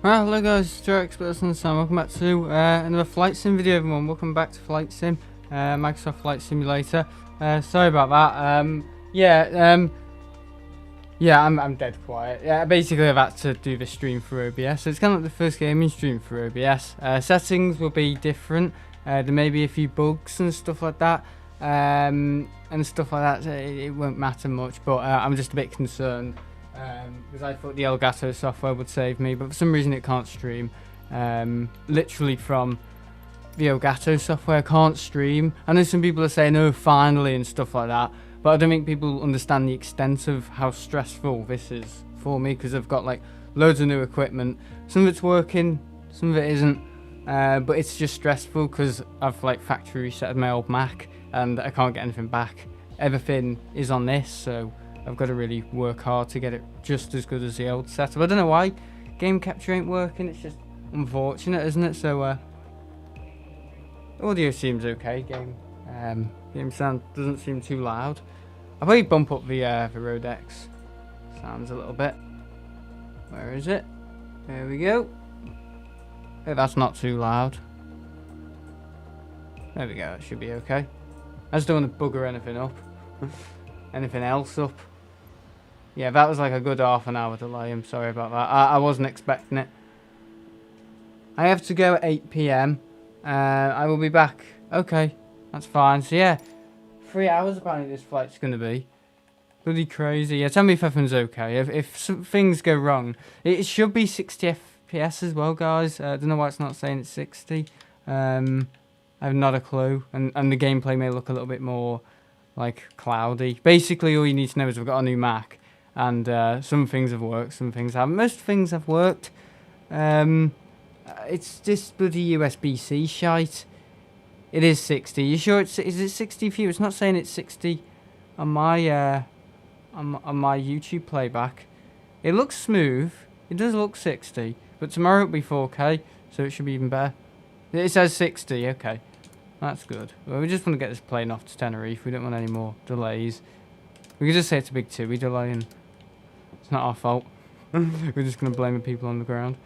Well, hello guys, it's Joe Experts and Sam. Welcome back to another flight sim video, everyone. Welcome back to Flight Sim, Microsoft Flight Simulator. Sorry about that. I'm dead quiet. Yeah, basically I've had to do this stream through OBS, so it's kind of like the first gaming stream through OBS. Settings will be different. There may be a few bugs and stuff like that, so it won't matter much. But I'm just a bit concerned. Because I thought the Elgato software would save me, but for some reason it can't stream. Literally from the Elgato software can't stream. I know some people are saying, oh, finally, and stuff like that, but I don't think people understand the extent of how stressful this is for me, because I've got like loads of new equipment. Some of it's working, some of it isn't, but it's just stressful because I've like factory reset my old Mac and I can't get anything back. Everything is on this, so I've got to really work hard to get it just as good as the old setup. I don't know why game capture ain't working. It's just unfortunate, isn't it? So audio seems okay. Game sound doesn't seem too loud. I'll probably bump up the Rodex sounds a little bit. Where is it? There we go. Hey, that's not too loud. There we go. That should be okay. I just don't want to bugger anything up. Anything else up. Yeah, that was like a good half an hour delay. I'm sorry about that. I wasn't expecting it. I have to go at 8 PM. I will be back. Okay, that's fine. So yeah, 3 hours apparently this flight's going to be. Bloody crazy. Yeah, tell me if everything's okay. If some things go wrong, it should be 60 FPS as well, guys. I don't know why it's not saying it's 60. I have not a clue. And the gameplay may look a little bit more like cloudy. Basically, all you need to know is I've got a new Mac. And some things have worked, some things haven't. Most things have worked. It's just bloody USB-C shite. It is 60. You sure is it 60 for you? It's not saying it's 60 on my on my YouTube playback. It looks smooth. It does look 60, but tomorrow it'll be 4K, so it should be even better. It says 60. Okay, that's good. Well, we just want to get this plane off to Tenerife. We don't want any more delays. We could just say it's a big TUI delay and it's not our fault. We're just going to blame the people on the ground.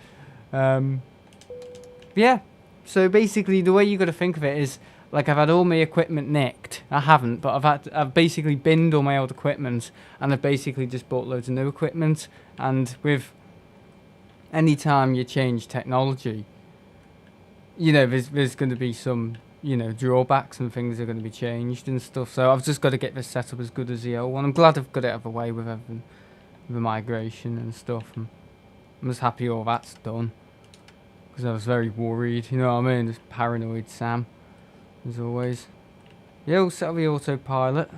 Yeah, so basically the way you got to think of it is, like, I've had all my equipment nicked. I haven't, but I've basically binned all my old equipment, and I've basically just bought loads of new equipment. And with any time you change technology, you know, there's going to be some, you know, drawbacks and things are going to be changed and stuff. So I've just got to get this set up as good as the old one. I'm glad I've got it out of the way with everything, with the migration and stuff. And I'm just happy all that's done, because I was very worried, you know what I mean? Just paranoid Sam, as always. Yeah, we'll set up the autopilot.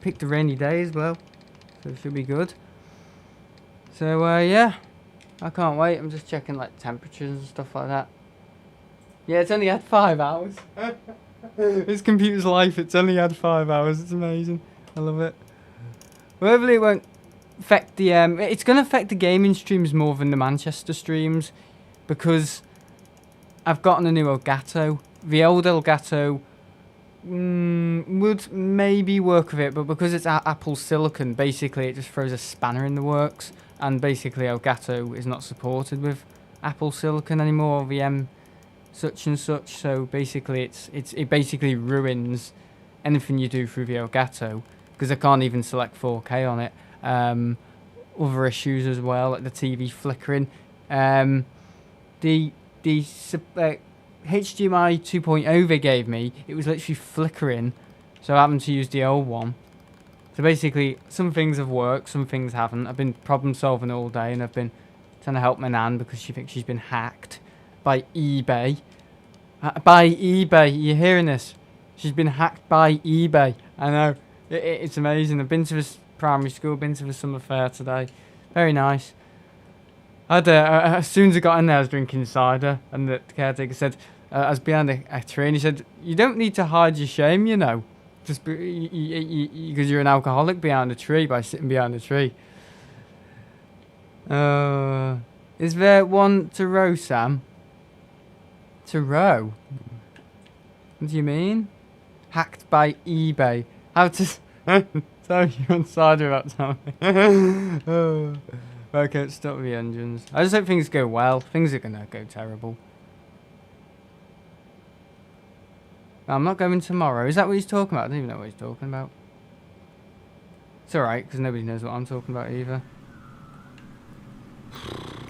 Picked a rainy day as well, so it should be good. So yeah, I can't wait. I'm just checking like temperatures and stuff like that. Yeah, it's only had 5 hours. This computer's life, it's only had 5 hours. It's amazing. I love it. Well, hopefully it won't affect the... it's going to affect the gaming streams more than the Manchester streams, because I've gotten a new Elgato. The old Elgato would maybe work with it, but because it's Apple Silicon, basically it just throws a spanner in the works. And basically Elgato is not supported with Apple Silicon anymore, or the such and such, so basically it basically ruins anything you do through the Elgato, because I can't even select 4K on it. Other issues as well, like the TV flickering. The HDMI 2.0 they gave me, it was literally flickering, so I happened to use the old one. So basically, some things have worked, some things haven't. I've been problem solving all day, and I've been trying to help my nan because she thinks she's been hacked by eBay. By eBay, you're hearing this? She's been hacked by eBay. I know, it's amazing. I've been to this primary school, been to the summer fair today. Very nice. As soon as I got in there, I was drinking cider, and the caretaker said, I was behind a tree, and he said, "You don't need to hide your shame, you know, just because you're an alcoholic behind a tree by sitting behind a tree." Is there one to row, Sam? To row? What do you mean? Hacked by eBay. How to... Sorry, you're on cider about something. Okay, stop the engines. I just hope things go well. Things are gonna go terrible. I'm not going tomorrow. Is that what he's talking about? I don't even know what he's talking about. It's alright, because nobody knows what I'm talking about either.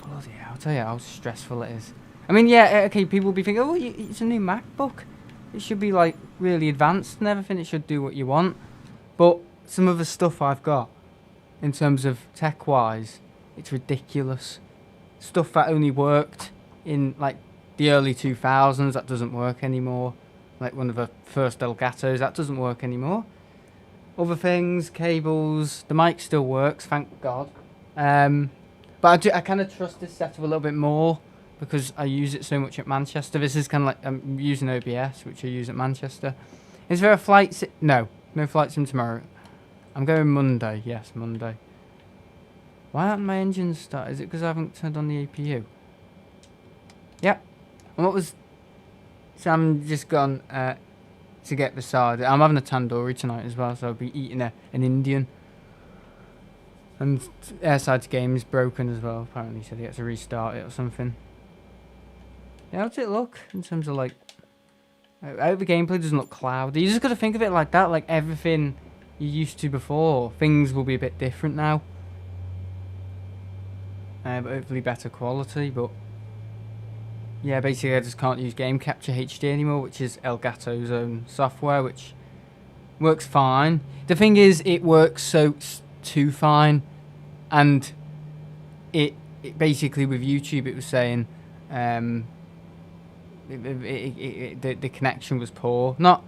Bloody hell, I'll tell you how stressful it is. I mean, yeah, okay, people will be thinking, oh, it's a new MacBook. It should be, like, really advanced and everything. It should do what you want. But some of the stuff I've got, in terms of tech-wise, it's ridiculous. Stuff that only worked in, like, the early 2000s, that doesn't work anymore. Like one of the first Elgatos, that doesn't work anymore. Other things, cables, the mic still works, thank God. But I kind of trust this setup a little bit more because I use it so much at Manchester. This is kind of like, I'm using OBS, which I use at Manchester. Is there a flight? No flights in tomorrow. I'm going Monday, yes, Monday. Why aren't my engines started? Is it because I haven't turned on the APU? Yep. And what was... So I'm just gone to get the side. I'm having a tandoori tonight as well, so I'll be eating an Indian. And Airside's game is broken as well. Apparently, he said he had to restart it or something. Yeah, how's it look in terms of like... I hope the gameplay doesn't look cloudy. You just got to think of it like that, like everything you used to before. Things will be a bit different now. But hopefully better quality, but... Yeah, basically I just can't use Game Capture HD anymore, which is Elgato's own software, which works fine. The thing is, it works too fine, and it basically with YouTube it was saying the connection was poor. Not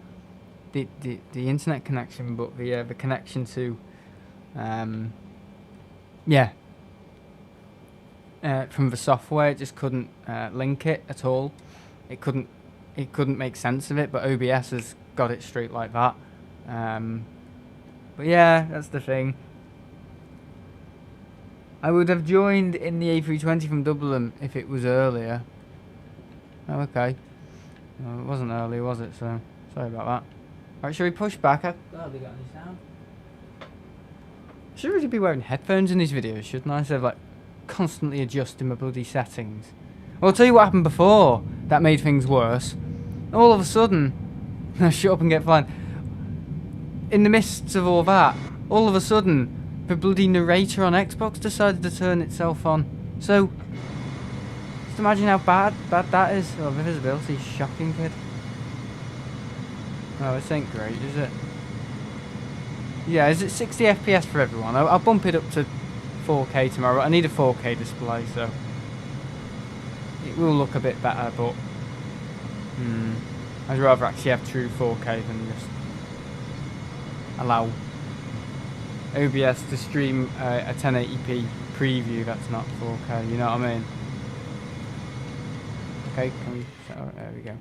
the internet connection, but the connection to from the software. It just couldn't link it at all. It couldn't make sense of it, but OBS has got it straight like that. But yeah, that's the thing. I would have joined in the A320 from Dublin if it was earlier. Oh, okay. Well, it wasn't early, was it? So sorry about that. Alright, shall we push back? Oh, they got any sound? I should really be wearing headphones in these videos, shouldn't I? Instead of like constantly adjusting my bloody settings. Well, I'll tell you what happened before that made things worse. All of a sudden, shut up and get flying. In the midst of all that, all of a sudden, the bloody narrator on Xbox decided to turn itself on. So, just imagine how bad that is. Oh, the visibility is shocking, kid. Oh, this ain't great, is it? Yeah, is it 60 FPS for everyone? I'll bump it up to 4K tomorrow. I need a 4K display, so it will look a bit better, but I'd rather actually have true 4K than just allow OBS to stream a 1080p preview that's not 4K, you know what I mean? Okay, can we... Oh, there we go.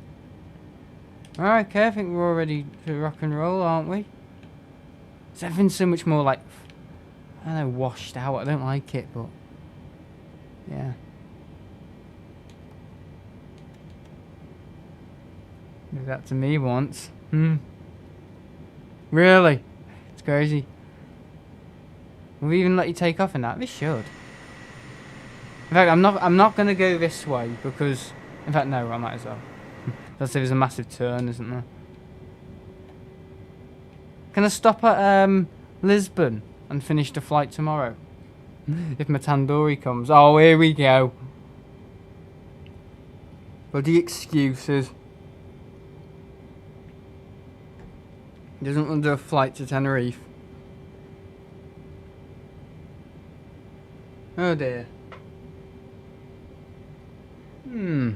Alright, okay, I think we're all ready to rock and roll, aren't we? So everything's so much more like... I don't know, washed out. I don't like it, but... Yeah. Did that to me once. Really? It's crazy. Will we even let you take off in that? We should. In fact, I'm not gonna go this way because... In fact, no, I might as well. That's if there's a massive turn, isn't there? Can I stop at Lisbon and finish the flight tomorrow? If my tandoori comes. Oh, here we go. Bloody excuses. He doesn't want to do a flight to Tenerife. Oh dear.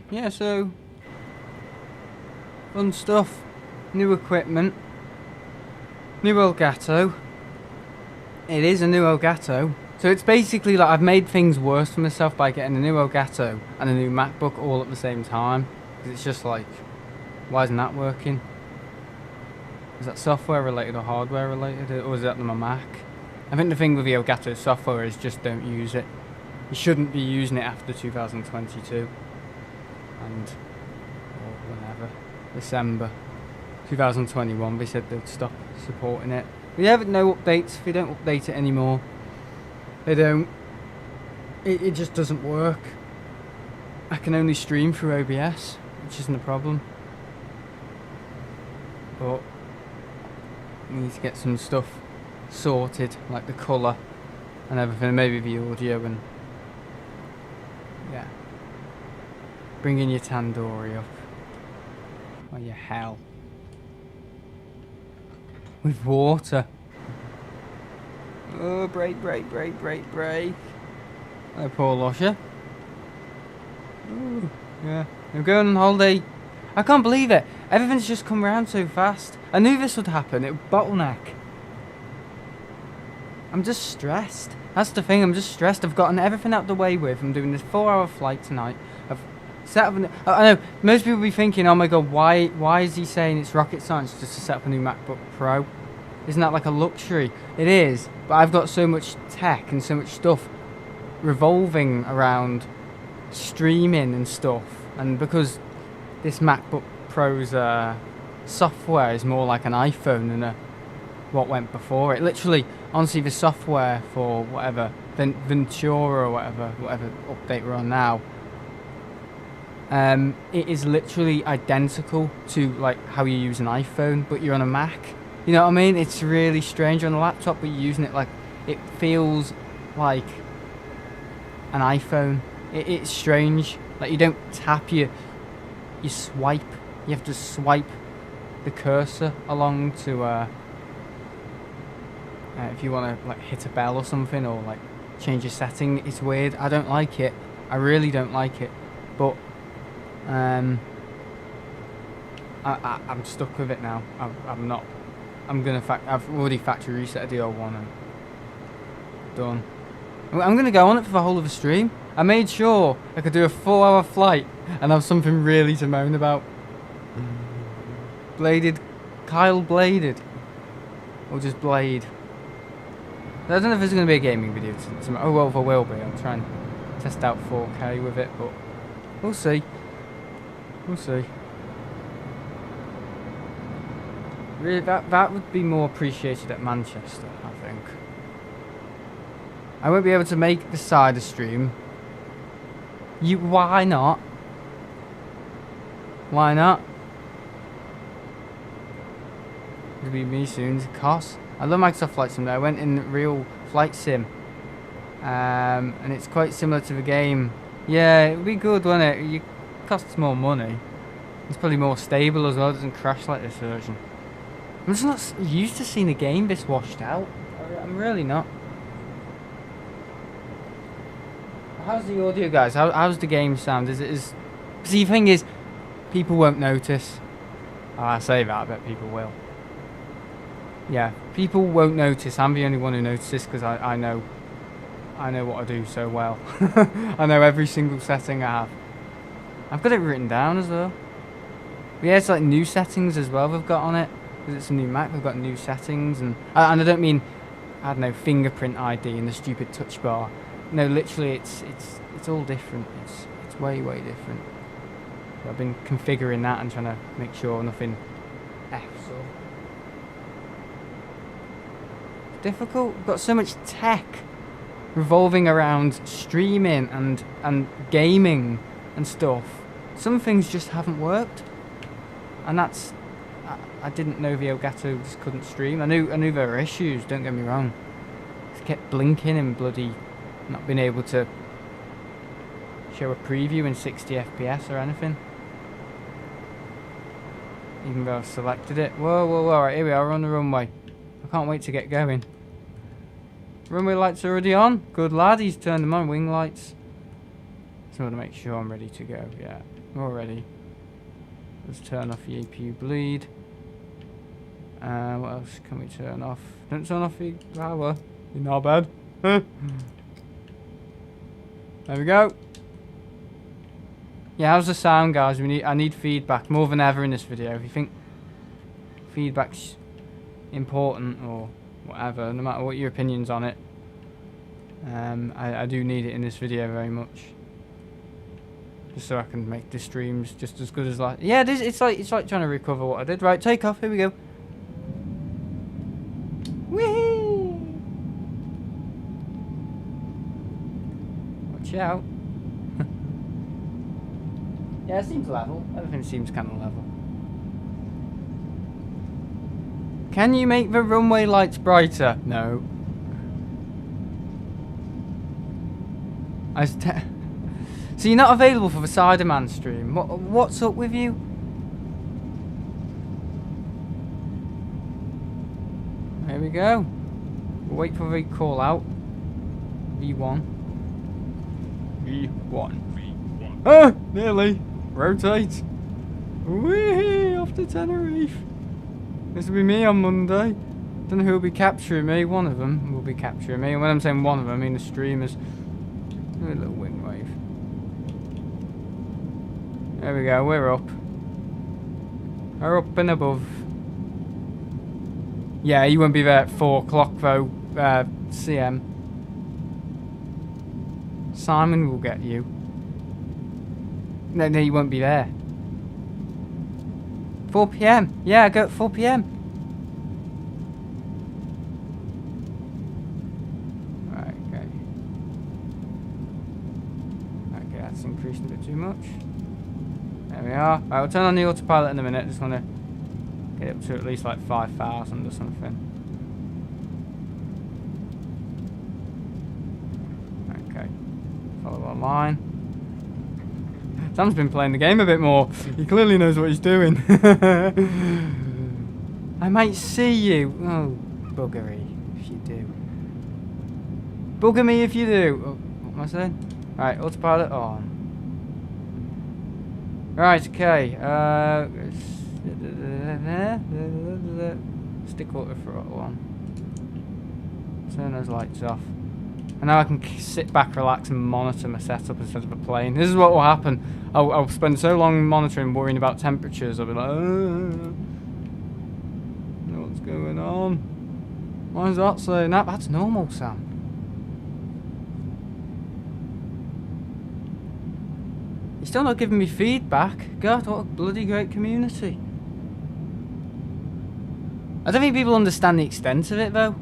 Yeah, so... Fun stuff. New equipment. New Elgato. It is a new Elgato. So it's basically like I've made things worse for myself by getting a new Elgato and a new MacBook all at the same time. Because it's just like, why isn't that working? Is that software related or hardware related? Or is that on my Mac? I think the thing with the Elgato software is just don't use it. You shouldn't be using it after 2022. And, or whenever. December 2021, they said they'd stop supporting it. We have no updates. They don't update it anymore. They don't. it just doesn't work. I can only stream through OBS, which isn't a problem. But we need to get some stuff sorted, like the colour and everything, maybe the audio and yeah. Bringing your tandoori up. Oh, your hell. With water. Oh, break. Oh, poor Lusher. Ooh, yeah. I'm going on holiday. I can't believe it. Everything's just come around so fast. I knew this would happen. It would bottleneck. I'm just stressed. That's the thing. I'm just stressed. I've gotten everything out the way with. I'm doing this 4-hour flight tonight. I've set up. I know most people will be thinking, "Oh my god, why is he saying it's rocket science just to set up a new MacBook Pro? Isn't that like a luxury?" It is, but I've got so much tech and so much stuff revolving around streaming and stuff, and because this MacBook Pro's software is more like an iPhone than what went before it. Literally, honestly, the software for whatever Ventura or whatever update we're on now, it is literally identical to like how you use an iPhone, but you're on a Mac. You know what I mean? It's really strange. You're on a laptop, but you're using it like it feels like an iPhone. It's strange. Like you don't tap, you swipe. You have to swipe the cursor along to if you want to like hit a bell or something, or like change your setting. It's weird. I don't like it. I really don't like it. But I'm stuck with it now. I'm not. I've already factory reset the old one and done. I'm gonna go on it for the whole of the stream. I made sure I could do a 4-hour flight and have something really to moan about. Kyle bladed, or just Blade. I don't know if there's going to be a gaming video tomorrow. Oh well, there will be. I'll try and test out 4K with it, but we'll see. We'll see. Really, that would be more appreciated at Manchester, I think. I won't be able to make the cider stream. Why not? Why not? It'll be me soon. It costs. I love Microsoft Flight Sim. I went in real flight sim, and it's quite similar to the game. Yeah, it would be good, wouldn't it? It costs more money. It's probably more stable as well. It doesn't crash like this version. I'm just not used to seeing a game this washed out. I'm really not. How's the audio, guys? How's the game sound? See, the thing is, people won't notice. Oh, I say that, I bet people will. Yeah, people won't notice. I'm the only one who notices because I know what I do so well. I know every single setting I have. I've got it written down as well. But yeah, it's like new settings as well we've got on it. Because it's a new Mac, we've got new settings. And I don't mean, I don't know, fingerprint ID and the stupid touch bar. No, literally, it's all different. It's way different. So I've been configuring that and trying to make sure nothing F's up. Difficult. We've got so much tech revolving around streaming and gaming and stuff. Some things just haven't worked, and that's. I didn't know the Elgato just couldn't stream. I knew there were issues. Don't get me wrong. It kept blinking and bloody not being able to show a preview in 60 FPS or anything. Even though I've selected it. Whoa, alright, here we are on the runway. I can't wait to get going. Runway lights are already on. Good lad, he's turned them on. Wing lights. So I want to make sure I'm ready to go. Yeah, we're all ready. Let's turn off the APU bleed. What else can we turn off? Don't turn off the power. You're not bad. There we go. Yeah, how's the sound, guys? I need feedback more than ever in this video. If you think feedback's important or whatever, no matter what your opinions on it, I do need it in this video very much, just so I can make the streams just as good as last. Yeah, it's like trying to recover what I did. Right, take off. Here we go. Whee! shout. Yeah, it seems level. Everything seems kind of level. Can you make the runway lights brighter? No. So you're not available for the Ciderman stream. What's up with you? There we go. We'll wait for the call out. V1. V1. Ah! Nearly. Rotate. Whee! Off to Tenerife. This will be me on Monday. Don't know who will be capturing me. One of them will be capturing me. And when I'm saying one of them, I mean the streamers. A little wing wave. There we go. We're up. We're up and above. Yeah, you won't be there at 4 o'clock though, CM. Simon will get you. No, you won't be there. 4 PM. Yeah, go at 4 PM. Right, okay. Okay, that's increasing a bit too much. There we are. Right, we'll turn on the autopilot in a minute. Just want to get it up to at least like 5,000 or something. Okay. Follow our line. Sam's been playing the game a bit more. He clearly knows what he's doing. I might see you. Oh, buggery if you do. Bugger me if you do. Oh, what am I saying? Right, autopilot on. Right, okay. Stick auto throttle on. Turn those lights off. And now I can sit back, relax, and monitor my setup instead of a plane. This is what will happen. I'll spend so long monitoring, worrying about temperatures. I'll be like, what's going on? Why is that saying that? That's normal, Sam. You're still not giving me feedback. God, what a bloody great community. I don't think people understand the extent of it, though.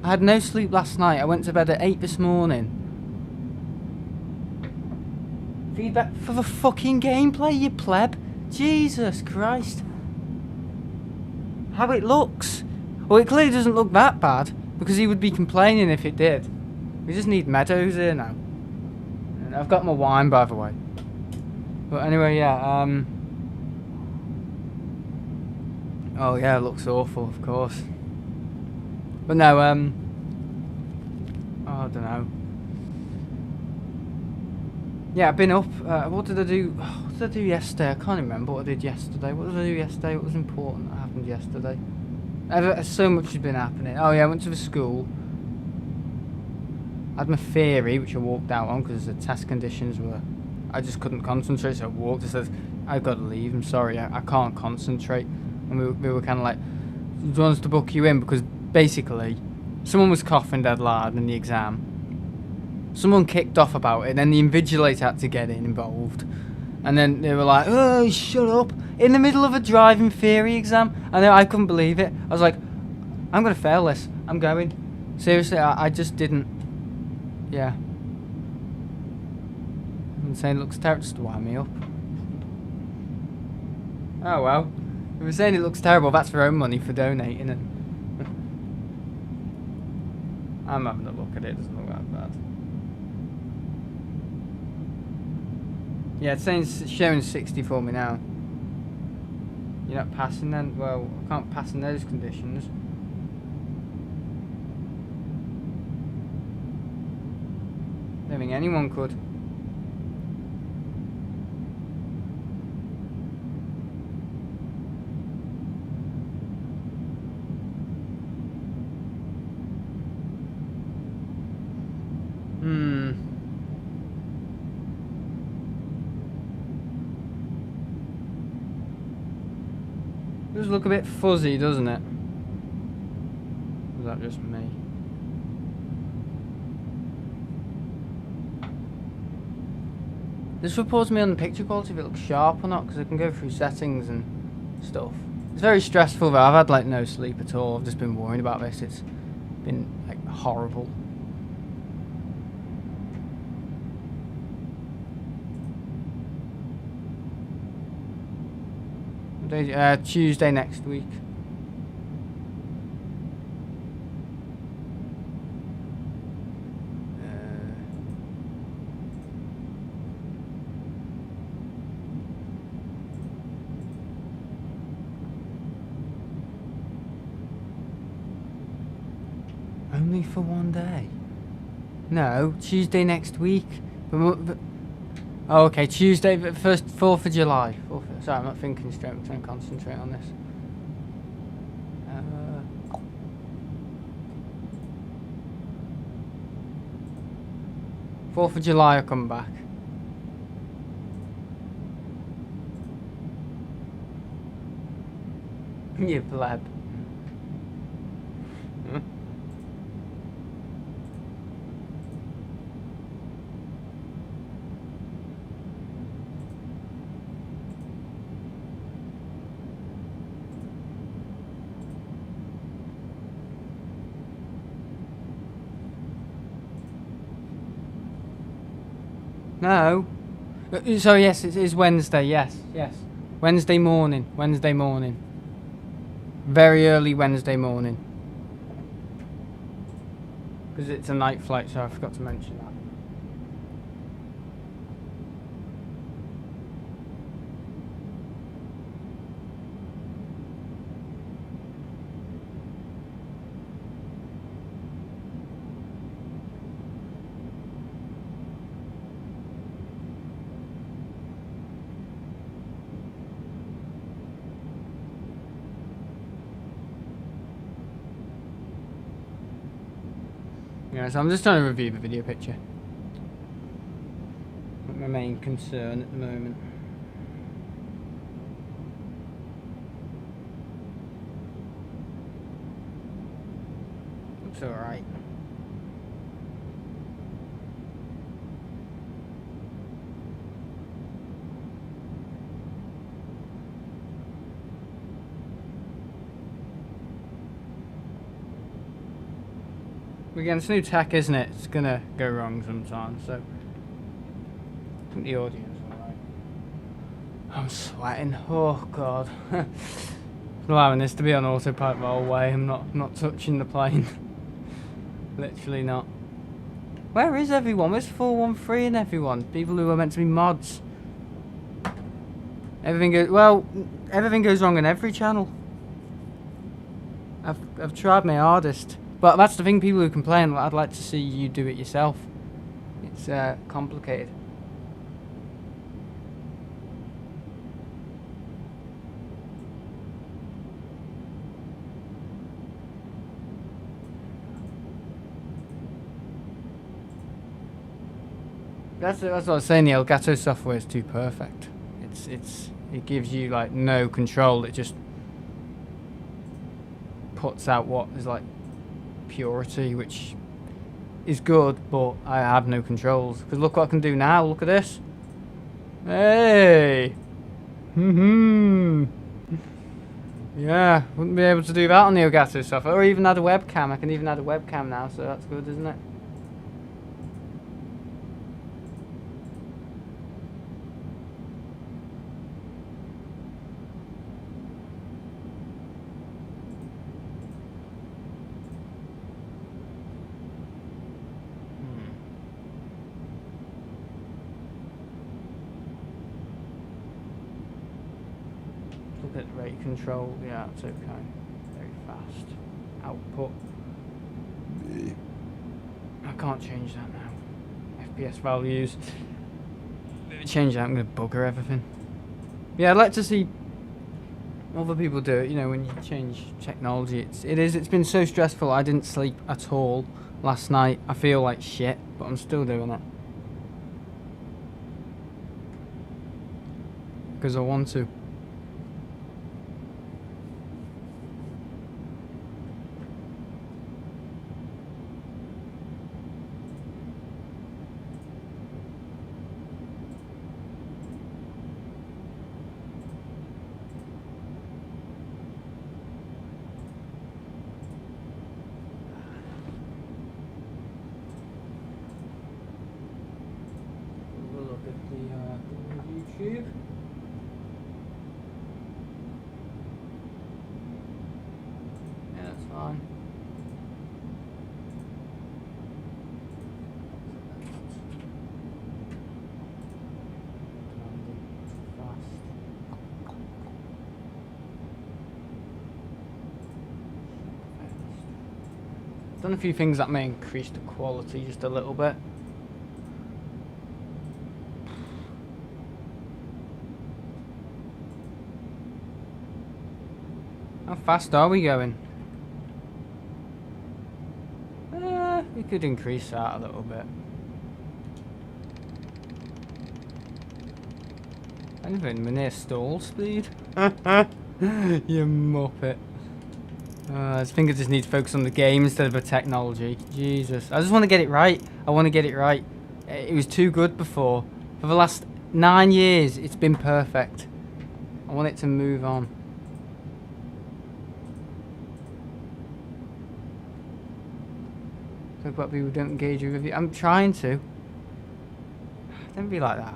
I had no sleep last night. I went to bed at 8 this morning. Feedback for the fucking gameplay, you pleb. Jesus Christ. How it looks. Well, it clearly doesn't look that bad, because he would be complaining if it did. We just need Meadows here now. And I've got my wine, by the way. But anyway, yeah, oh yeah, it looks awful, of course. But no, oh, I don't know. Yeah, I've been up. What did I do? What did I do yesterday? I can't remember what I did yesterday. What did I do yesterday? What was important that happened yesterday? So much has been happening. Oh yeah, I went to the school. I had my theory, which I walked out on because the test conditions were... I just couldn't concentrate, so I walked. I said, I've got to leave. I'm sorry, I can't concentrate. And we were kind of like, do you want us to book you in? Because basically, someone was coughing dead loud in the exam. Someone kicked off about it, and then the invigilator had to get involved. And then they were like, oh, shut up. In the middle of a driving theory exam. And I couldn't believe it. I was like, I'm going to fail this. I'm going. Seriously, I just didn't. Yeah. I'm saying it looks terrible, just to wind me up. Oh well. If we're saying it looks terrible, that's their own money for donating it. I'm having a look at it, it doesn't look that bad. Yeah, it's showing 60 for me now. You're not passing then? Well, I can't pass in those conditions. I don't think anyone could. Does look a bit fuzzy, doesn't it? Or is that just me? This reports me on the picture quality if it looks sharp or not, because I can go through settings and stuff. It's very stressful though. I've had like no sleep at all. I've just been worrying about this. It's been like horrible. Tuesday next week. Only for one day? No, Tuesday next week. Oh, okay, Tuesday, 4th of July. Sorry, I'm not thinking straight. I'm trying to concentrate on this. 4th of July, I'll come back. You pleb. No. So yes, it is Wednesday. Yes. Wednesday morning. Very early Wednesday morning. Because it's a night flight, so I forgot to mention that. Yeah, so I'm just trying to review the video picture. My main concern at the moment. Looks alright. Again, it's new tech, isn't it? It's gonna go wrong sometimes, so I think the audio's alright. I'm sweating. Oh god. I'm allowing this to be on autopilot the whole way. I'm not touching the plane. Literally not. Where is everyone? Where's 413 and everyone? People who are meant to be mods. Everything goes wrong on every channel. I've tried my hardest. But that's the thing, people who complain, I'd like to see you do it yourself. It's complicated. That's what I was saying, the Elgato software is too perfect. It gives you like no control, it just puts out what is like purity, which is good, but I have no controls. Because look what I can do now. Look at this. Hey. Yeah, wouldn't be able to do that on the Elgato software, or even add a webcam. I can even add a webcam now, so that's good, isn't it? Look at rate control. Yeah, it's okay. Very fast. Output. I can't change that now. FPS values. If I change that, I'm going to bugger everything. Yeah, I'd like to see other people do it. You know, when you change technology, it's been so stressful. I didn't sleep at all last night. I feel like shit, but I'm still doing it because I want to. YouTube. fine. Done a few things that may increase the quality just a little bit. How fast are we going? We could increase that a little bit. Anything, we're near stall speed. You muppet. I think I just need to focus on the game instead of the technology. Jesus. I just want to get it right. I want to get it right. It was too good before. For the last 9 years, it's been perfect. I want it to move on. Talk about people who don't engage with you. I'm trying to. Don't be like that.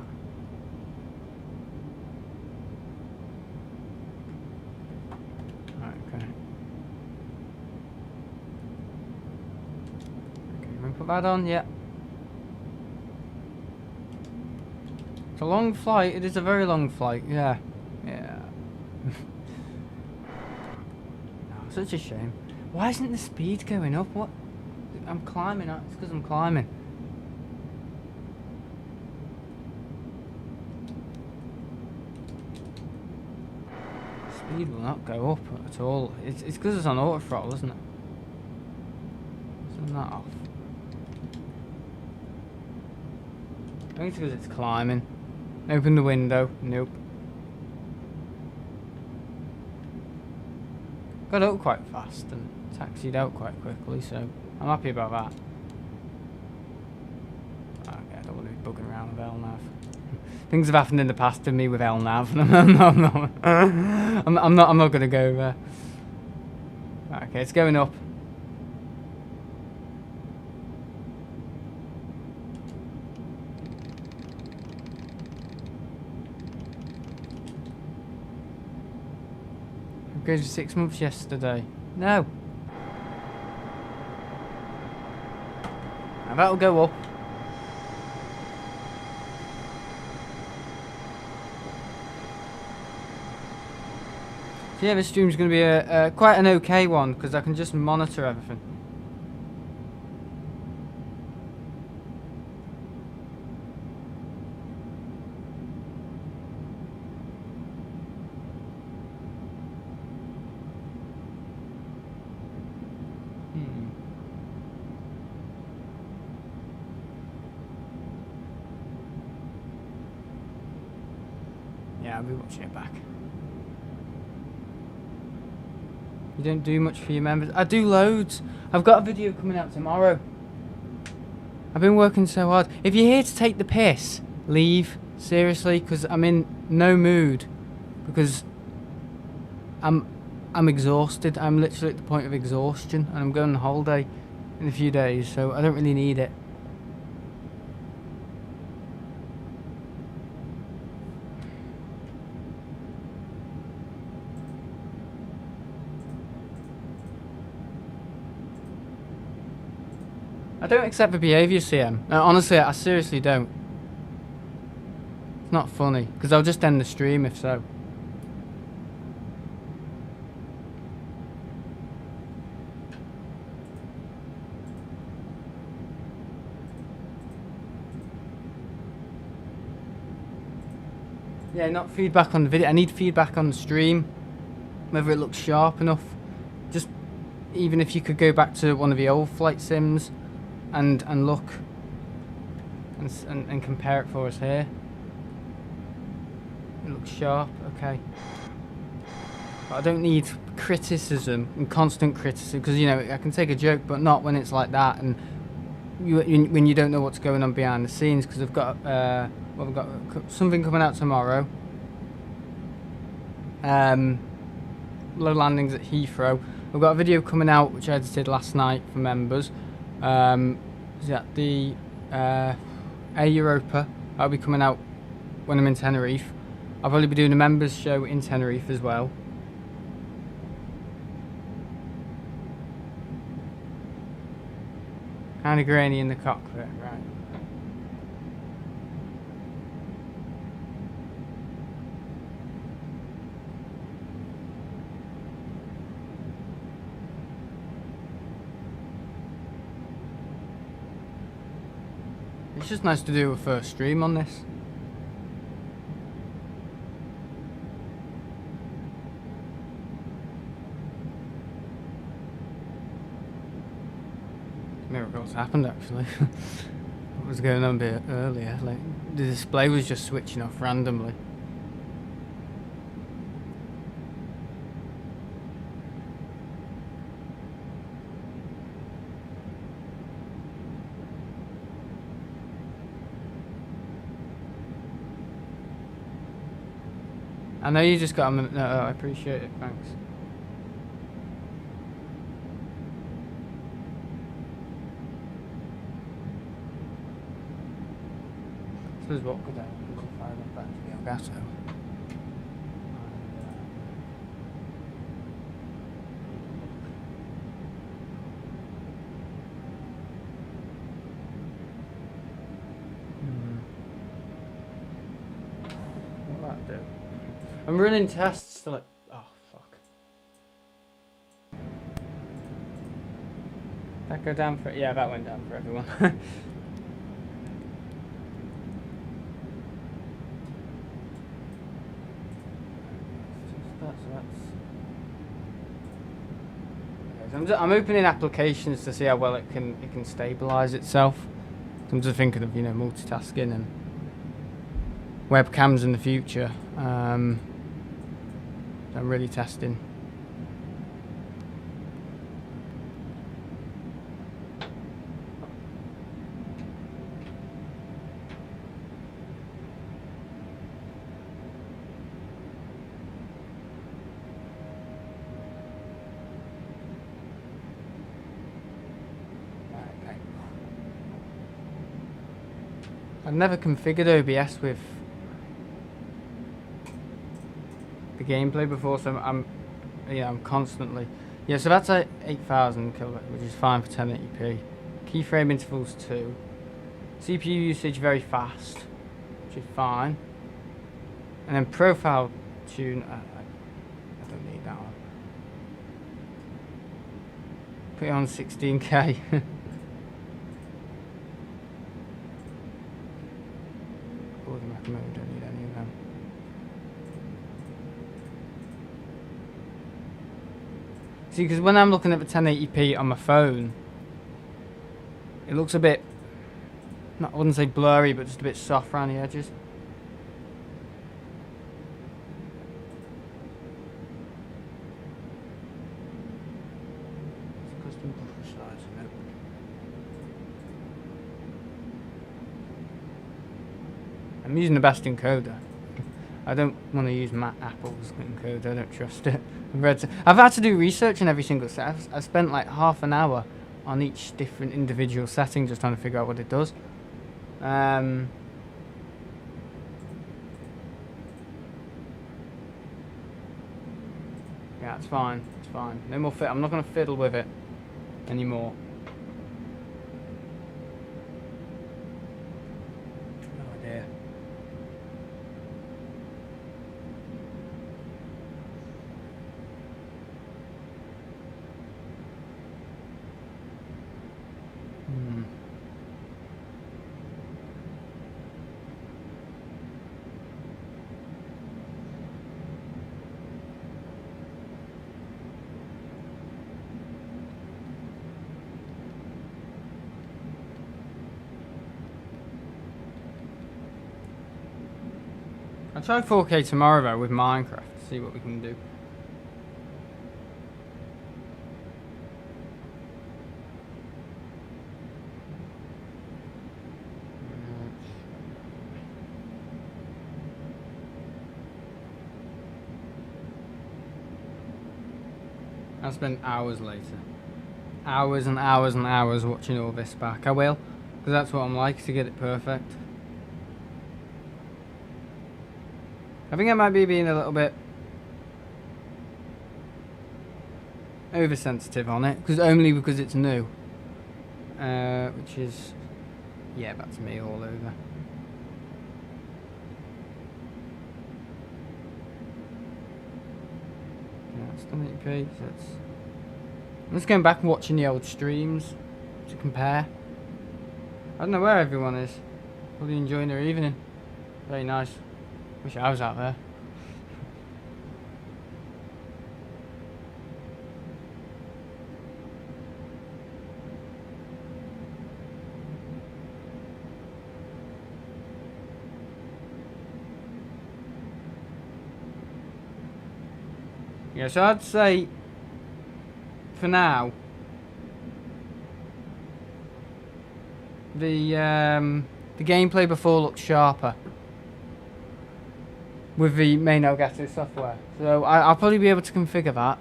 Put that on, yeah. It's a long flight. It is a very long flight, yeah. Yeah. Oh, such a shame. Why isn't the speed going up? What? I'm climbing up. It's because I'm climbing. Speed will not go up at all. It's because it's on auto throttle, isn't it? Turn that off. I think it's because it's climbing. Open the window. Nope. Got up quite fast and taxied out quite quickly, so I'm happy about that. Okay, I don't want to be bugging around with LNAV. Things have happened in the past to me with LNAV, and I'm not going to go there. Okay, it's going up. Goes for 6 months yesterday. No. Now that'll go up. So yeah, this stream's going to be a quite an okay one because I can just monitor everything. Yeah, I'll be watching it back. You don't do much for your members. I do loads. I've got a video coming out tomorrow. I've been working so hard. If you're here to take the piss, leave. Seriously, because I'm in no mood. Because I'm exhausted. I'm literally at the point of exhaustion. And I'm going on holiday in a few days, so I don't really need it. I don't accept the behaviour, CM. No, honestly, I seriously don't. It's not funny, because I'll just end the stream if so. Yeah, not feedback on the video. I need feedback on the stream. Whether it looks sharp enough. Just, even if you could go back to one of the old flight sims and look and compare it for us here. It looks sharp, okay. But I don't need criticism and constant criticism because, you know, I can take a joke, but not when it's like that and when you don't know what's going on behind the scenes. Because I've got we've got something coming out tomorrow. Low landings at Heathrow. We've got a video coming out which I edited last night for members. Is that the Air Europa? That'll be coming out when I'm in Tenerife. I'll probably be doing a members show in Tenerife as well. Kind of grainy in the cockpit, right. It's just nice to do a first stream on this. Miracles happened actually. What was going on a bit earlier? Like the display was just switching off randomly. I know you just got a minute. No, I appreciate it. Thanks. This is what could happen if I went back to the Elgato. What that do? I'm running tests to like. Oh fuck. That go down for? Yeah, that went down for everyone. I'm opening applications to see how well it can stabilize itself. I'm just thinking of multitasking and webcams in the future. I'm really testing. I've never configured OBS with the gameplay before, so I'm constantly. Yeah, so that's at 8,000 kilobits, which is fine for 1080p. Keyframe intervals 2. CPU usage very fast, which is fine. And then profile tune. I don't need that one. Put it on 16K. Mode, don't need any of them. See, because when I'm looking at the 1080p on my phone, it looks a bit, I wouldn't say blurry, but just a bit soft around the edges. Custom buffer size, nope. I'm using the best encoder. I don't want to use Apple's encoder. I don't trust it. I've had to do research on every single set. I've spent like half an hour on each different individual setting just trying to figure out what it does. Yeah, it's fine. It's fine. No more I'm not going to fiddle with it anymore. No idea. I'll try 4K tomorrow though with Minecraft to see what we can do. I'll spend hours later. Hours and hours and hours watching all this back. I will, because that's what I'm like, to get it perfect. I think I might be being a little bit oversensitive on it, only because it's new. which is, yeah, that's me all over. That's the page. I'm just going back and watching the old streams to compare. I don't know where everyone is. Probably enjoying their evening. Very nice. Wish I was out there. Yeah, so I'd say for now the gameplay before looked sharper with the main Elgato software. So I'll probably be able to configure that.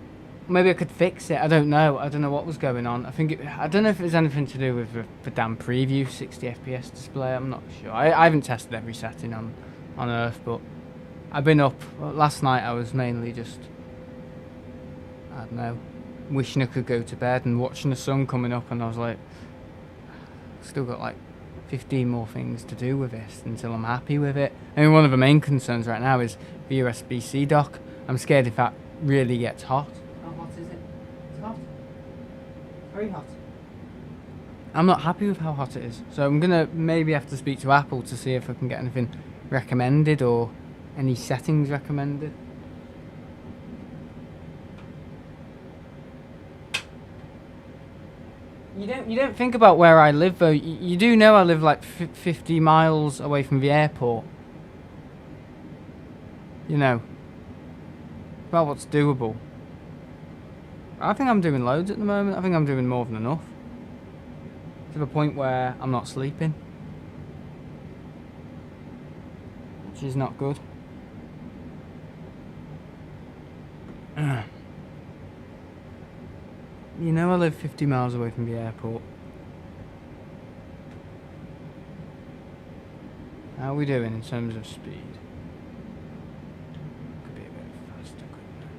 Maybe I could fix it. I don't know. I don't know what was going on. I don't know if it was anything to do with the damn preview 60 FPS display. I'm not sure. I haven't tested every setting on Earth, but I've been up. Last night I was mainly just, I don't know, wishing I could go to bed and watching the sun coming up, and I was like, still got like 15 more things to do with this until I'm happy with it. I mean, one of the main concerns right now is the USB-C dock. I'm scared if that really gets hot. How hot is it? It's hot. Very hot. I'm not happy with how hot it is. So I'm gonna maybe have to speak to Apple to see if I can get anything recommended or any settings recommended. You don't think about where I live though. You do know I live like 50 miles away from the airport. You know, about what's doable. I think I'm doing loads at the moment. I think I'm doing more than enough. To the point where I'm not sleeping, which is not good. You know I live 50 miles away from the airport. How are we doing in terms of speed? Could be a bit faster, couldn't it?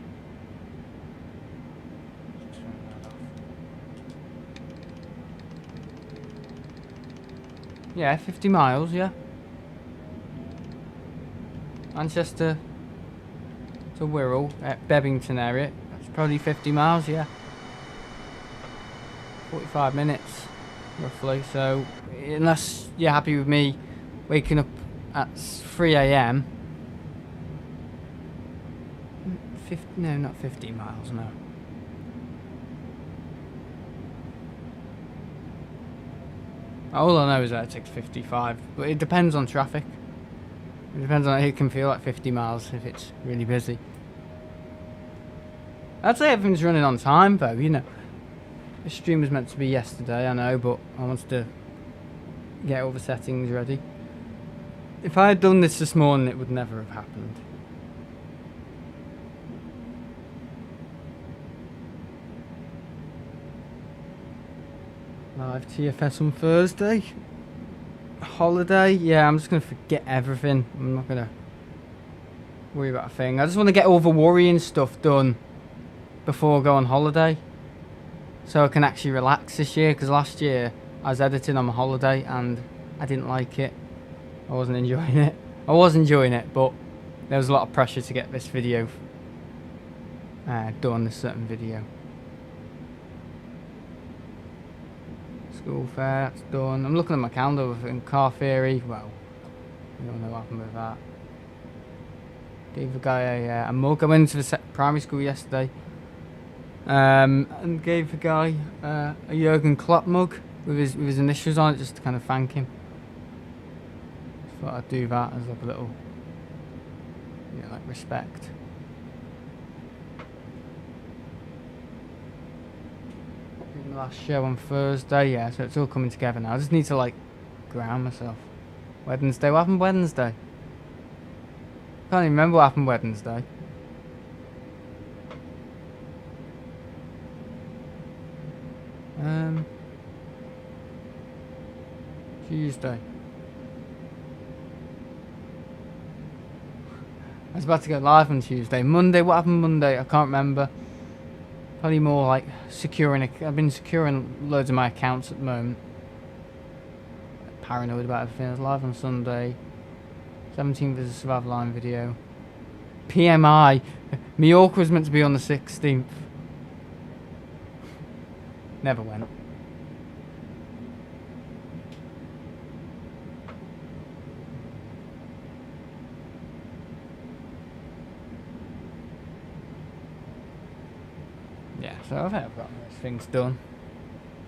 Just turn that off. Yeah, 50 miles, yeah. Manchester to Wirral at Bebington area. That's probably 50 miles, yeah. 45 minutes roughly. So unless you're happy with me waking up at 3 AM, no, not 50 miles, no. All I know is that it takes 55, but it depends on traffic. It depends on, it can feel like 50 miles if it's really busy. I'd say everything's running on time though, you know. The stream was meant to be yesterday, I know, but I wanted to get all the settings ready. If I had done this morning, it would never have happened. Live TFS on Thursday. Holiday, yeah, I'm just going to forget everything. I'm not going to worry about a thing. I just want to get all the worrying stuff done before I go on holiday, so I can actually relax this year, because last year I was editing on my holiday and I didn't like it. I wasn't enjoying it. I was enjoying it, but there was a lot of pressure to get this video done, this certain video. School fair, that's done. I'm looking at my calendar with Car Theory. Well, we all know what happened with that. Gave a guy a mug. I went to the primary school yesterday. And gave the guy a Jurgen Klopp mug with his initials on it, just to kind of thank him. Just thought I'd do that as like a little, you know, like respect. Did my last show on Thursday, yeah, so it's all coming together now. I just need to like ground myself. Wednesday, what happened Wednesday? Can't even remember what happened Wednesday. Tuesday. I was about to go live on Tuesday. Monday, what happened Monday? I can't remember. Probably more like securing. I've been securing loads of my accounts at the moment. paranoid about everything. I was live on Sunday. 17th is a survival line video. PMI. Mallorca was meant to be on the 16th. Never went. Yeah, so I think I've got most things done.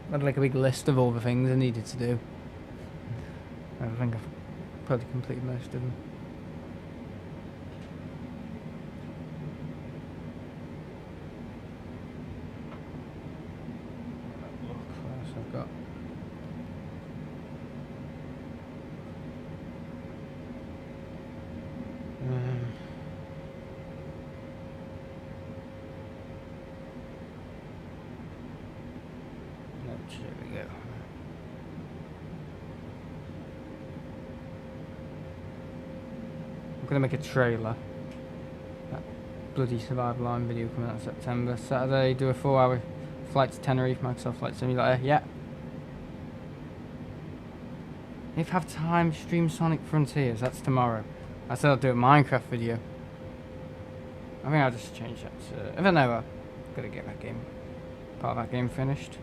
I had like a big list of all the things I needed to do. I think I've probably completed most of them. Look, what else I've got. There we go. I'm gonna make a trailer. That bloody survival line video coming out in September. Saturday, do a 4-hour flight to Tenerife, Microsoft Flight Simulator. Yeah. If I have time, stream Sonic Frontiers. That's tomorrow. I said I'll do a Minecraft video. I think I'll just change that to... I don't know. I've got to get that game, part of that game finished.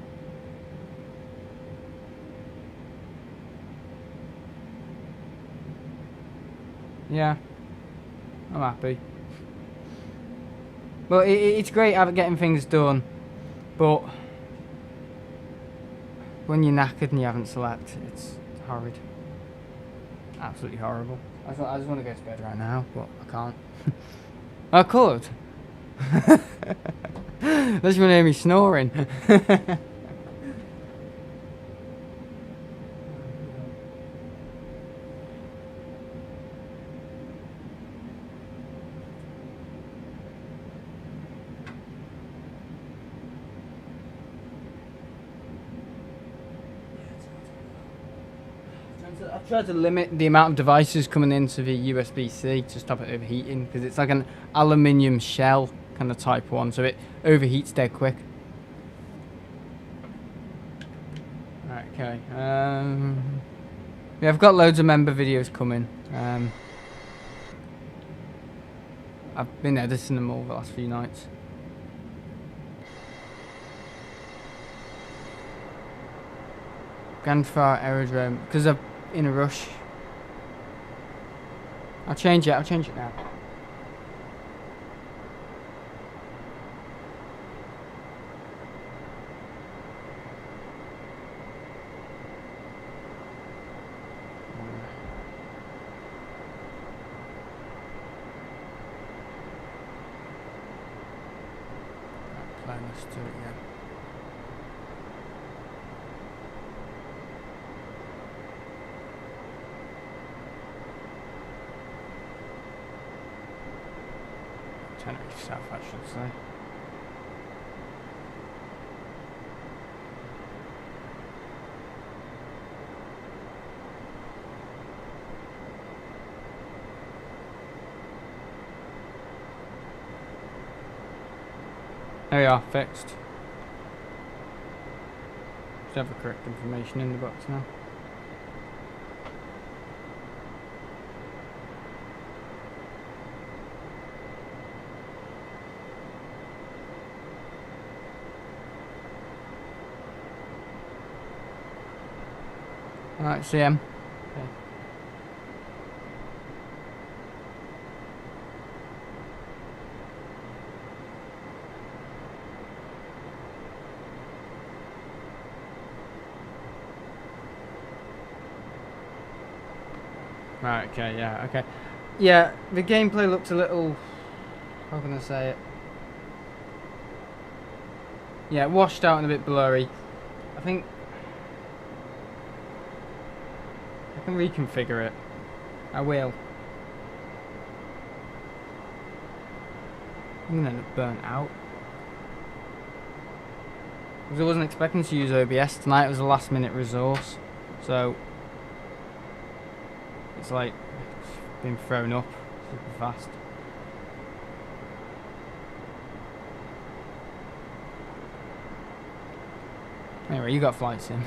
Yeah, I'm happy. But it's great getting things done, but when you're knackered and you haven't slept, it's horrid. Absolutely horrible. I just want to go to bed right now, but I can't. I could. Unless you want to hear me snoring. I've tried to limit the amount of devices coming into the USB-C to stop it overheating, because it's like an aluminium shell kind of type one, so it overheats dead quick. Okay. Yeah, I've got loads of member videos coming. I've been editing them all the last few nights. Grandfather Aerodrome, because I've in a rush. I'll change it now. Let's do it again. Tenerife South, I should say. There we are, fixed. Should have the correct information in the box now. Alright, CM. Okay. Right, okay, yeah, okay. Yeah, the gameplay looked a little... how can I say it? Yeah, washed out and a bit blurry. I think... I can reconfigure it. I will. I'm gonna end up burnt out. Because I wasn't expecting to use OBS tonight, it was a last minute resource. So... it's like... it's been thrown up super fast. Anyway, you got flight sim.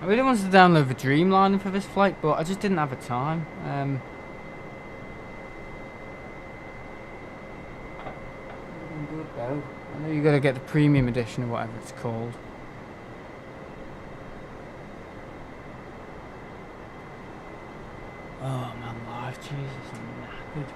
I really wanted to download the Dreamliner for this flight, but I just didn't have the time. Good though. I know you gotta get the premium edition or whatever it's called. Oh man, live, Jesus, I'm knackered.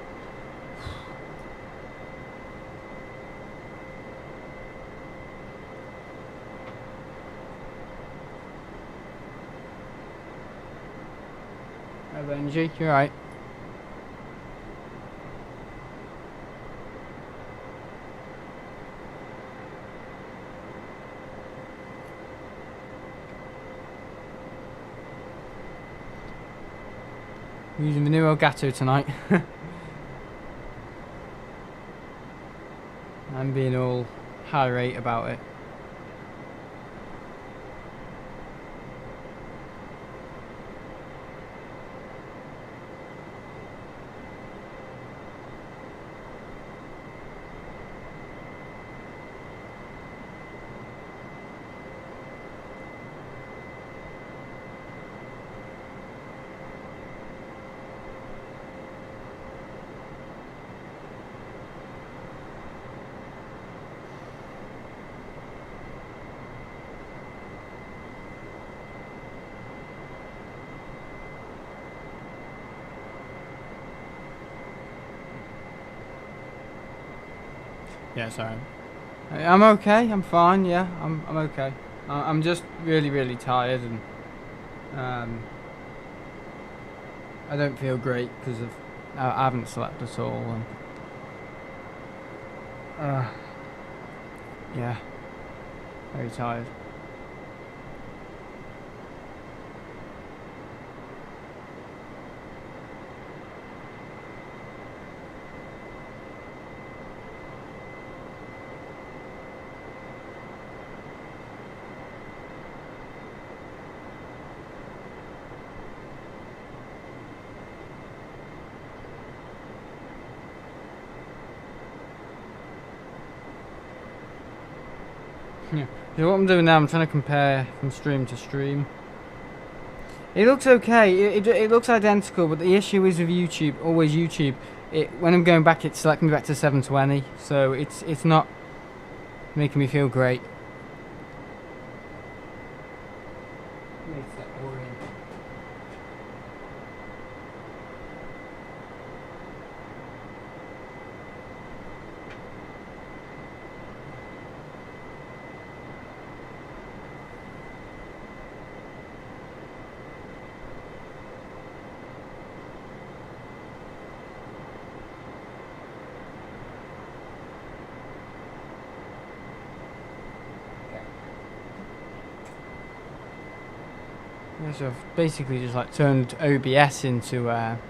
Hi Benji, you alright? I'm using the new Elgato tonight. I'm being all high rate about it. Yeah, sorry. I'm okay. I'm fine. Yeah, I'm okay. I'm just really tired, and I don't feel great because of I haven't slept at all, and yeah, very tired. Yeah. So what I'm doing now, I'm trying to compare from stream to stream. It looks okay. It looks identical, but the issue is with YouTube, always YouTube. When I'm going back, it's selecting me back to 720, so it's not making me feel great. So I've basically just like turned OBS into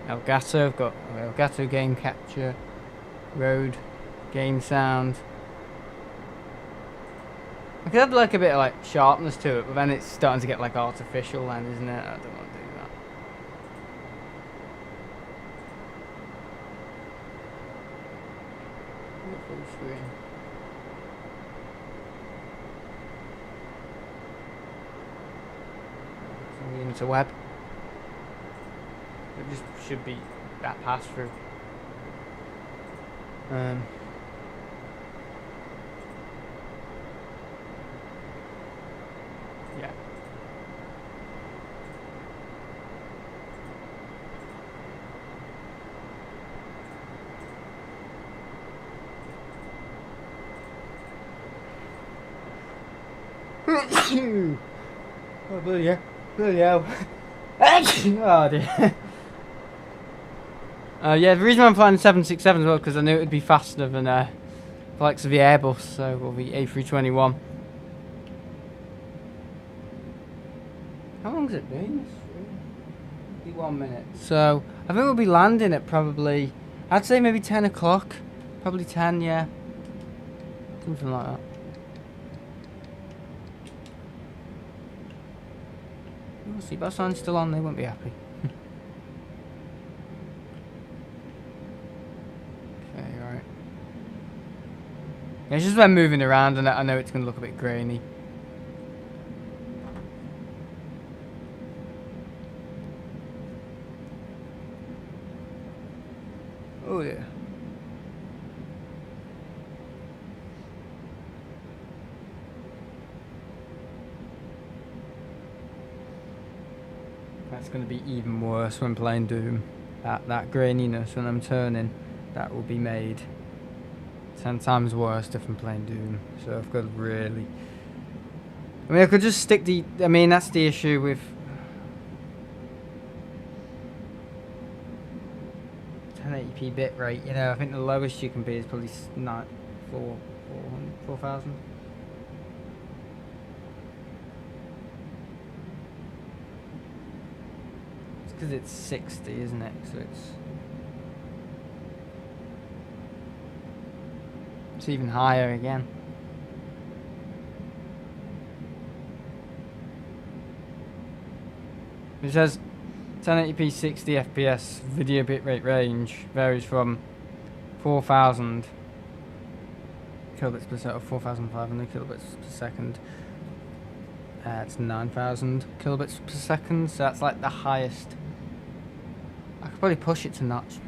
Elgato. I've got Elgato game capture, road, game sound. I could add like a bit of like sharpness to it, but then it's starting to get like artificial then, isn't it? I don't want to do that. Full screen. Into web. It just should be that pass through. Yeah. Oh, bloody hell. Bloody hell. Oh dear. Yeah, the reason I'm flying the 767 as well, because I knew it would be faster than the likes of the Airbus, so, or the A321. How long has it been? 51 minutes. So, I think we'll be landing at probably, I'd say maybe 10 o'clock. Probably 10, yeah. Something like that. We'll see, but sign's still on, they won't be happy. Okay, alright. Yeah, it's just when moving around, and I know it's going to look a bit grainy. Oh yeah. That's going to be even worse when playing Doom. That graininess when I'm turning, that will be made 10 times worse if I'm playing Doom. So I've got to really... I mean, I could just stick the... I mean, that's the issue with... 1080p bitrate, you know, I think the lowest you can be is probably 4,000. It's because it's 60, isn't it? So it's even higher again. It says 1080p 60 FPS video bitrate range varies from 4,000 kilobits per second, or 4,500 kilobits per second. It's 9,000 kilobits per second, so that's like the highest. I could probably push it to notch.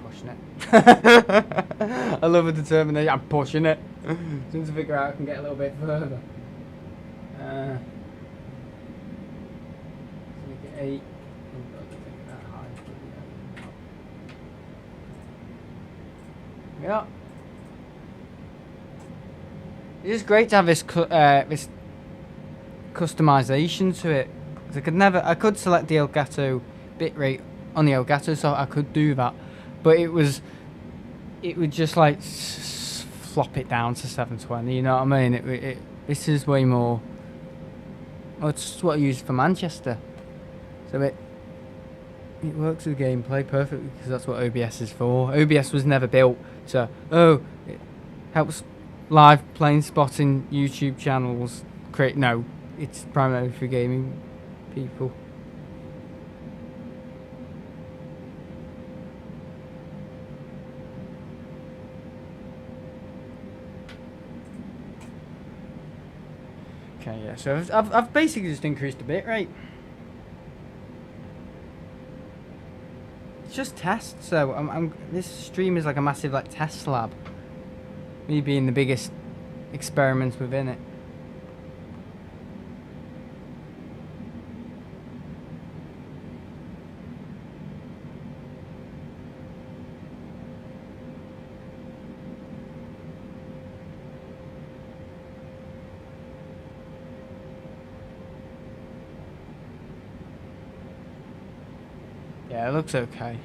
Pushing it. I love the determination. I'm pushing it. As soon as I figure out I can get a little bit further. Make it 8. Yeah. It's just great to have this this customization to it. I could select the Elgato bitrate on the Elgato, so I could do that, but it would just like flop it down to 720. You know what I mean? This is way more. Oh, it's what I use for Manchester, so it works with gameplay perfectly because that's what OBS is for. OBS was never built to it helps live plane spotting YouTube channels create. No, it's primarily for gaming people. Okay, yeah. So I've basically just increased the bitrate. It's just tests, so this stream is like a massive like test lab. Me being the biggest experiment within it. Yeah, it looks okay.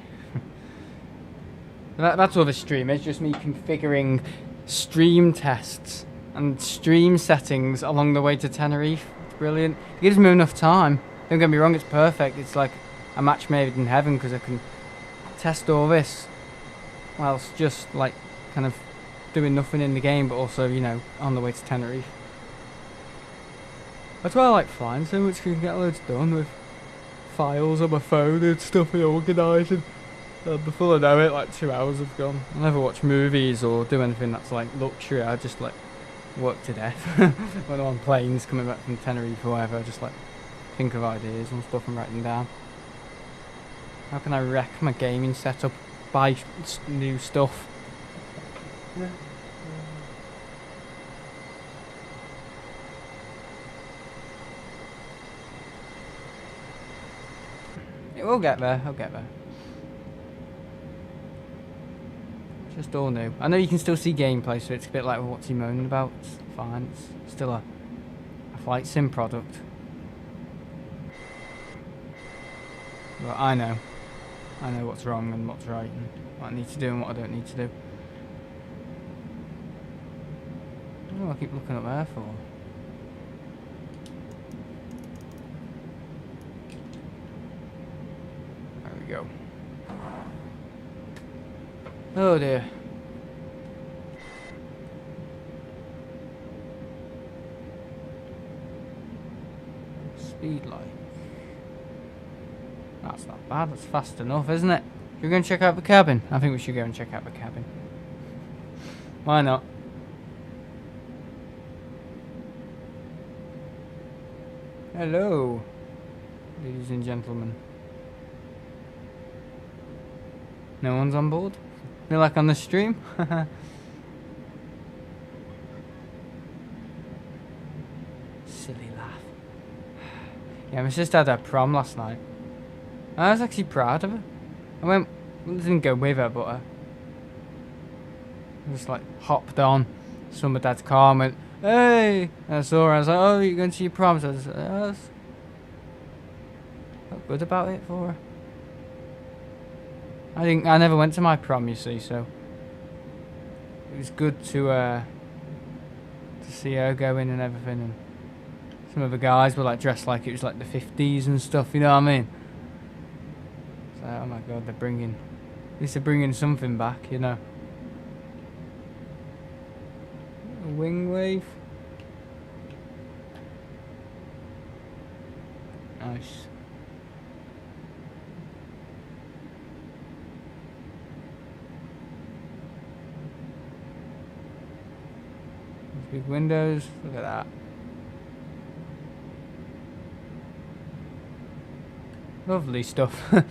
That's all the stream is, just me configuring stream tests and stream settings along the way to Tenerife. It's brilliant. It gives me enough time. Don't get me wrong, it's perfect. It's like a match made in heaven because I can test all this whilst just like kind of doing nothing in the game, but also, you know, on the way to Tenerife. That's why I like flying so much, because you can get loads done with files on my phone and stuff and organising. Before I know it, like 2 hours have gone. I never watch movies or do anything that's like luxury. I just like work to death. When I'm on planes coming back from Tenerife or whatever, I just like think of ideas and stuff and write them down. How can I wreck my gaming setup? Buy new stuff. Yeah. We'll get there. I'll get there. Just all new. I know you can still see gameplay, so it's a bit like, well, what's he moaning about? It's fine. It's still a flight sim product. But I know what's wrong and what's right, and what I need to do and what I don't need to do. What do I keep looking up there for? There we go. Oh dear. Speed light. That's not bad, that's fast enough, isn't it? Should we go and check out the cabin? I think we should go and check out the cabin. Why not? Hello, ladies and gentlemen. No one's on board? Feel like on the stream? Silly laugh. Yeah, my sister had her prom last night. I was actually proud of her. I didn't go with her, but I just like hopped on some of Dad's car and went, hey! And I saw her, I was like, oh, you're going to your prom? So I was like, oh, felt good about it for her. I never went to my prom, you see, so it was good to see her go in and everything. And some of the guys were like dressed like it was like the 50s and stuff, you know what I mean? So, oh my god, at least they're bringing something back, you know. A wing wave. Nice. Big windows, look at that. Lovely stuff. I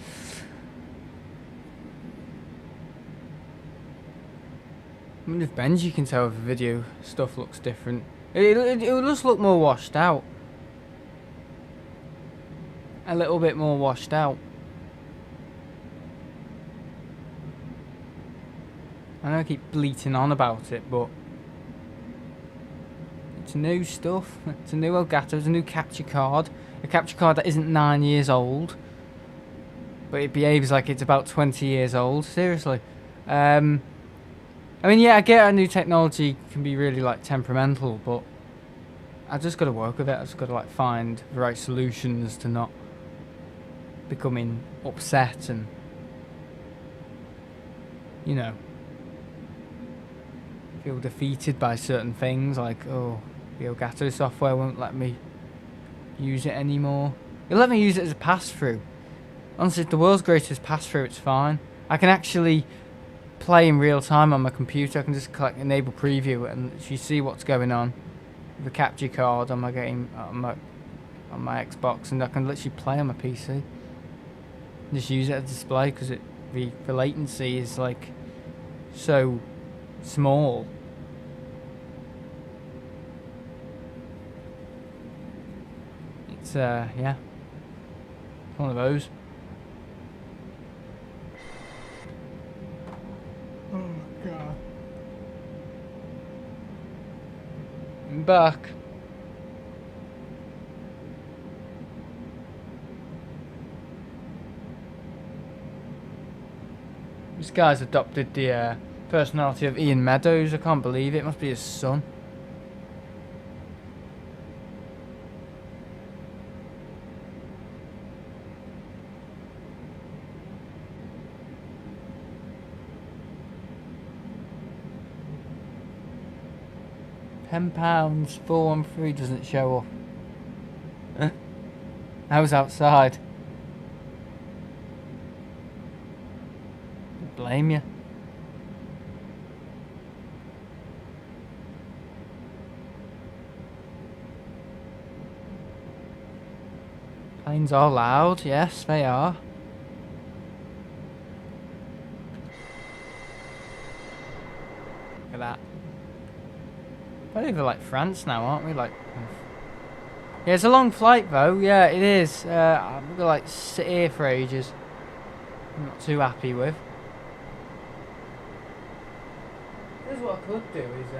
mean, if Benji can tell if the video stuff looks different. It will just look more washed out. A little bit more washed out. I know I keep bleating on about it, but it's new stuff. It's a new Elgato, it's a new capture card. A capture card that isn't 9 years old, but it behaves like it's about 20 years old. Seriously. I mean, yeah, I get a new technology can be really like temperamental, but I just got to work with it. I just got to like find the right solutions to not becoming upset and, you know, feel defeated by certain things like, oh, the Elgato software won't let me use it anymore. It'll let me use it as a pass-through. Honestly, it's the world's greatest pass-through, it's fine. I can actually play in real time on my computer. I can just click enable preview and you see what's going on. The capture card on my game on my Xbox, and I can literally play on my PC. Just use it as a display because the latency is like so small. It's yeah, it's one of those. Oh god. I'm back. This guy's adopted the personality of Ian Meadows. I can't believe it. It must be his son. £10, 413 doesn't show up. Huh? I was outside. Don't blame you. Planes are loud, yes, they are. Look at that. We're over like France now, aren't we? Like, yeah, it's a long flight though. Yeah, it is. I'm gonna like sit here for ages. I'm not too happy with. Here's what I could do is,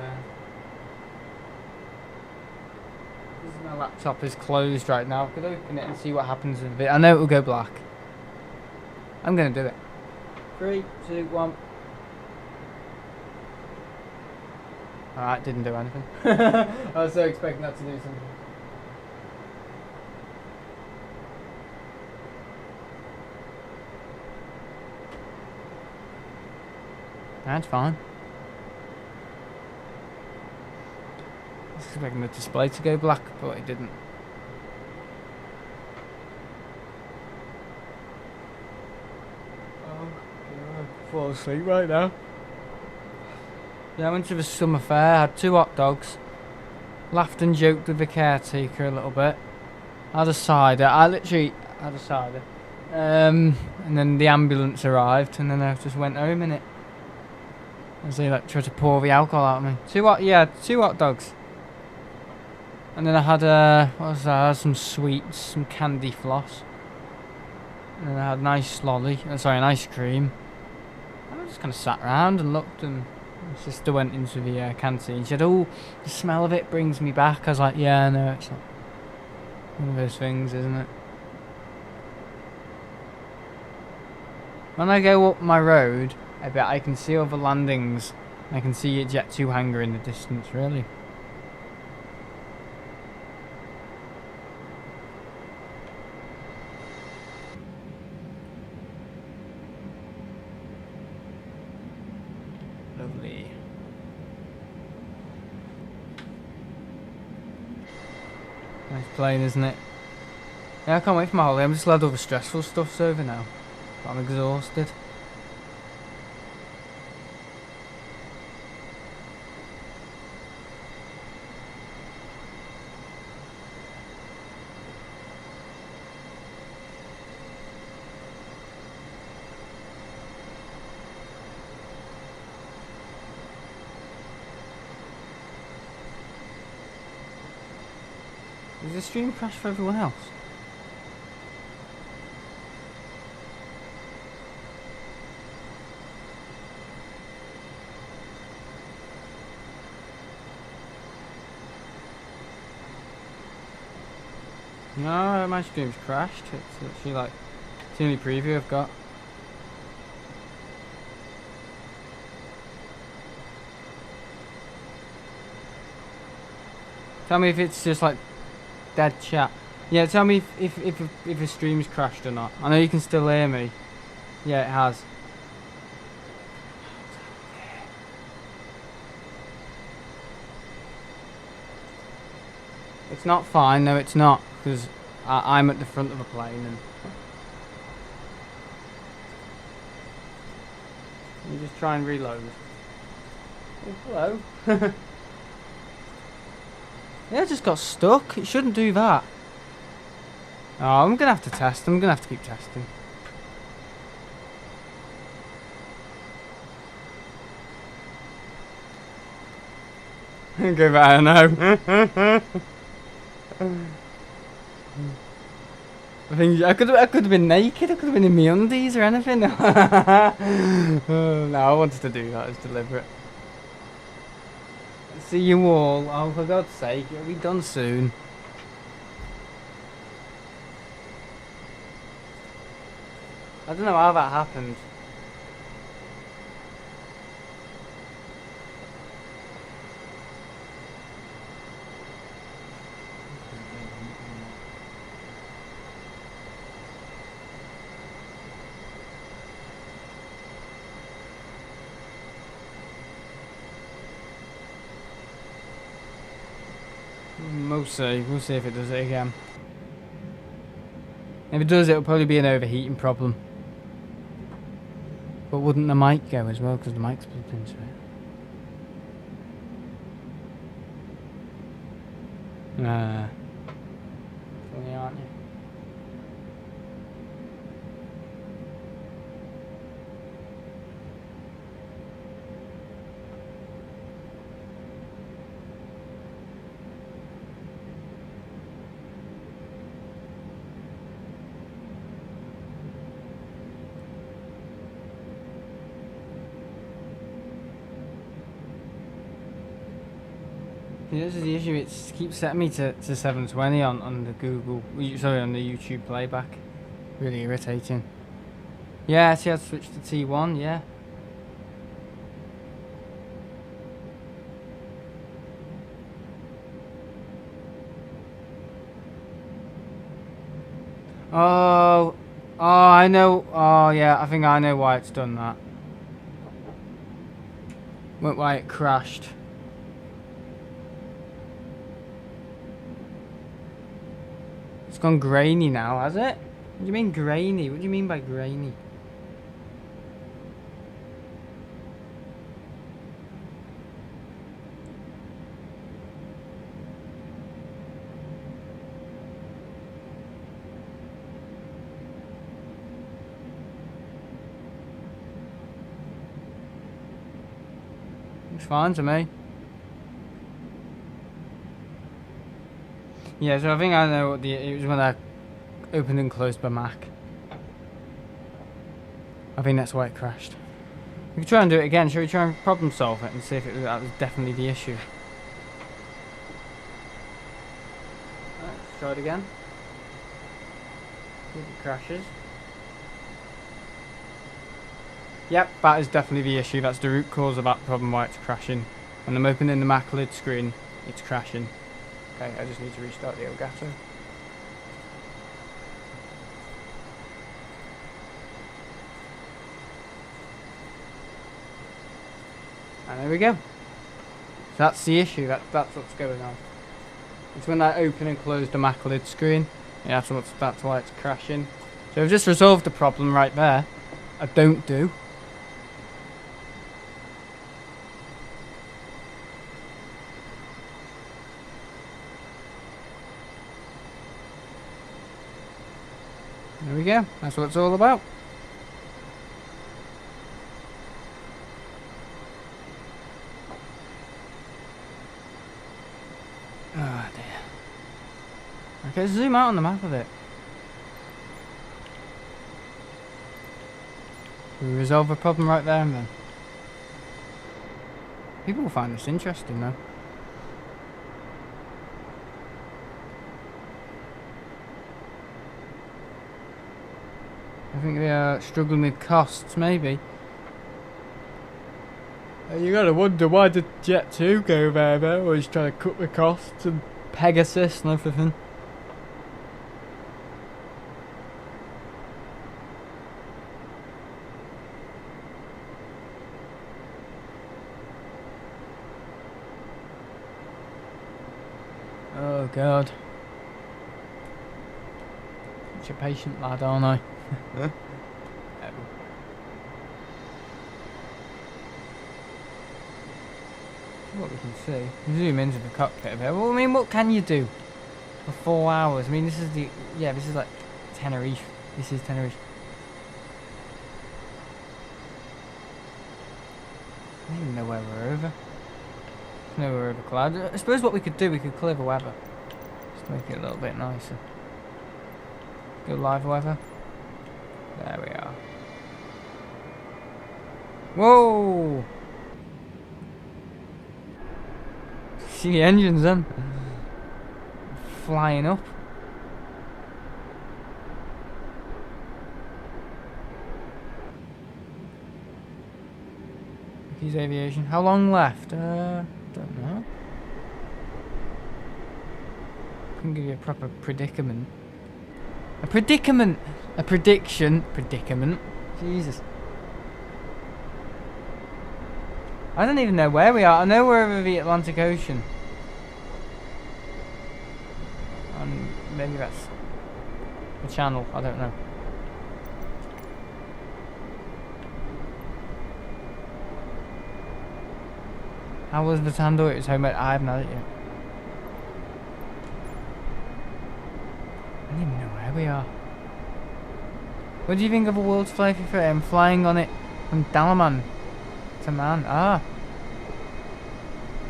this my laptop is closed right now. I could open it and see what happens with it. I know it will go black. I'm gonna do it. 3, 2, 1. Alright, didn't do anything. I was so expecting that to do something. That's fine. I was expecting the display to go black, but it didn't. Oh god, fall asleep right now. Yeah, I went to the summer fair, had 2 hot dogs, laughed and joked with the caretaker a little bit, had a cider, I literally had a cider, and then the ambulance arrived and then I just went home in it. As they like try to pour the alcohol out of me. Two hot dogs. And then I had what was that? I had some sweets, some candy floss. And then I had nice lolly, an ice cream. And I just kind of sat around and looked, and my sister went into the canteen. She said, "Oh, the smell of it brings me back." I was like, "Yeah, no, it's not one of those things, isn't it?" When I go up my road a bit, I can see all the landings. I can see a Jet 2 hangar in the distance, really. Lovely. Nice plane, isn't it? Yeah, I can't wait for my holiday. I'm just glad all the stressful stuff's over now. But I'm exhausted. Is the stream crash for everyone else? No, my stream's crashed. It's actually like, it's the only preview I've got. Tell me if it's just like dead chat. Yeah, tell me if the stream's crashed or not. I know you can still hear me. Yeah, it has. It's not fine. No, it's not, because I'm at the front of the plane and you just try and reload. Oh, hello. Yeah, it just got stuck. It shouldn't do that. Oh, I'm gonna have to test. I'm gonna have to keep testing. Go back, I know. I think I could have been naked. I could have been in my undies or anything. No, I wanted to do that. It's deliberate. See you all. Oh, for God's sake, it'll be done soon. I don't know how that happened. We'll see. We'll see if it does it again. If it does, it'll probably be an overheating problem. But wouldn't the mic go as well, because the mic's plugged into it? Funny, aren't you? Yeah, this is the issue. It keeps setting me to 720 on the Google. Sorry, on the YouTube playback. Really irritating. Yeah, see, I'd switch to T1. Yeah. Oh, I know. Oh, yeah. I think I know why it's done that. Why it crashed. It's gone grainy now, has it? What do you mean grainy? What do you mean by grainy? Looks fine to me. Yeah, so I think I know what it was when I opened and closed my Mac. I think that's why it crashed. We can try and do it again. Shall we try and problem solve it and see if that was definitely the issue? Right, let's try it again. See if it crashes. Yep, that is definitely the issue. That's the root cause of that problem, why it's crashing. When I'm opening the Mac lid screen, it's crashing. Okay, I just need to restart the Elgato. And there we go. So that's the issue. That's what's going on. It's when I open and close the Mac lid screen. Yeah, that's why it's crashing. So I've just resolved the problem right there. I don't do. There we go. That's what it's all about. Oh dear. Okay, zoom out on the map of it. We resolve a problem right there and then. People will find this interesting though. I think they are struggling with costs, maybe. You gotta wonder why did Jet 2 go there though, or he's trying to cut the costs and Pegasus and everything. Oh god. Such a patient lad, aren't I? What we can see. Zoom into the cockpit a bit. Well, I mean, what can you do for 4 hours? I mean, this is the... Yeah, this is like Tenerife. This is Tenerife. I don't even know where we're over. No, we're over clouds. I suppose what we could do, we could clear the weather. Just to make it a little bit nicer. Go live weather. There we are. Whoa! See the engines then? Flying up. Ricky's Aviation. How long left? Don't know. Couldn't give you a proper predicament. A predicament! A prediction. Predicament. Jesus. I don't even know where we are. I know we're over the Atlantic Ocean. And maybe that's the channel. I don't know. How was the Tando? It was home. I haven't had it yet. I don't even know where we are. What do you think of a world's flavor for I'm flying on it from Dalaman to Man? Ah.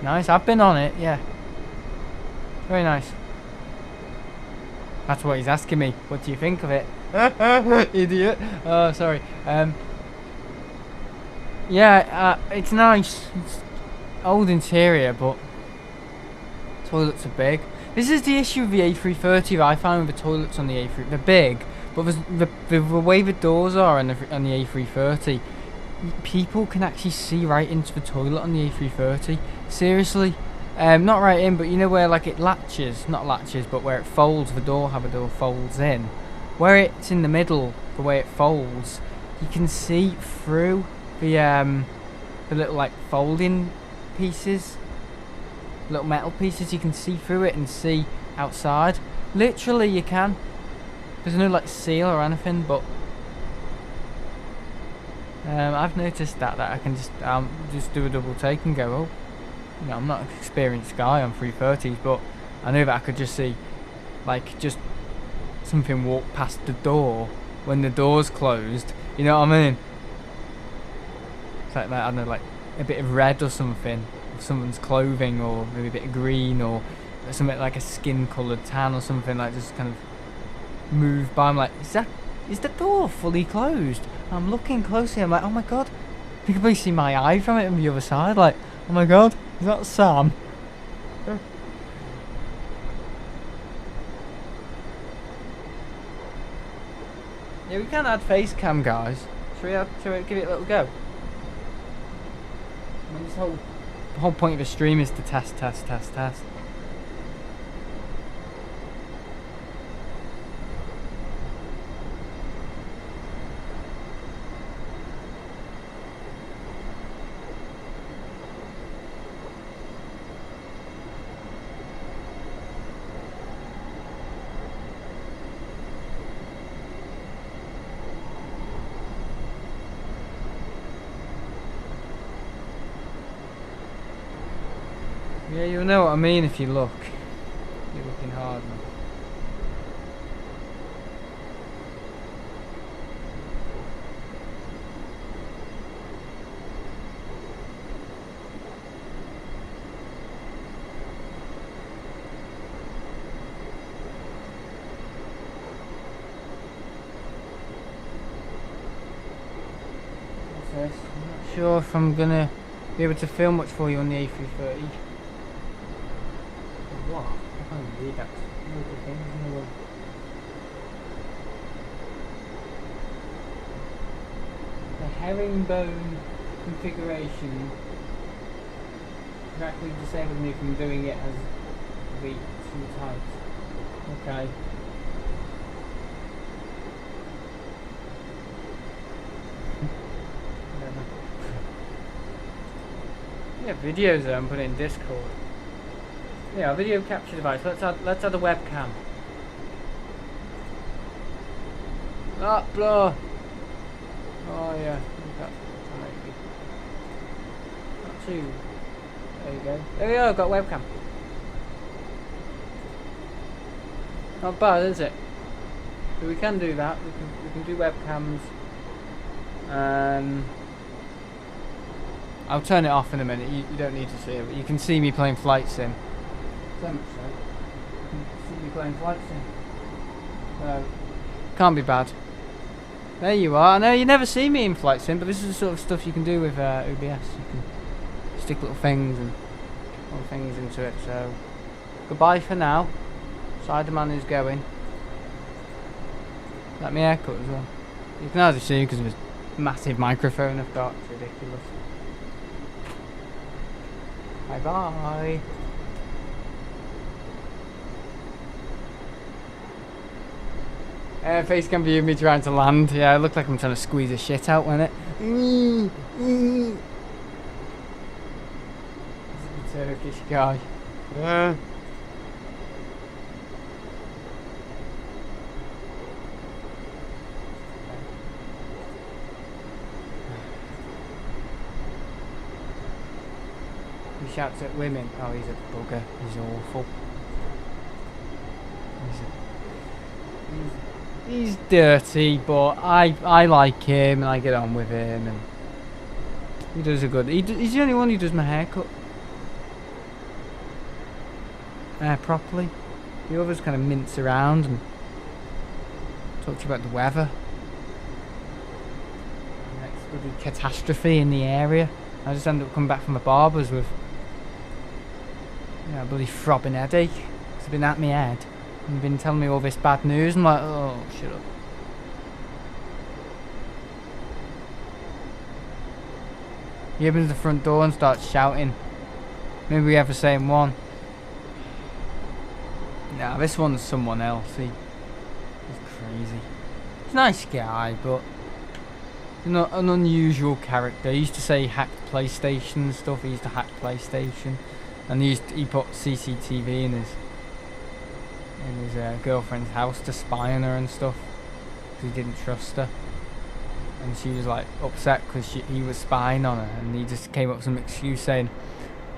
Nice, I've been on it, yeah. Very nice. That's what he's asking me. What do you think of it? Idiot. Oh, sorry. Yeah, it's nice. It's old interior, but toilets are big. This is the issue with the A330 that I find with the toilets on the A3. They're big, but the way the doors are on the A330, people can actually see right into the toilet on the A330. Seriously. Not right in, but you know where like it latches, not latches, but where it folds the door, how the door folds in. Where it's in the middle, the way it folds, you can see through the little like folding pieces, little metal pieces. You can see through it and see outside. Literally, you can. There's no like seal or anything, but I've noticed that I can just do a double take and go, oh. You know, I'm not an experienced guy on 330s, but I knew that I could just see, like, just something walk past the door when the door's closed. You know what I mean? It's like that. I don't know, like a bit of red or something, of someone's clothing, or maybe a bit of green, or something like a skin coloured tan or something, like just kind of move by. I'm like, is the door fully closed? I'm looking closely, I'm like, oh my god, you can probably see my eye from it on the other side, like, oh my god, is that Sam? Yeah, we can add face cam, guys. Should we give it a little go? I mean, this whole point of a stream is to test. Yeah, you'll know what I mean if you look. You're looking hard, man. I'm not sure if I'm gonna be able to film much for you on the A330. What? I can't even read that. No good things in the world. The herringbone configuration practically disabled me from doing it as the too tight. Okay. I don't know. Yeah, videos that I'm putting in Discord. Yeah, a video capture device. Let's add a webcam. Ah, blah. Oh yeah. Not too. There you go. There we go. Got webcam. Not bad, is it? So we can do that. We can do webcams. I'll turn it off in a minute. You don't need to see it, but you can see me playing Flight Sim. So much so. You can see me playing Flight Sim. Can't be bad. There you are. I know you never see me in Flight Sim, but this is the sort of stuff you can do with OBS. You can stick little things and other things into it. So goodbye for now. Siderman is going. Let me haircut as well. You can hardly see because of this massive microphone I've got. It's ridiculous. Bye bye. Facecam view of me trying to land. Yeah, it looked like I'm trying to squeeze a shit out, wasn't it? This is a Turkish guy. He shouts at women. Oh, he's a bugger. He's awful. He's dirty, but I like him and I get on with him, and he does a good. He's the only one who does my haircut properly. The others kind of mince around and talk to you about the weather. Next bloody catastrophe in the area. I just end up coming back from the barber's with a bloody throbbing headache. It's been at my head. You've been telling me all this bad news. I'm like, oh, shut up. He opens the front door and starts shouting. Maybe we have the same one. Nah, this one's someone else. He's crazy. He's a nice guy, but not an unusual character. He used to say hacked PlayStation and stuff. He used to hack PlayStation, and he put CCTV in his girlfriend's house to spy on her and stuff because he didn't trust her, and she was like upset because he was spying on her, and he just came up with some excuse saying,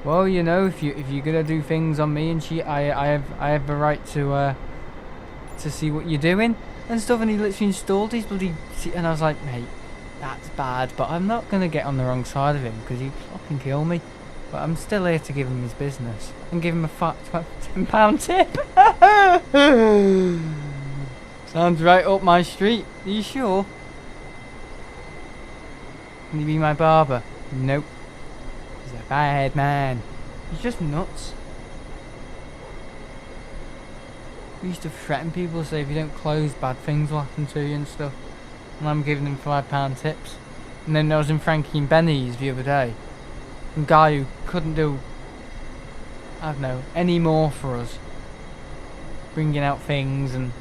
well, you know, if you're gonna do things on me and I have the right to see what you're doing and stuff, and he literally installed his bloody, and I was like, mate, That's bad, but I'm not going to get on the wrong side of him because he'd fucking kill me. But I'm still here to give him his business and give him a fat £10 tip. Sounds right up my street. Are you sure? Can you be my barber? Nope. He's a bad man. He's just nuts. We used to threaten people, say if you don't close, bad things will happen to you and stuff. And I'm giving them £5 tips. And then I was in Frankie and Benny's the other day. A guy who couldn't do, I don't know, any more for us. Bringing out things and,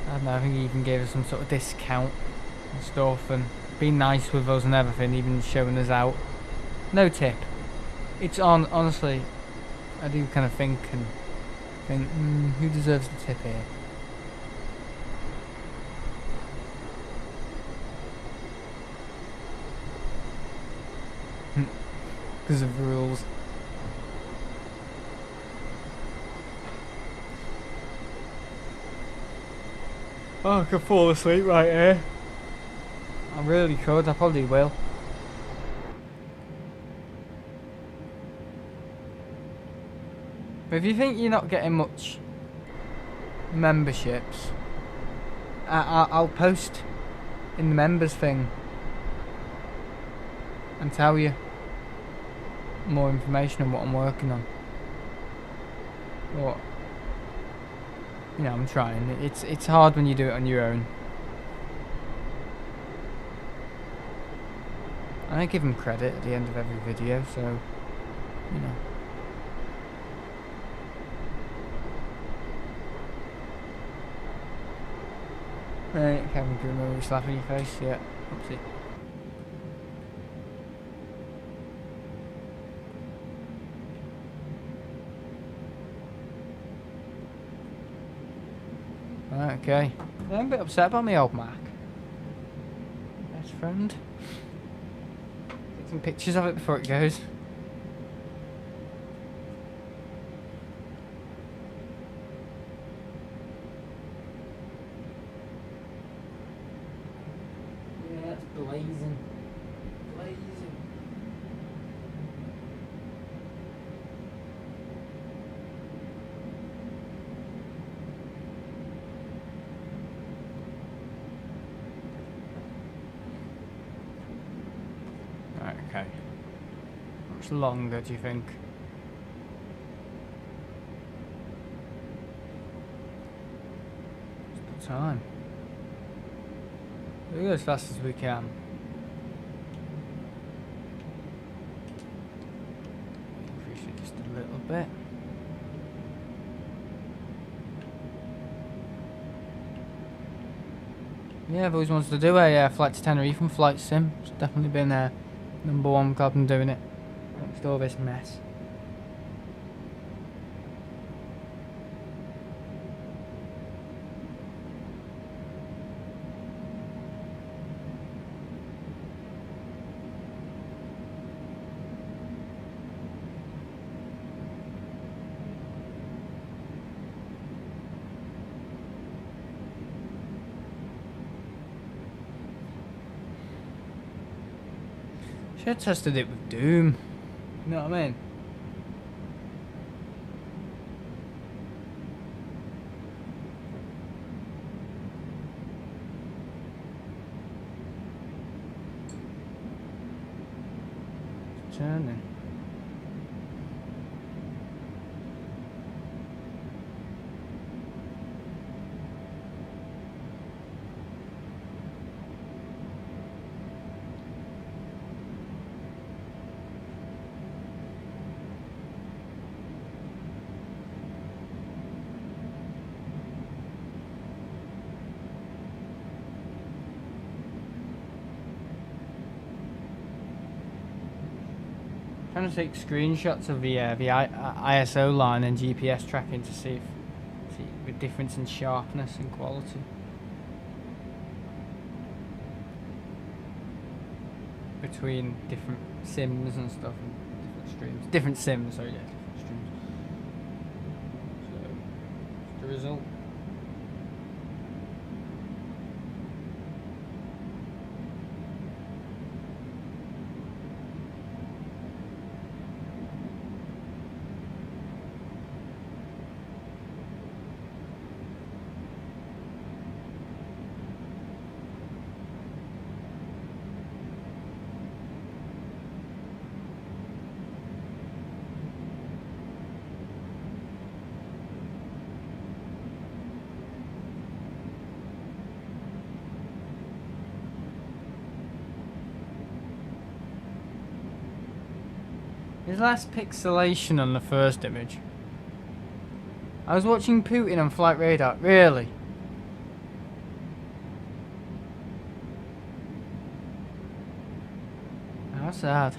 I don't know, I think he even gave us some sort of discount and stuff and being nice with us and everything, even showing us out. No tip. It's honestly, I do kind of think who deserves the tip here? Because of rules. Oh, I could fall asleep right here. I really could, I probably will. But if you think you're not getting much memberships, I'll post in the members thing and tell you more information on what I'm working on. But you know, I'm trying. It's hard when you do it on your own. And I give them credit at the end of every video, so you know. Right, Kevin, do you remember slapping your face? Yeah, oopsie. Right, okay. I'm a bit upset about my old Mac. Best friend. Take some pictures of it before it goes. Yeah, it's blazing. Blazing. Right, okay. How much longer do you think? What's the time? We'll go as fast as we can. Increase it just a little bit. Yeah, I've always wanted to do a flight to Tenerife and flight sim. It's definitely been #1. Glad I'm doing it. Next to all this mess. Should have tested it with Doom. You know what I mean? Turning. Trying to take screenshots of the ISO line and GPS tracking to see the difference in sharpness and quality between different sims and stuff and different streams. Different sims, sorry, yeah, different streams. So, the result. There's less pixelation on the first image. I was watching Putin on Flight Radar. Really? How sad.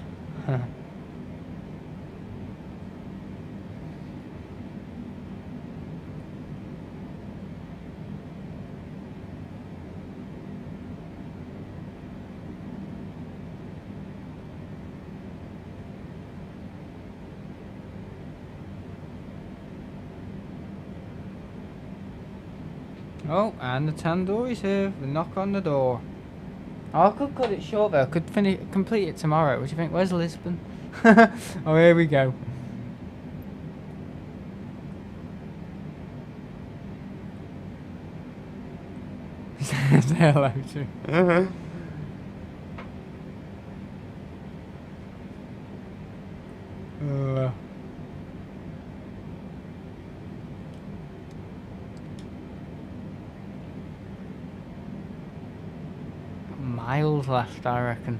Oh, and the tandoori's here. The knock on the door. Oh, I could cut it short though. I could complete it tomorrow. What do you think? Where's Lisbon? Oh, here we go. Say hello to. Miles left, I reckon.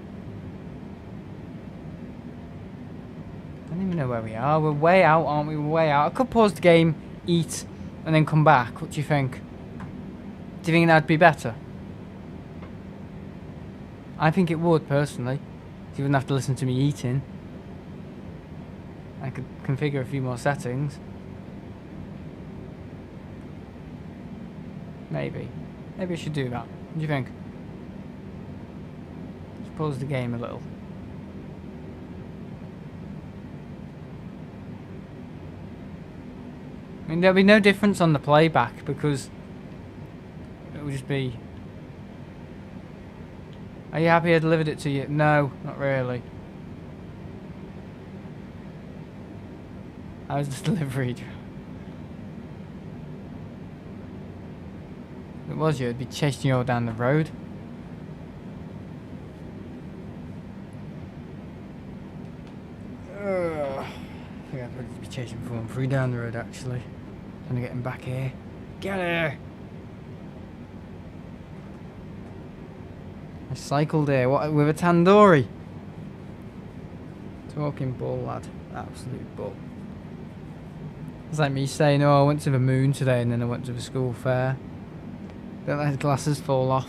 I don't even know where we are. We're way out, aren't we? We're way out. I could pause the game, eat, and then come back. What do you think? Do you think that'd be better? I think it would, personally. You wouldn't have to listen to me eating. I could configure a few more settings. Maybe. Maybe I should do that. What do you think? Let's pause the game a little. I mean, there'll be no difference on the playback because it will just be... Are you happy I delivered it to you? No, not really. How was the delivery? If it was you, I'd be chasing you all down the road. I think I'd probably be chasing 413 down the road actually. Trying to get him back here. Get here! I cycled here, what, with a tandoori? Talking bull, lad. Absolute bull. It's like me saying, oh, I went to the moon today and then I went to the school fair. Don't let the glasses fall off.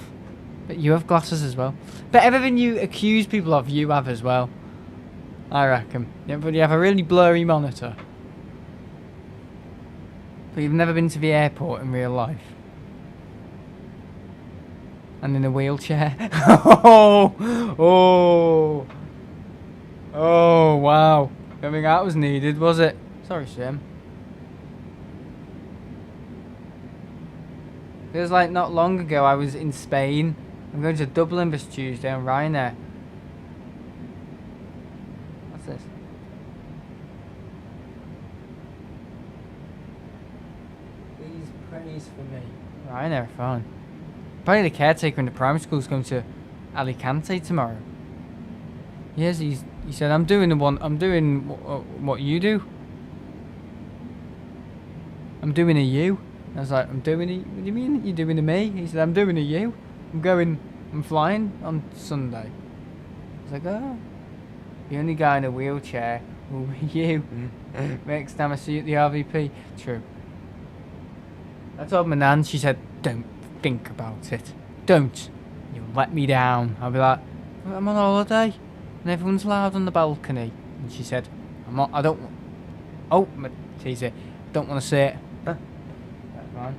But you have glasses as well. But everything you accuse people of, you have as well. I reckon. Yeah, but you have a really blurry monitor. But you've never been to the airport in real life. And in a wheelchair. Oh! Oh! Oh, wow. I don't think that was needed, was it? Sorry, Sim. Feels like not long ago I was in Spain. I'm going to Dublin this Tuesday on Ryanair. What's this? Please praise for me. Ryanair, fine. Apparently the caretaker in the primary school is going to Alicante tomorrow. Yes, he said, I'm doing what you do. I'm doing a you. I was like, what do you mean you're doing a me? He said, I'm doing a you. I'm flying on Sunday. I was like, oh. The only guy in a wheelchair will be you. Next time I see you at the RVP. True. I told my nan, she said, don't think about it. Don't. You'll let me down. I'll be like, I'm on holiday. And everyone's loud on the balcony. And she said, I don't tease it. Don't want to say it. That's fine.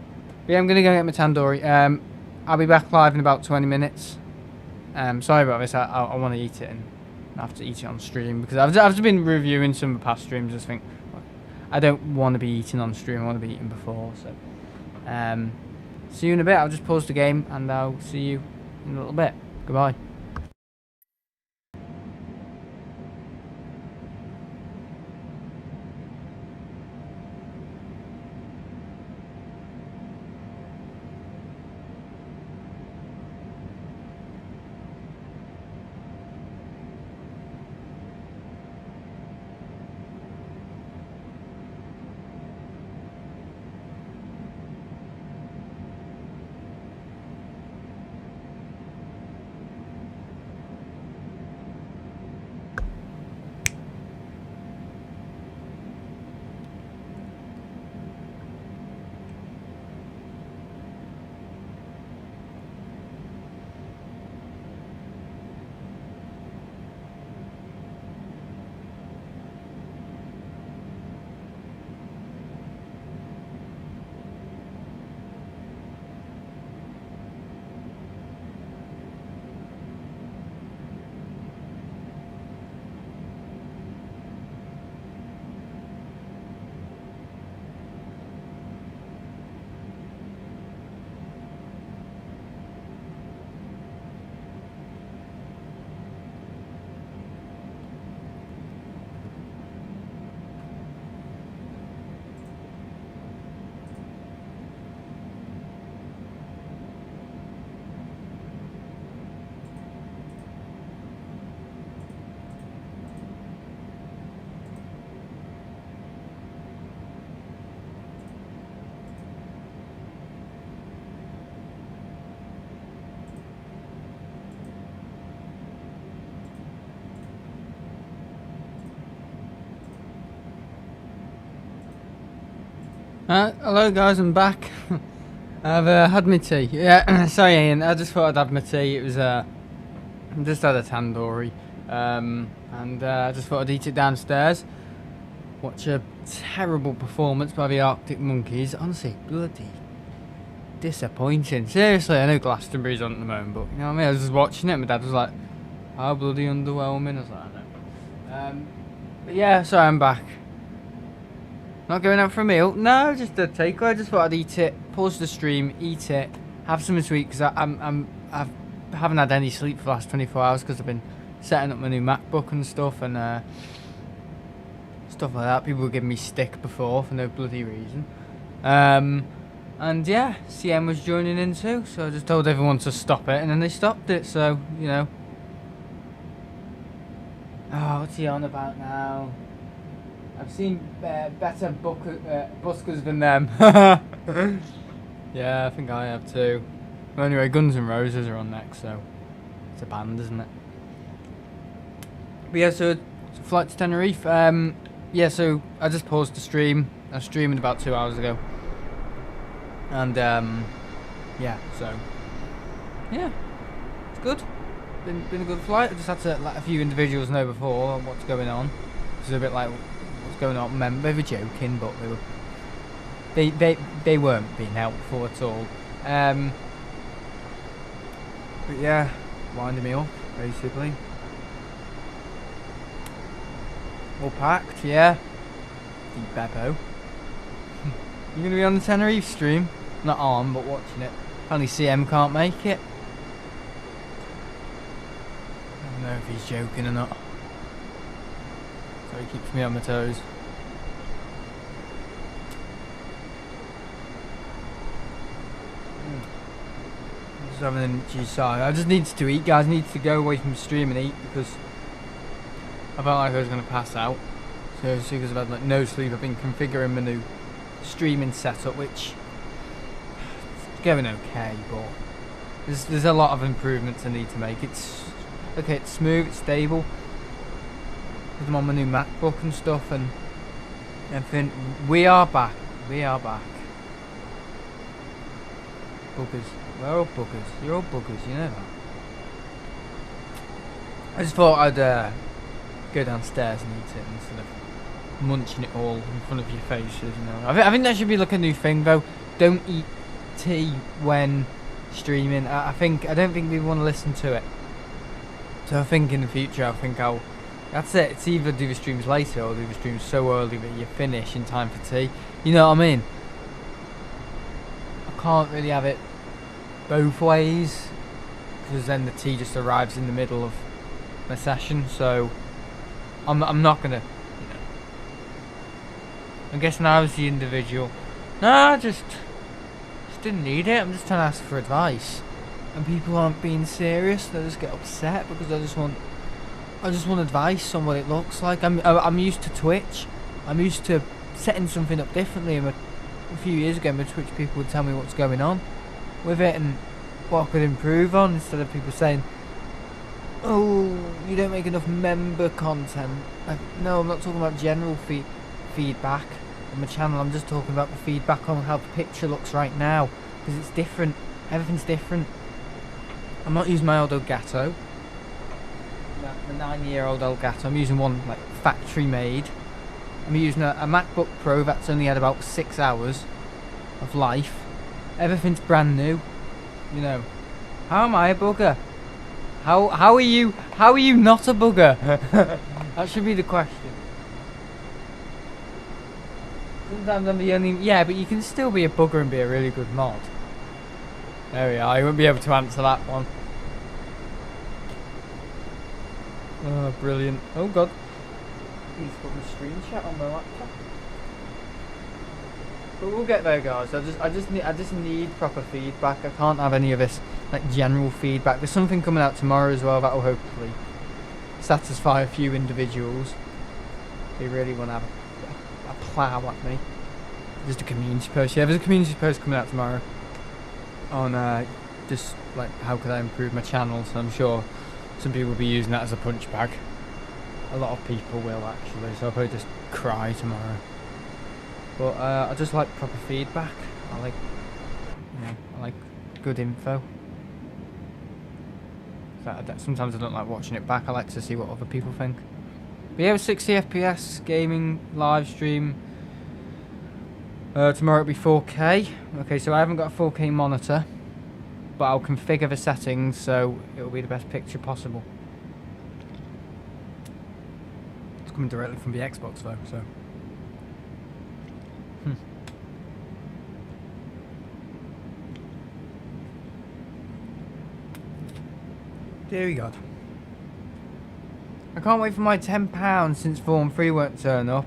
But yeah, I'm going to go get my tandoori. I'll be back live in about 20 minutes. Sorry about this. I want to eat it and I have to eat it on stream because I've just been reviewing some of the past streams. I just think I don't want to be eating on stream. I want to be eating before. So, see you in a bit. I'll just pause the game and I'll see you in a little bit. Goodbye. Hello guys, I'm back. I've had my tea. Yeah, sorry Ian, I just thought I'd have my tea. It was just had a tandoori, and I just thought I'd eat it downstairs. Watch a terrible performance by the Arctic Monkeys. Honestly, bloody disappointing. Seriously, I know Glastonbury's on at the moment, but you know what I mean? I was just watching it and my dad was like, how bloody underwhelming. I was like, I know. But yeah, so I'm back. Not going out for a meal. No, just a takeaway. I just thought I'd eat it, pause the stream, eat it, have something sweet, because I haven't had any sleep for the last 24 hours because I've been setting up my new MacBook and stuff, and stuff like that. People were giving me stick before for no bloody reason. And yeah, CM was joining in too, so I just told everyone to stop it, and then they stopped it, so, you know. Oh, what's he on about now? I've seen better buskers than them. Yeah, I think I have too. Well, anyway, Guns N' Roses are on next, so it's a band, isn't it? But yeah, so flight to Tenerife. Yeah, so I just paused the stream. I was streaming about 2 hours ago. And yeah, so yeah, it's good. Been a good flight. I just had to let a few individuals know before what's going on. It's a bit like what's going on. They were joking, but they weren't being helpful at all. But yeah, winding me up basically. All packed, yeah. Deep Beppo. You're gonna be on the Tenerife stream? Not on, but watching it. Apparently CM can't make it. I don't know if he's joking or not. So he keeps me on my toes. Just having an itchy side. I just needed to eat, guys. I needed to go away from the stream and eat because I felt like I was going to pass out. Seriously, because I've had like no sleep. I've been configuring my new streaming setup, which is going okay, but there's a lot of improvements I need to make. It's okay, it's smooth, it's stable. I'm on my new MacBook and stuff and everything. We are back. Buggers. We're all buggers. You're all buggers, you know that. I just thought I'd go downstairs and eat it instead of munching it all in front of your faces, you know. I think that should be like a new thing though. Don't eat tea when streaming. I don't think we want to listen to it. So I think in the future that's it. It's either do the streams later or do the streams so early that you finish in time for tea. You know what I mean? I can't really have it both ways because then the tea just arrives in the middle of my session. So I'm not gonna. I'm guessing I was the individual. No, I just didn't need it. I'm just trying to ask for advice, and people aren't being serious. They just get upset because I just want advice on what it looks like. I'm used to Twitch. I'm used to setting something up differently. A few years ago, my Twitch people would tell me what's going on with it and what I could improve on, instead of people saying, "Oh, you don't make enough member content." No, I'm not talking about general feedback on my channel. I'm just talking about the feedback on how the picture looks right now, because it's different. Everything's different. I'm not using my old Elgato, the 9-year-old Elgato. I'm using one like factory made. I'm using a MacBook Pro that's only had about 6 hours of life. Everything's brand new. You know, how am I a bugger? How are you not a bugger? That should be the question. Sometimes I'm the only... Yeah, but you can still be a bugger and be a really good mod. There we are. I won't be able to answer that one. Oh, brilliant. Oh, God. Please put my screen chat on my laptop. But we'll get there, guys. I just need proper feedback. I can't have any of this, like, general feedback. There's something coming out tomorrow as well that will hopefully satisfy a few individuals. They really want to have a plow at me. Just a community post. Yeah, there's a community post coming out tomorrow on just like how could I improve my channel. So I'm sure some people will be using that as a punch bag. A lot of people will actually. So I'll probably just cry tomorrow. But I just like proper feedback. I like, I like good info. Sometimes I don't like watching it back. I like to see what other people think. But yeah, 60 FPS gaming live stream. Tomorrow it'll be 4K. Okay, so I haven't got a 4K monitor, but I'll configure the settings so it'll be the best picture possible. It's coming directly from the Xbox though, so. Dear God. I can't wait for my £10 since Form 3 won't turn up.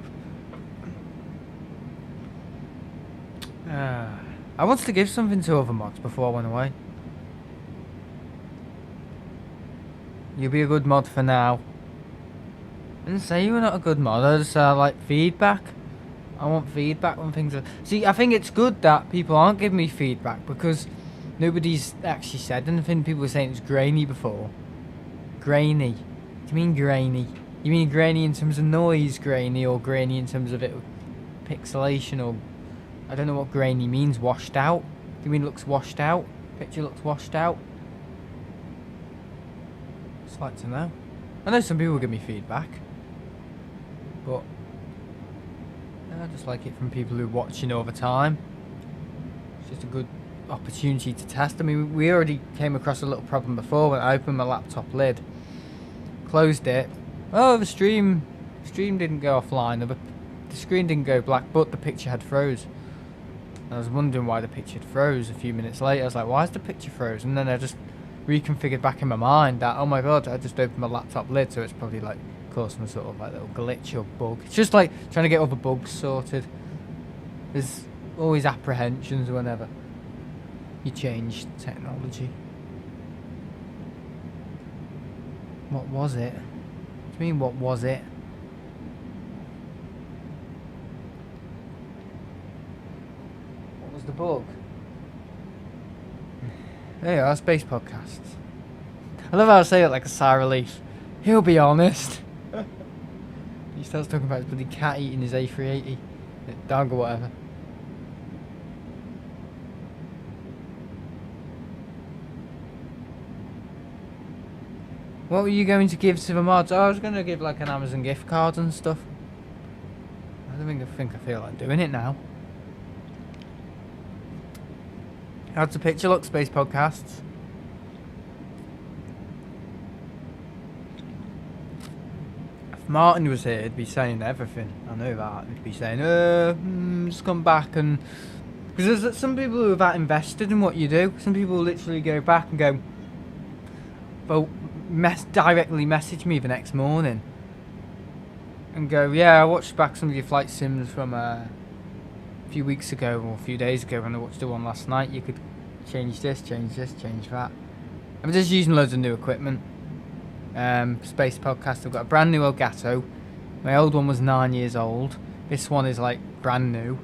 I wanted to give something to other mods before I went away. You'll be a good mod for now. I didn't say you were not a good mod, I just like feedback. I want feedback when things are... See, I think it's good that people aren't giving me feedback because nobody's actually said anything. People were saying it's grainy before. Grainy. Do you mean grainy? You mean grainy in terms of noise grainy, or grainy in terms of it pixelation, or... I don't know what grainy means. Washed out? Do you mean it looks washed out? Picture looks washed out? Just like to know. I know some people give me feedback, but I just like it from people who are watching over time. It's just a good opportunity to test. I mean, we already came across a little problem before when I opened my laptop lid, closed it. Oh, the stream didn't go offline. The screen didn't go black, but the picture had froze. I was wondering why the picture froze a few minutes later. I was like, why is the picture froze? And then I just reconfigured back in my mind that, oh my god, I just opened my laptop lid, so it's probably like caused some sort of like little glitch or bug. It's just like trying to get all the bugs sorted. There's always apprehensions whenever you change technology. What was it? What do you mean, what was it? The bug. There you are, space podcasts. I love how I say it like a sigh of relief. He'll be honest. He starts talking about his bloody cat eating his A380. Dog or whatever. What were you going to give to the mods? Oh, I was going to give like an Amazon gift card and stuff. I don't think I feel like doing it now. How's the picture look, Space Podcasts? If Martin was here, he'd be saying everything. I know that. He'd be saying, just come back and... Because there's some people who are that invested in what you do. Some people literally go back and go... Well, directly message me the next morning. And go, yeah, I watched back some of your flight sims from... few weeks ago or a few days ago when I watched the one last night. You could change this, change that. I'm just using loads of new equipment. Space Podcast, I've got a brand new Elgato. My old one was 9 years old. This one is like brand new.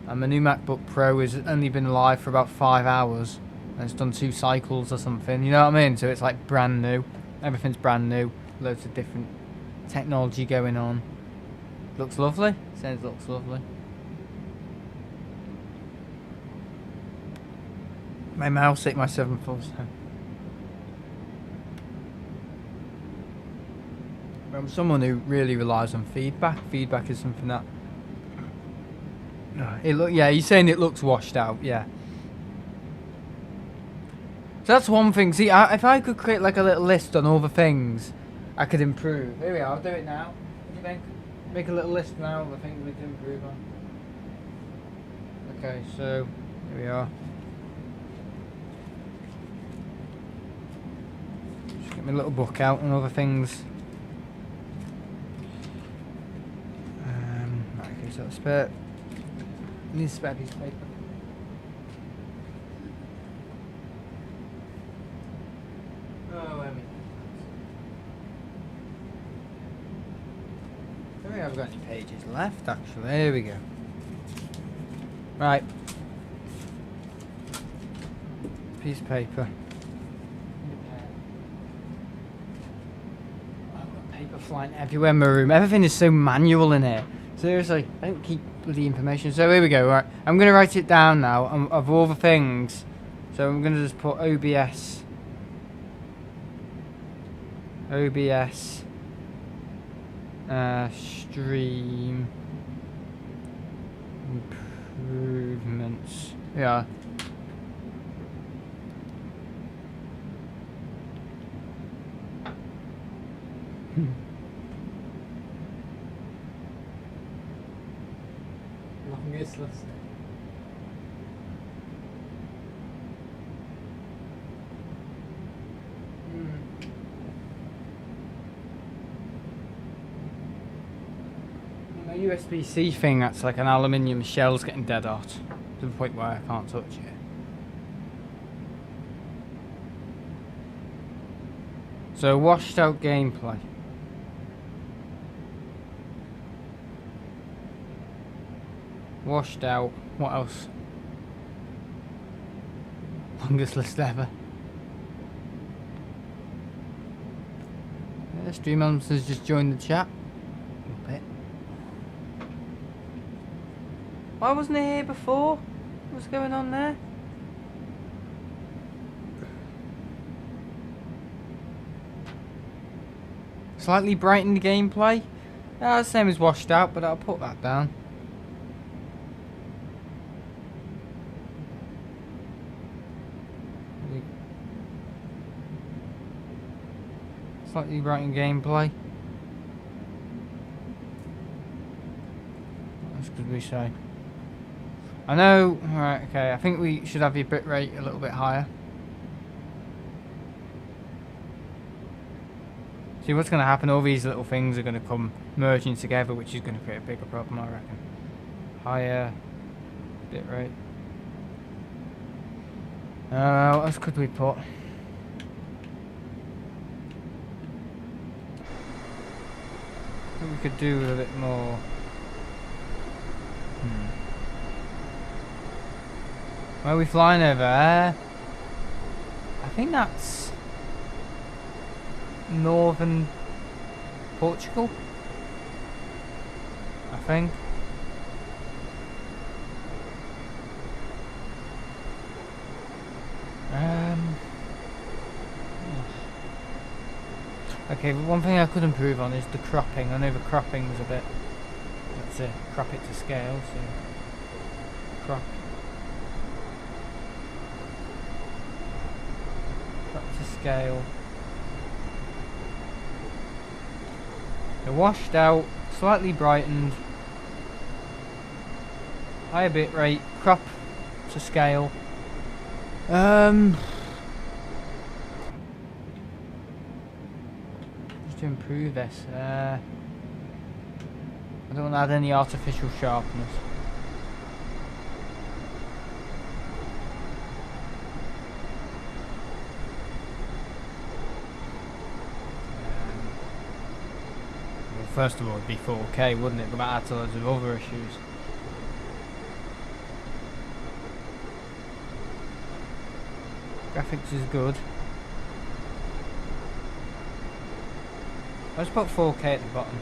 And my new MacBook Pro has only been live for about 5 hours. And it's done 2 cycles or something, you know what I mean? So it's like brand new. Everything's brand new. Loads of different technology going on. Looks lovely. Says looks lovely. My mouse ate my 7 full stone. I'm someone who really relies on feedback. Feedback is something that... Yeah, he's saying it looks washed out, yeah. So that's one thing. See, if I could create like a little list on all the things I could improve. Here we are, I'll do it now. What do you think? Make a little list now of the things we can improve on. Okay, so here we are. Just get my little book out and other things. Right, okay, so spare. Need a spare piece of paper. Oh, I don't think I've got any pages left, actually. There we go. Right. Piece of paper. I've got paper flying everywhere in my room. Everything is so manual in here. Seriously, I don't keep the information. So here we go, right. I'm going to write it down now, of all the things. So I'm going to just put OBS. OBS. Stream. Improvements. Yeah. Longest list. My USB-C thing, that's like an aluminium shell's getting dead hot to the point where I can't touch it. So washed out gameplay. Washed out. What else? Longest list ever. Yeah, Stream Elements has just joined the chat. A bit. Why wasn't it here before? What's going on there? Slightly brightened gameplay. Yeah, same as washed out, but I'll put that down. Slightly brightened gameplay. What else could we say? I know. Right. Okay. I think we should have your bitrate a little bit higher. See what's going to happen, all these little things are going to come merging together, which is going to create a bigger problem, I reckon. Higher bitrate. What else could we put? I think we could do with a bit more. Where are we flying over? I think that's northern Portugal, I think. Okay, but one thing I could improve on is the cropping. I know the cropping is a bit. Let's crop it to scale. So crop to scale. They're washed out, slightly brightened, higher bitrate, crop to scale. Just to improve this, I don't want to add any artificial sharpness. First of all, it'd be 4K, wouldn't it? But that adds loads of other issues. Graphics is good. Let's put 4K at the bottom.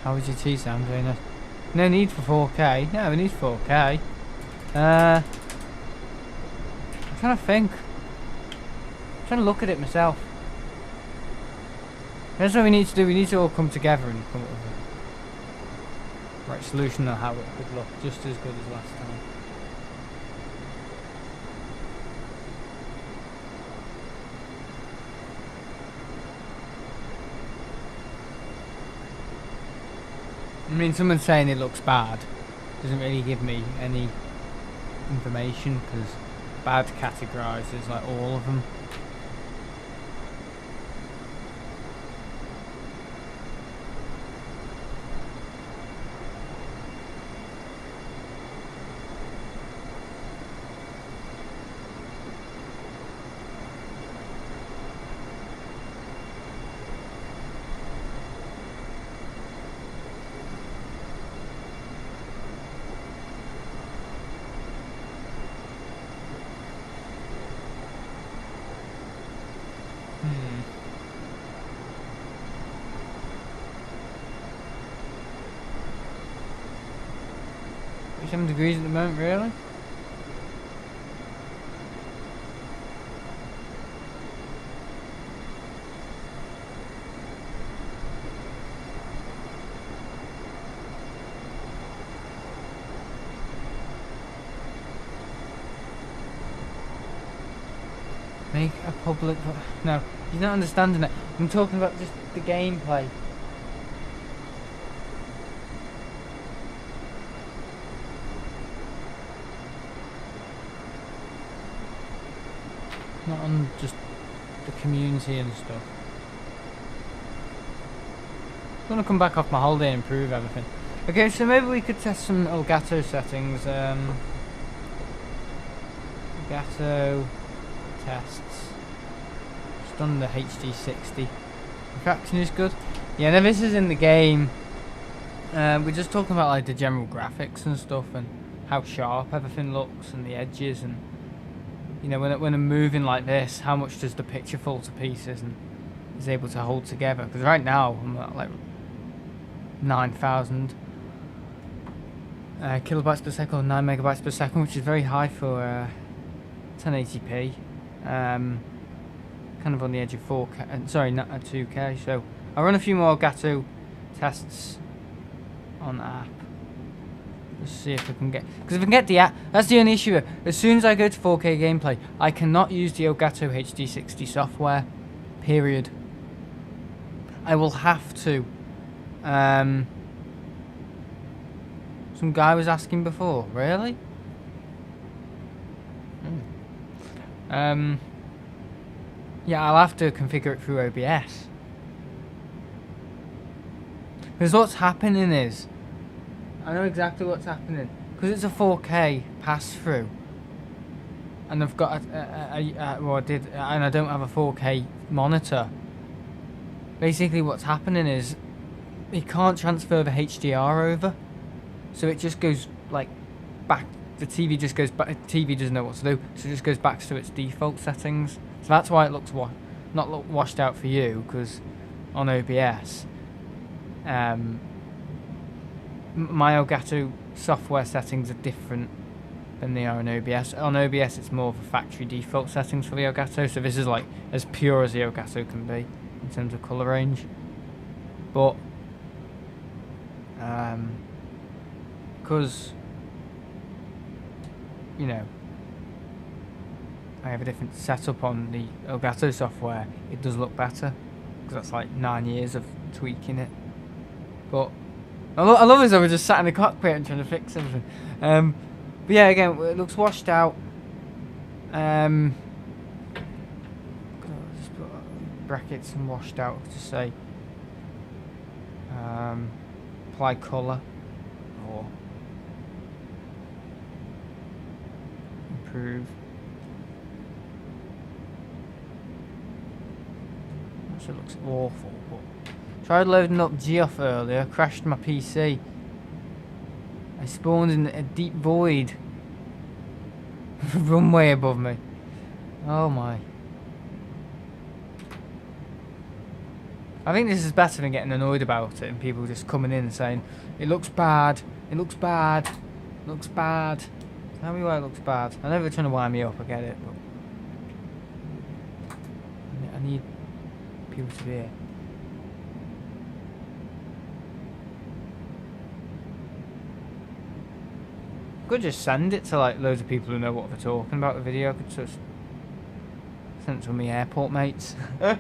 How was your tea, Sam? Doing? No need for 4K. No, we need 4K. I'm trying to think. I'm trying to look at it myself. That's what we need to do. We need to all come together and come up with a right solution on how it would look just as good as last time. I mean, someone saying it looks bad doesn't really give me any information, because bad categorises like all of them. 7 degrees at the moment, really? Make a public... No, he's not understanding it. I'm talking about just the gameplay. Not on just the community and stuff. I'm gonna come back off my holiday and improve everything. Okay, so maybe we could test some Elgato settings. Elgato tests. Just on the HD60. Refraction is good. Yeah, now this is in the game. We're just talking about like the general graphics and stuff and how sharp everything looks and the edges and, you know, when I'm moving like this, how much does the picture fall to pieces and is able to hold together? Because right now I'm at like 9,000 kilobytes per second or 9 megabytes per second, which is very high for 1080p. Kind of on the edge of 4K. Sorry, not 2K. So I'll run a few more Elgato tests on the app. Let's see if we can get... Because if I can get the app... That's the only issue. As soon as I go to 4K gameplay, I cannot use the Elgato HD60 software. Period. I will have to. Some guy was asking before. Really? Yeah, I'll have to configure it through OBS. Because what's happening is... I know exactly what's happening. Because it's a 4K pass-through. And I've got well, I did... And I don't have a 4K monitor. Basically what's happening is... It can't transfer the HDR over. So it just goes, like, back... The TV just goes back... The TV doesn't know what to do. So it just goes back to its default settings. So that's why it looks not look washed out for you, because on OBS, my Elgato software settings are different than they are on OBS. On OBS, it's more of a factory default settings for the Elgato, so this is like as pure as the Elgato can be in terms of color range. But because you know, I have a different setup on the Elgato software, it does look better, because that's like 9 years of tweaking it. But I love it as I was just sat in the cockpit and trying to fix everything. But yeah, again, it looks washed out. Just put brackets and washed out to say apply colour or improve. It looks awful, but tried loading up Geoff earlier, crashed my PC. I spawned in a deep void. Runway above me. Oh my. I think this is better than getting annoyed about it and people just coming in and saying, it looks bad, it looks bad, it looks bad. Tell me why it looks bad. I know they're trying to wind me up, I get it, but I need people to be here. Could just send it to like loads of people who know what they're talking about the video. I could just send it to my airport mates. I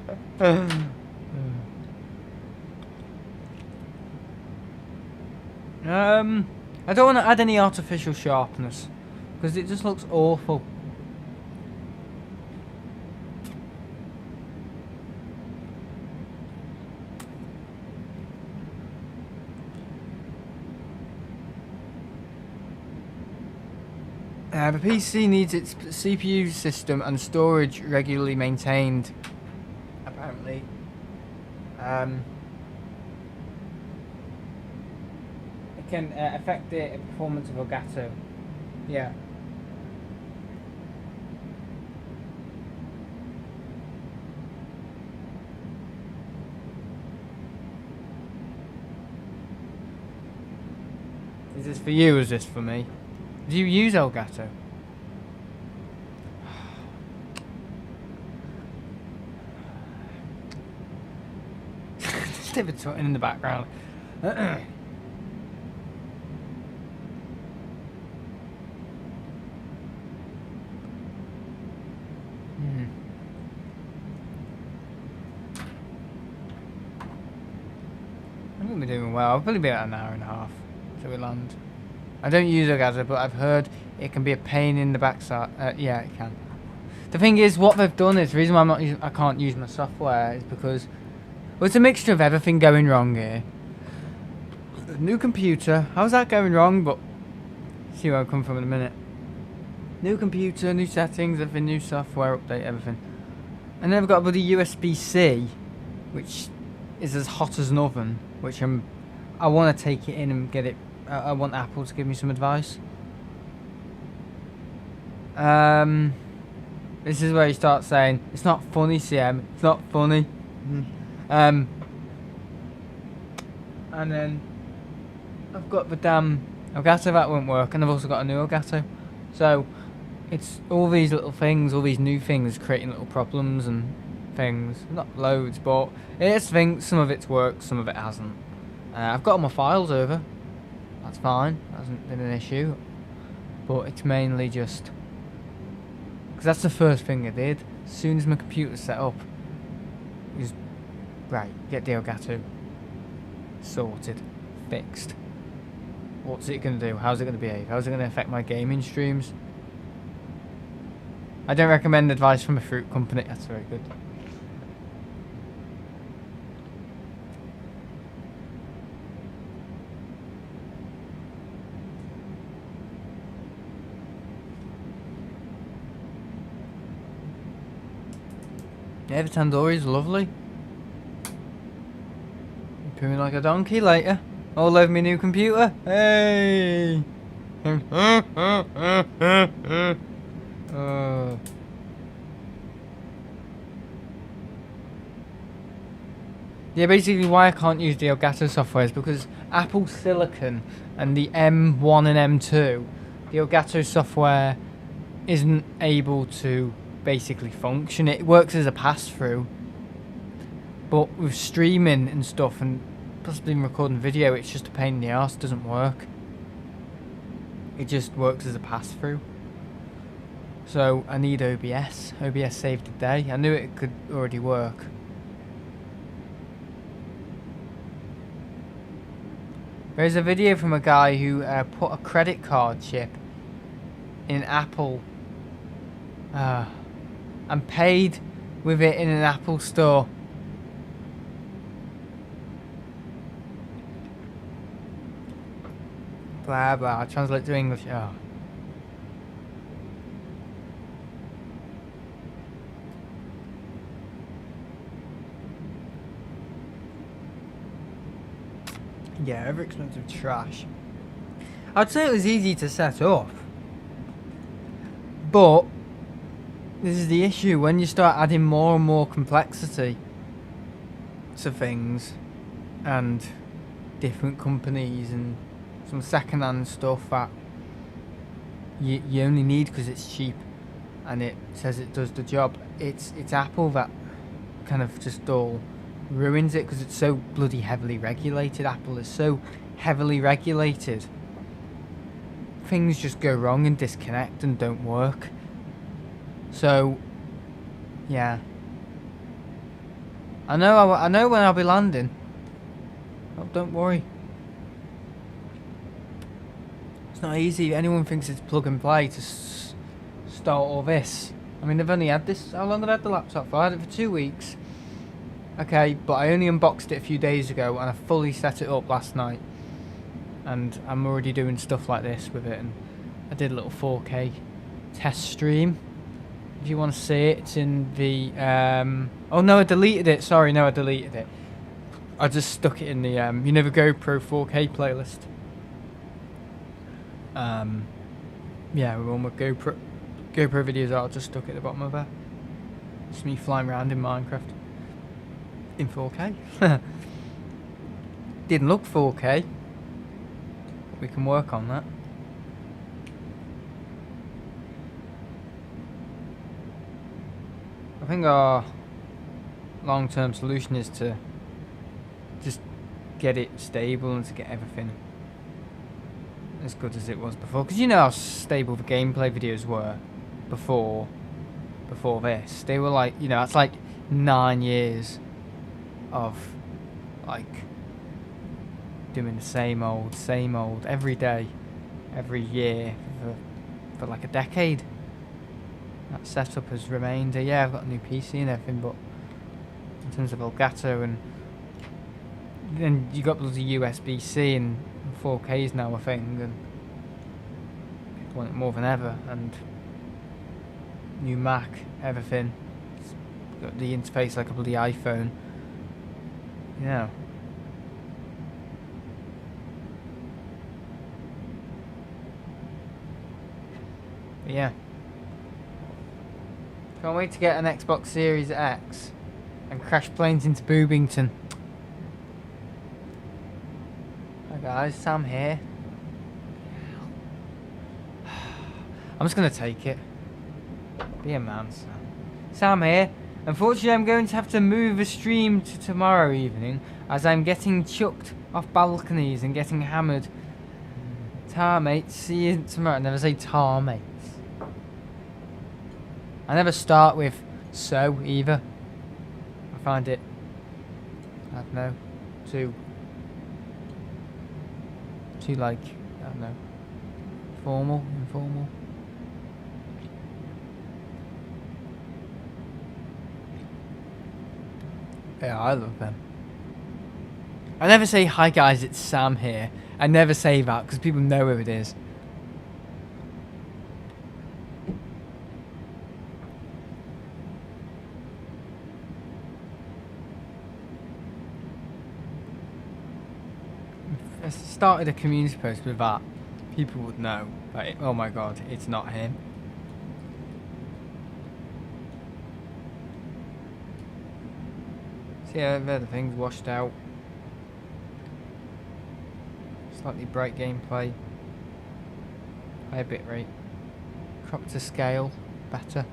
don't want to add any artificial sharpness because it just looks awful. The PC needs its CPU system and storage regularly maintained, apparently. It can affect the performance of Elgato. Yeah. this for you or is this for me? Do you use Elgato? Just a bit sweating in the background. I'm gonna be doing well. I'll probably be about an hour and a half till we land. I don't use Elgato, but I've heard it can be a pain in the backside. Yeah, it can. The thing is, what they've done is the reason why I can't use my software is because it's a mixture of everything going wrong here. New computer. How's that going wrong? But see where I come from in a minute. New computer, new settings, everything, new software update, everything. And then I've got a bloody USB-C, which is as hot as an oven. Which I want to take it in and get it. I want Apple to give me some advice. This is where you start saying it's not funny, CM. It's not funny. And then I've got the damn Elgato that won't work, and I've also got a new Elgato. So it's all these little things, all these new things, creating little problems and things. Not loads, but it's things. Some of it's worked, some of it hasn't. I've got all my files over. That's fine. That hasn't been an issue. But it's mainly just because that's the first thing I did. As soon as my computer's set up, is right. Get the Elgato sorted, fixed. What's it going to do? How's it going to behave? How's it going to affect my gaming streams? I don't recommend advice from a fruit company. That's very good. Yeah, the tandoori is lovely. Pooing like a donkey later. All over my new computer. Hey! Yeah, basically why I can't use the Elgato software is because Apple Silicon and the M1 and M2, the Elgato software isn't able to basically function. It works as a pass-through, but with streaming and stuff and possibly recording video, it's just a pain in the arse. It doesn't work. It just works as a pass-through. So I need OBS. OBS saved the day. I knew it could already work. There's a video from a guy who put a credit card chip in Apple and paid with it in an Apple store. Blah blah. I'll translate to English. Oh. Yeah, over expensive trash. I'd say it was easy to set up, but this is the issue when you start adding more and more complexity to things and different companies and some second-hand stuff that you only need because it's cheap and it says it does the job. It's Apple that kind of just all ruins it because it's so bloody heavily regulated. Apple is so heavily regulated. Things just go wrong and disconnect and don't work. So, yeah. I know when I'll be landing. Oh, don't worry. It's not easy. Anyone thinks it's plug and play to start all this. I mean, they've only had this. How long have I had the laptop for? I had it for 2 weeks. Okay, but I only unboxed it a few days ago and I fully set it up last night. And I'm already doing stuff like this with it. And I did a little 4K test stream. If you want to see it, it's in the... oh no, I deleted it. Sorry, no, I deleted it. I just stuck it in the you know, the GoPro 4K playlist. Yeah, with all my GoPro videos I just stuck it at the bottom of there. It's me flying around in Minecraft. In 4K. Didn't look 4K. we can work on that. I think our long-term solution is to just get it stable and to get everything as good as it was before. Because you know how stable the gameplay videos were before this. They were like, you know, that's like 9 years of like doing the same old every day, every year for like a decade. That setup has remained. Yeah, I've got a new PC and everything, but in terms of Elgato, and then you got bloody USB-C and 4K is now a thing, and people want it more than ever. And new Mac, everything. It's got the interface like a bloody iPhone. Yeah. But yeah. Can't wait to get an Xbox Series X and crash planes into Boobington. Hi guys, Sam here. I'm just gonna take it. Be a man, Sam. Sam here. Unfortunately, I'm going to have to move the stream to tomorrow evening as I'm getting chucked off balconies and getting hammered. Tar mates, see you tomorrow. I never say tar mates. I never start with so either. I find it, I don't know, too like, I don't know, informal. Yeah, I love them. I never say, hi guys, it's Sam here. I never say that because people know who it is. If I started a community post with that, people would know. Like, oh my god, it's not him. See, there the things washed out. Slightly bright gameplay. Higher bitrate. Crop to scale. Better.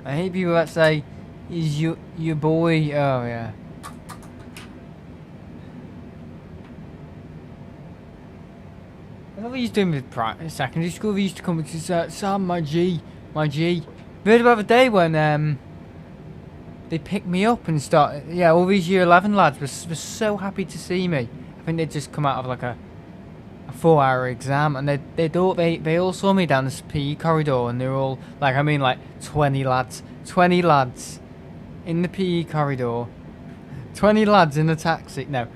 I hate people that say, is your boy, oh yeah. I thought we used to do with secondary school. We used to come and say, Sam, my G. You heard about the day when they picked me up and started. Yeah, all these year 11 lads were so happy to see me. I think they'd just come out of like a 4-hour exam, and they all saw me down this PE corridor, and they were all like, I mean, like 20 lads in the PE corridor, 20 lads in a taxi. No.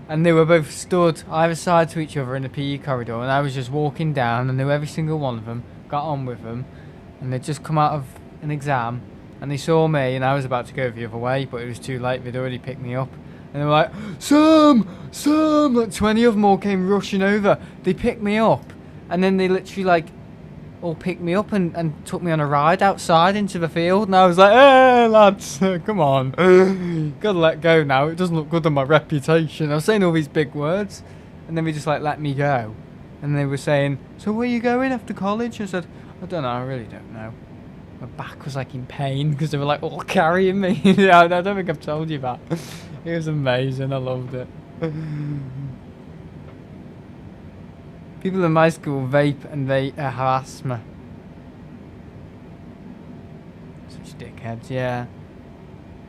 And they were both stood either side to each other in the PE corridor, and I was just walking down, and knew every single one of them, got on with them, and they'd just come out of an exam, and they saw me, and I was about to go the other way, but it was too late. They'd already picked me up, and they were like, Sam! Like 20 of them all came rushing over. They picked me up, and then they literally like all picked me up and took me on a ride outside into the field, and I was like, hey lads, come on, gotta let go now, it doesn't look good on my reputation. I was saying all these big words, and then they just like let me go, and they were saying, so where are you going after college? I said, I don't know, I really don't know. My back was like in pain because they were like all carrying me. Yeah, I don't think I've told you that. It was amazing, I loved it. People in my school vape and they have asthma. Such dickheads, yeah.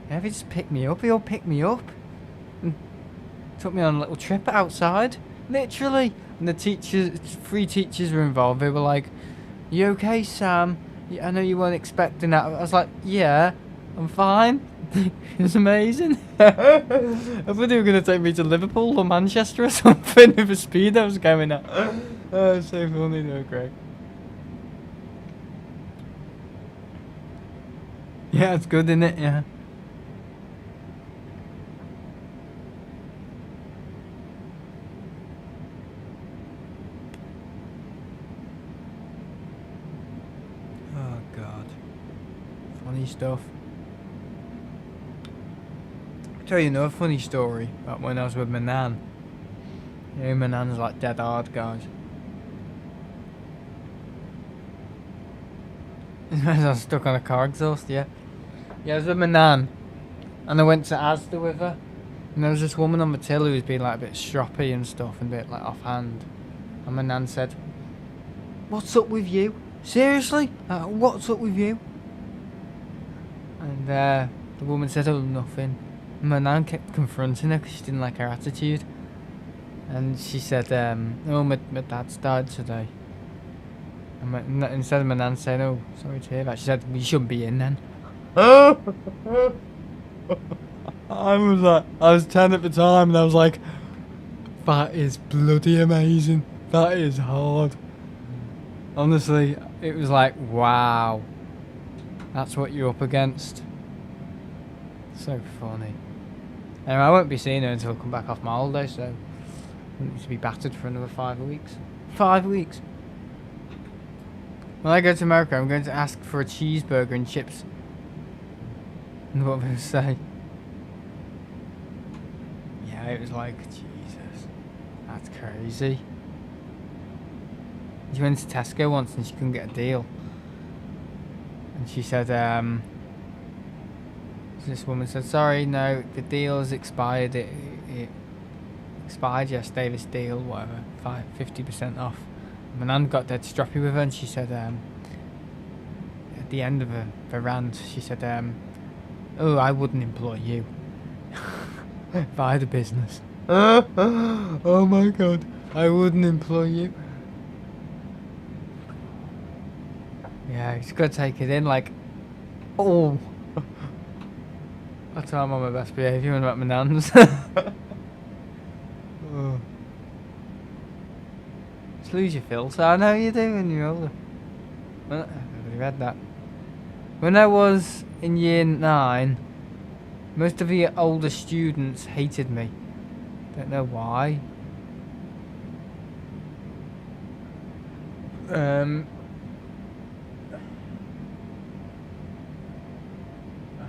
Yeah, they just picked me up. They all picked me up and took me on a little trip outside, literally. And the teachers, 3 teachers were involved. They were like, "You okay, Sam? I know you weren't expecting that." I was like, "Yeah, I'm fine." It was amazing. I thought they were going to take me to Liverpool or Manchester or something with the speed I was going at. Oh, so funny, they were great. Yeah, it's good, isn't it? Yeah. Oh, God. funny stuff. I'll tell you another funny story about when I was with my nan. You know, my nan's like dead hard, guys. I was stuck on a car exhaust, yeah. Yeah, I was with my nan, and I went to Asda with her, and there was this woman on the till who was being like a bit stroppy and stuff, and a bit like offhand. And my nan said, "What's up with you? Seriously? What's up with you?" And the woman said, "Oh, nothing." And my nan kept confronting her because she didn't like her attitude. And she said, "Oh, my dad's died today." And instead of my nan saying, "Oh, sorry to hear that," she said, "Well, you shouldn't be in then." I was 10 at the time, and I was like, that is bloody amazing. That is hard. Honestly, it was like, wow. That's what you're up against. So funny. Anyway, I won't be seeing her until I come back off my holiday, so I need to be battered for another 5 weeks. 5 weeks. When I go to America, I'm going to ask for a cheeseburger and chips. And what they say. Yeah, it was like, Jesus, that's crazy. She went to Tesco once and she couldn't get a deal. And she said, this woman said, "Sorry, no, the deal has expired. It expired yesterday, this deal, whatever, 50% off." And my nan got dead stroppy with her, and she said, at the end of the rant, she said, "Oh, I wouldn't employ you." If I had a business. Oh my god, I wouldn't employ you. Yeah, he's got to take it in like, oh. That's why I'm on my best behaviour when I'm at my nan's. Oh. Just lose your filter. I know you do when you're older. I've already read that. When I was in year 9, most of the older students hated me. Don't know why. I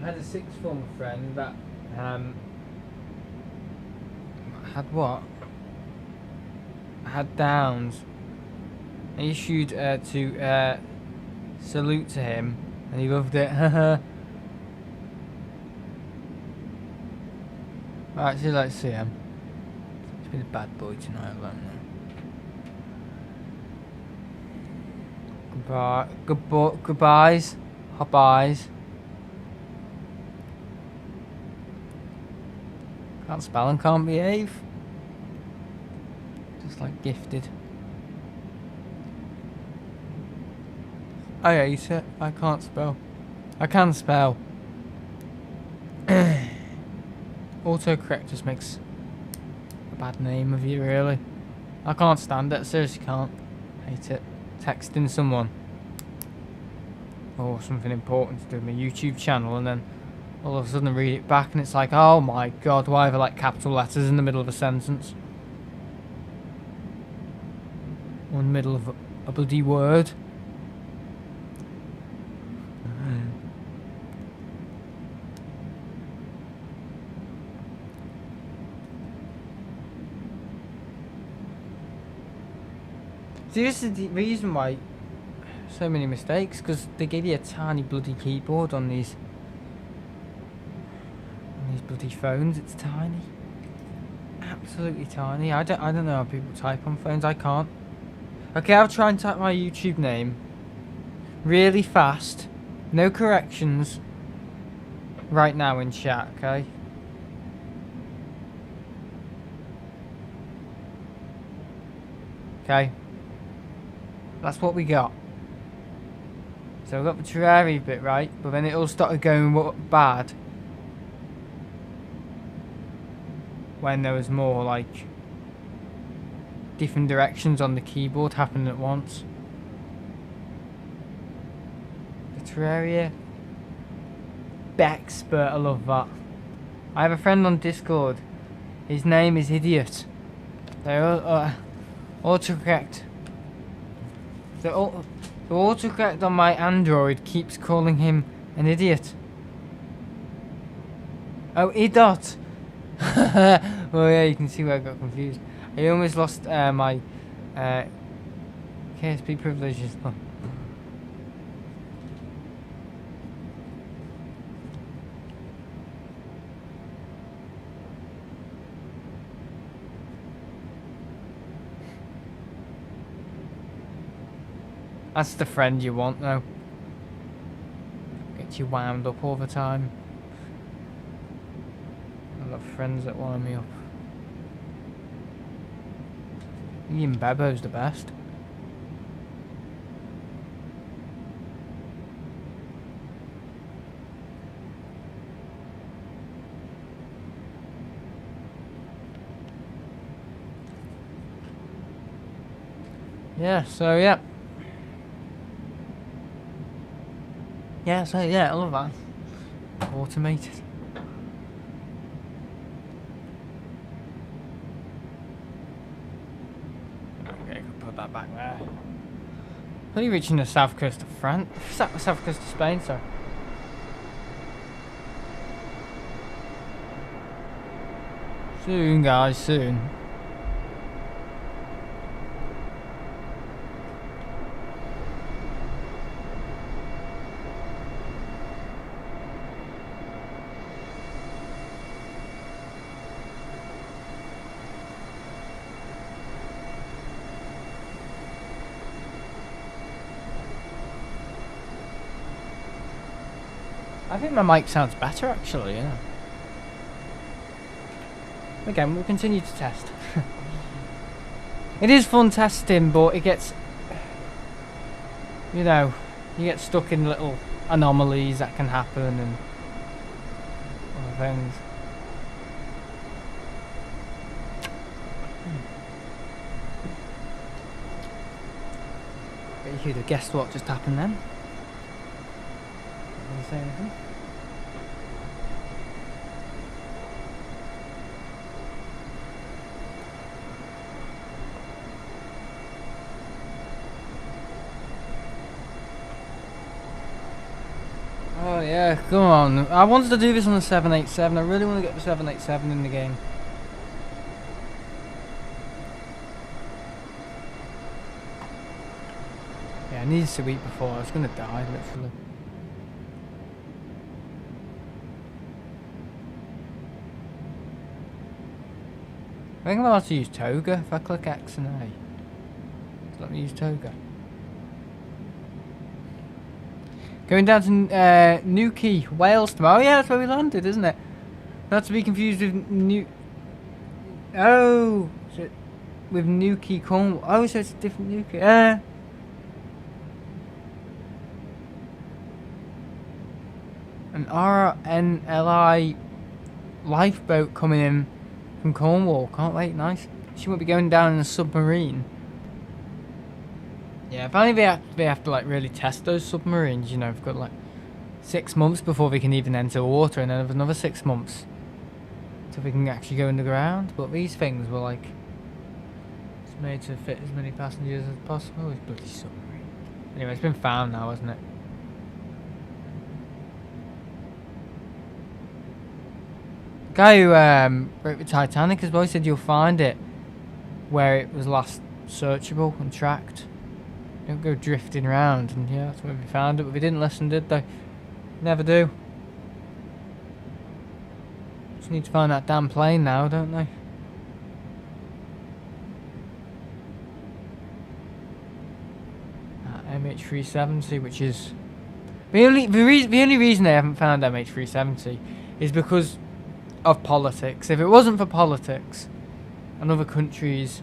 had a sixth form friend that had what? Had Downs. I issued to salute to him, and he loved it. I actually like to see him. He's been a bad boy tonight, I don't know. Goodbye. Goodbyes. Hop-eyes. Can't spell and can't behave. Just like gifted. I hate it. I can't spell. I can spell. Autocorrect just makes a bad name of you, really. I can't stand it. Seriously can't. Hate it. Texting someone. Or something important to do with my YouTube channel, and then all of a sudden I read it back and it's like, oh my god, why are there like capital letters in the middle of a sentence? Or in the middle of a bloody word. See, this is the reason why so many mistakes, because they give you a tiny bloody keyboard on these bloody phones. It's tiny, absolutely tiny. I don't know how people type on phones. I can't. Okay, I'll try and type my YouTube name really fast, no corrections, right now in chat. Okay. Okay. That's what we got. So we got the Terraria bit right, but then it all started going bad when there was more like different directions on the keyboard happening at once. The Terraria Bexpert, I love that. I have a friend on Discord. His name is Idiot. They're autocorrect. The autocorrect on my Android keeps calling him An idiot. Oh, idot. Well, yeah, you can see where I got confused. I almost lost my KSP privileges. Oh. That's the friend you want, though. Get you wound up all the time. I love friends that wind me up. Even Bebo's the best. Yeah, so yeah. Yeah, so yeah, I love that. Automated. Okay, put that back there. Only reaching the south coast of France. South coast of Spain, sorry. Soon, guys, soon. I think my mic sounds better, actually, yeah. Again, we'll continue to test. It is fun testing, but it gets... You know, you get stuck in little anomalies that can happen and other things. But you could have guessed what just happened then. Didn't say anything. Oh yeah, come on. I wanted to do this on the 787. I really want to get the 787 in the game. Yeah, I needed to eat before. I was going to die, literally. I think I'm allowed to use toga if I click X and A. Let me use toga. Going down to Newquay, Wales tomorrow. Oh yeah, that's where we landed, isn't it? Not to be confused with Oh, is it with Newquay, Cornwall? Oh, so it's a different Newquay. An RNLI lifeboat coming in from Cornwall. Can't wait, nice. She won't be going down in a submarine. Yeah, apparently they have to like really test those submarines, you know, we've got like 6 months before they can even enter water, and then another 6 months till they can actually go underground. But these things were like, it's made to fit as many passengers as possible. It's bloody submarine. Anyway, it's been found now, hasn't it? The guy who wrote the Titanic as well, he said you'll find it where it was last searchable and tracked. Don't go drifting around, and yeah, that's where we found it, but we didn't listen, did they? Never do. Just need to find that damn plane now, don't they? MH370, which is... The only reason they haven't found MH370 is because of politics. If it wasn't for politics and other countries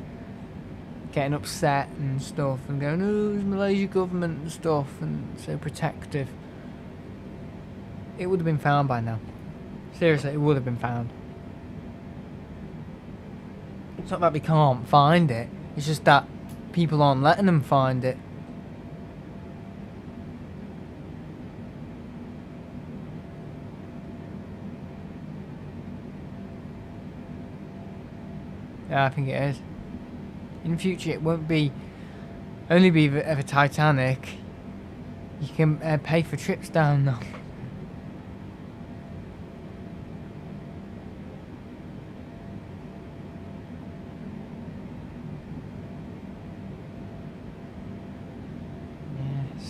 getting upset and stuff and going, oh, it's Malaysia government and stuff and so protective, it would have been found by now. Seriously, it would have been found. It's not that we can't find it, it's just that people aren't letting them find it. Yeah, I think it is. In future, it won't be only be the Titanic. You can pay for trips down now.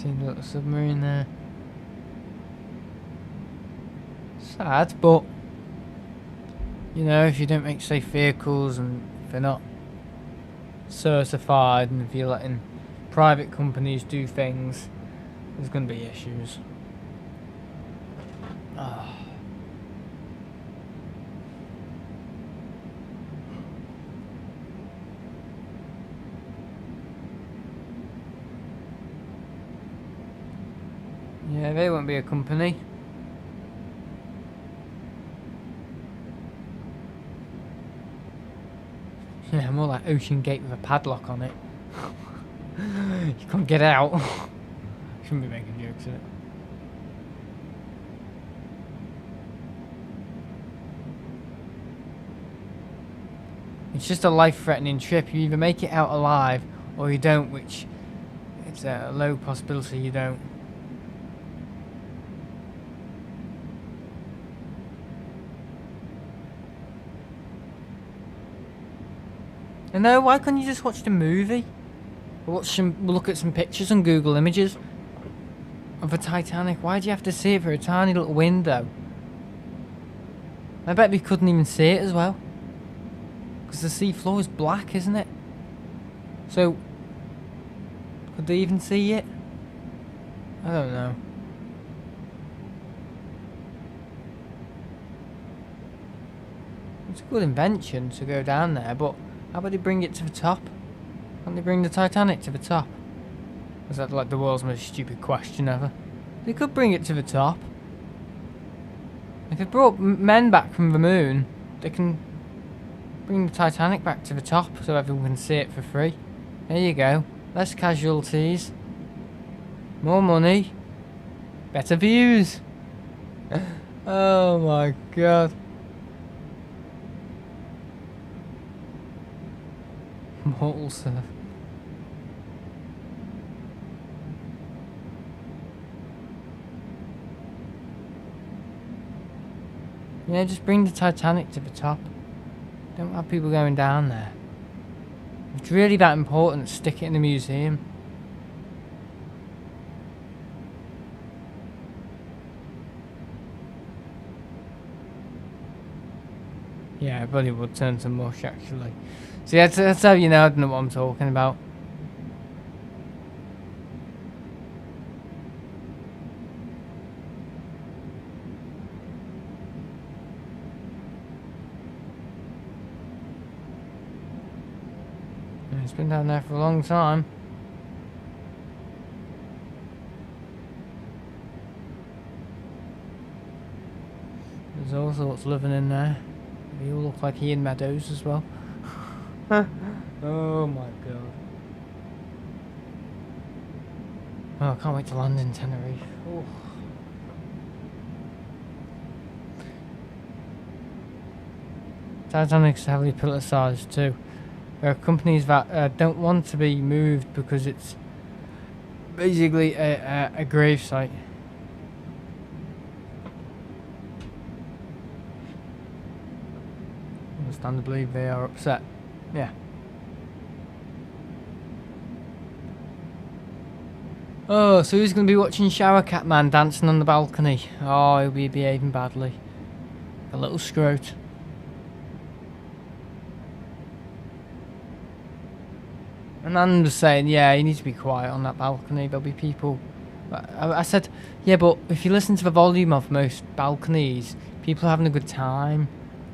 See the little submarine there. Sad, but you know, if you don't make safe vehicles and if they're not certified and if you're letting private companies do things, there's going to be issues. Oh. Yeah, they won't be a company. Yeah, more like Ocean Gate with a padlock on it. You can't get out. Shouldn't be making jokes of it. It's just a life-threatening trip. You either make it out alive or you don't, which it's a low possibility you don't. And no, why can't you just watch the movie? Or look at some pictures on Google Images of the Titanic. Why do you have to see it through a tiny little window? I bet we couldn't even see it as well. Because the sea floor is black, isn't it? So, could they even see it? I don't know. It's a good invention to go down there, but how about they bring it to the top? Can't they bring the Titanic to the top? Is that like the world's most stupid question ever? They could bring it to the top. If they brought men back from the moon, they can bring the Titanic back to the top so everyone can see it for free. There you go. Less casualties. More money. Better views. Oh my god. Mortal surf. Yeah, just bring the Titanic to the top. Don't have people going down there. If it's really that important, stick it in the museum. Yeah, it probably would turn to mush actually. See, that's how you know I don't know what I'm talking about. And it's been down there for a long time. There's all sorts living in there. They all look like Ian Meadows as well. Oh my god. Oh, I can't wait to land in Tenerife. Oh. Titanic's heavily politicised too. There are companies that don't want to be moved because it's basically a grave site. Understandably, they are upset. Yeah. Oh, so who's going to be watching Shower Cat Man dancing on the balcony? Oh, he'll be behaving badly. A little scrote. And I'm just saying, yeah, you need to be quiet on that balcony. There'll be people. I said, yeah, but if you listen to the volume of most balconies, people are having a good time.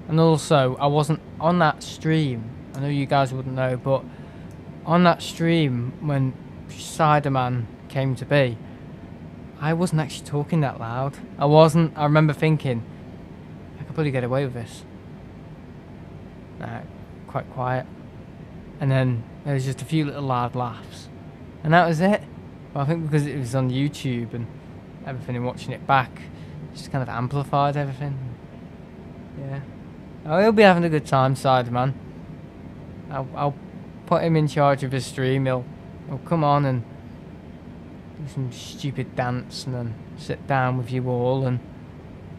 And also, I wasn't on that stream. I know you guys wouldn't know, but on that stream when Ciderman came to be, I wasn't actually talking that loud. I wasn't. I remember thinking, I could probably get away with this. Nah, quite quiet. And then there was just a few little loud laughs. And that was it. Well, I think because it was on YouTube and everything and watching it back, just kind of amplified everything. Yeah. Oh, he'll be having a good time, Ciderman. I'll put him in charge of his stream. He'll come on and do some stupid dance and then sit down with you all and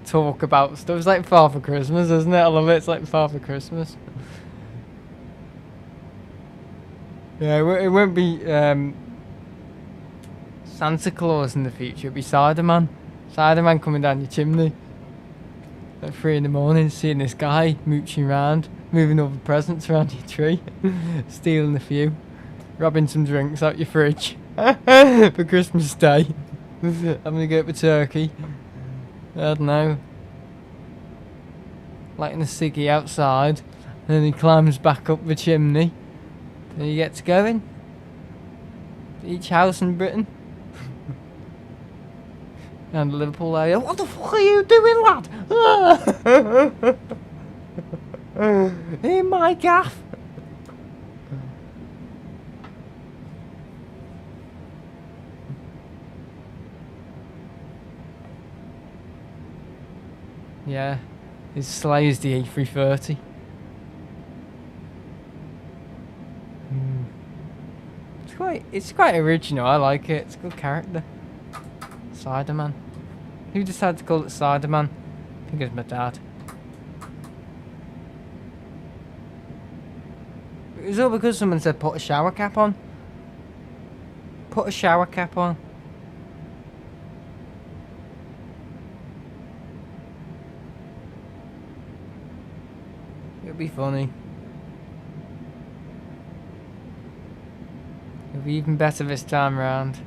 talk about stuff. It's like Father Christmas, isn't it? I love it. It's like Father Christmas. Yeah, it won't be Santa Claus in the future. It'd be Cider Man. Cider Man coming down your chimney at 3 in the morning, seeing this guy mooching around, moving all the presents around your tree, stealing a few, robbing some drinks out your fridge for Christmas Day, having to go for turkey. I don't know. Lighting a ciggy outside, and then he climbs back up the chimney, and he gets going. Each house in Britain. And the Liverpool area. What the fuck are you doing, lad? In my gaff. Yeah, his sleigh is the A330. It's quite original. I like it. It's a good character. Cider Man. Who decided to call it Cider Man? I think it was my dad. It was all because someone said put a shower cap on. Put a shower cap on. It'll be funny. It'll be even better this time round.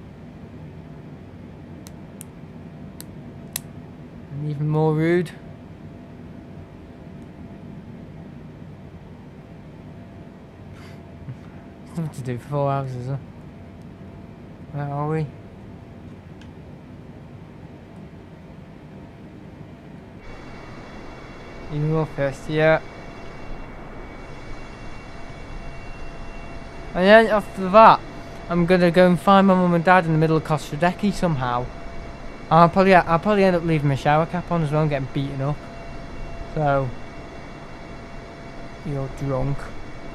And even more rude. There's nothing to do for 4 hours, is there? Where are we? You go first, yeah. And then after that, I'm gonna go and find my mum and dad in the middle of Costa Decky somehow. I'll probably end up leaving my shower cap on as well and getting beaten up. So, you're drunk.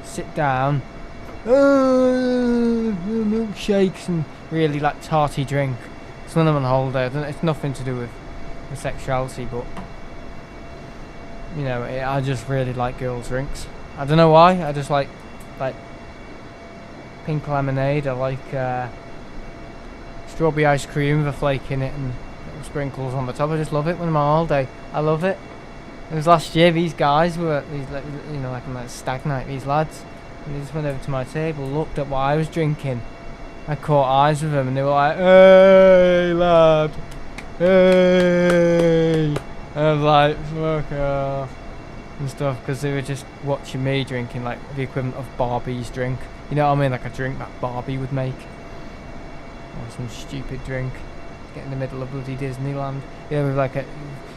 Sit down. Milkshakes and really like tarty drink. It's when I'm on holiday. It's nothing to do with sexuality, but you know, I just really like girls' drinks. I don't know why. I just like pink lemonade. I like strawberry ice cream with a flake in it and little sprinkles on the top. I just love it when I'm on holiday. I love it. It was last year. These guys were like stag night. These lads. And they just went over to my table, looked at what I was drinking. I caught eyes with them, and they were like, "Hey, lad, hey!" And I was like, "Fuck off," and stuff, because they were just watching me drinking like the equivalent of Barbie's drink. You know what I mean? Like a drink that Barbie would make. Or some stupid drink. Get in the middle of bloody Disneyland. Yeah, with like a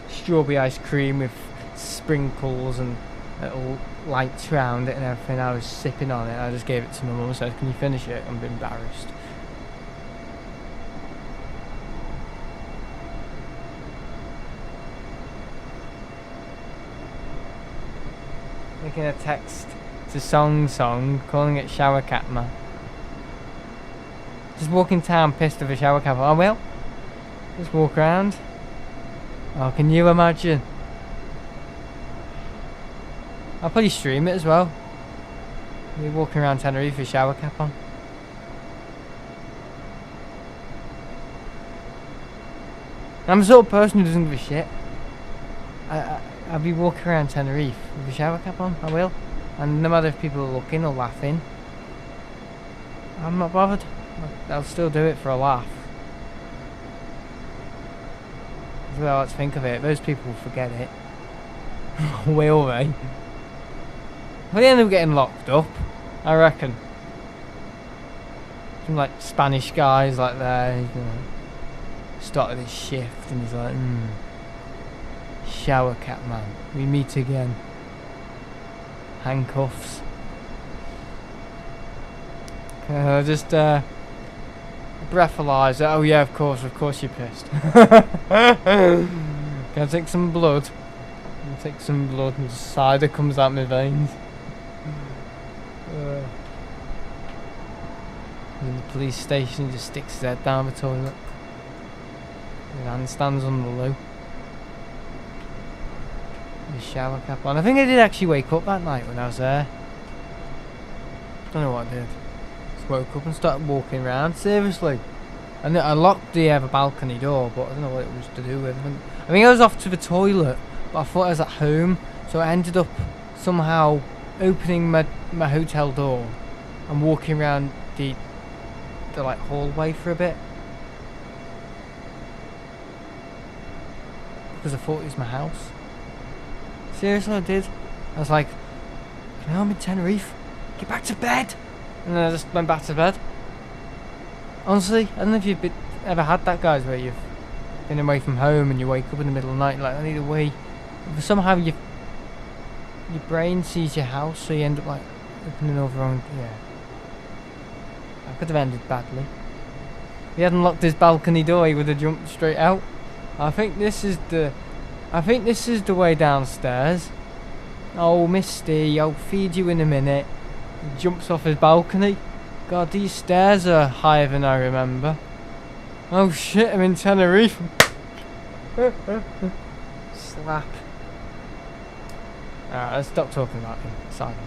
strawberry ice cream with sprinkles and little lights around it and everything. I was sipping on it. I just gave it to my mum and said, "Can you finish it?" I'm embarrassed. Making a text to Song, calling it shower cap man. Just walking town pissed with a shower cap. Oh well, just walk around. Oh, can you imagine? I'll probably stream it as well. Me walking around Tenerife with a shower cap on. I'm the sort of person who doesn't give a shit. I'll be walking around Tenerife with a shower cap on. I will. And no matter if people are looking or laughing, I'm not bothered. I'll still do it for a laugh. That's the way I like to think of it. Those people will forget it. Will they? They end up getting locked up, I reckon. Some like Spanish guys like there, you know, started his shift and he's like, shower cap man, we meet again. Handcuffs. Just breathalyzer. Oh yeah, of course you're pissed. Can I take some blood? Can I take some blood and cider comes out my veins. In the police station, he just sticks his head down the toilet. His hand stands on the loo. His shower cap on. I think I did actually wake up that night when I was there. Don't know what I did. Just woke up and started walking around. Seriously. And I locked the balcony door, but I don't know what it was to do with. I think I was off to the toilet, but I thought I was at home, so I ended up somehow opening my hotel door and walking around the like hallway for a bit because I thought it was my house. Seriously, I did. I was like, you know, I'm in Tenerife. Get back to bed. And then I just went back to bed. Honestly, I don't know if you've ever had that, guys, where you've been away from home and you wake up in the middle of the night like, I need a wee. But somehow your brain sees your house, so you end up like opening over on. Yeah, I could have ended badly. If he hadn't locked his balcony door, he would have jumped straight out. I think this is the way downstairs. Oh, Misty, I'll feed you in a minute. He jumps off his balcony. God, these stairs are higher than I remember. Oh shit, I'm in Tenerife. Slap. Alright, let's stop talking about him. Silent.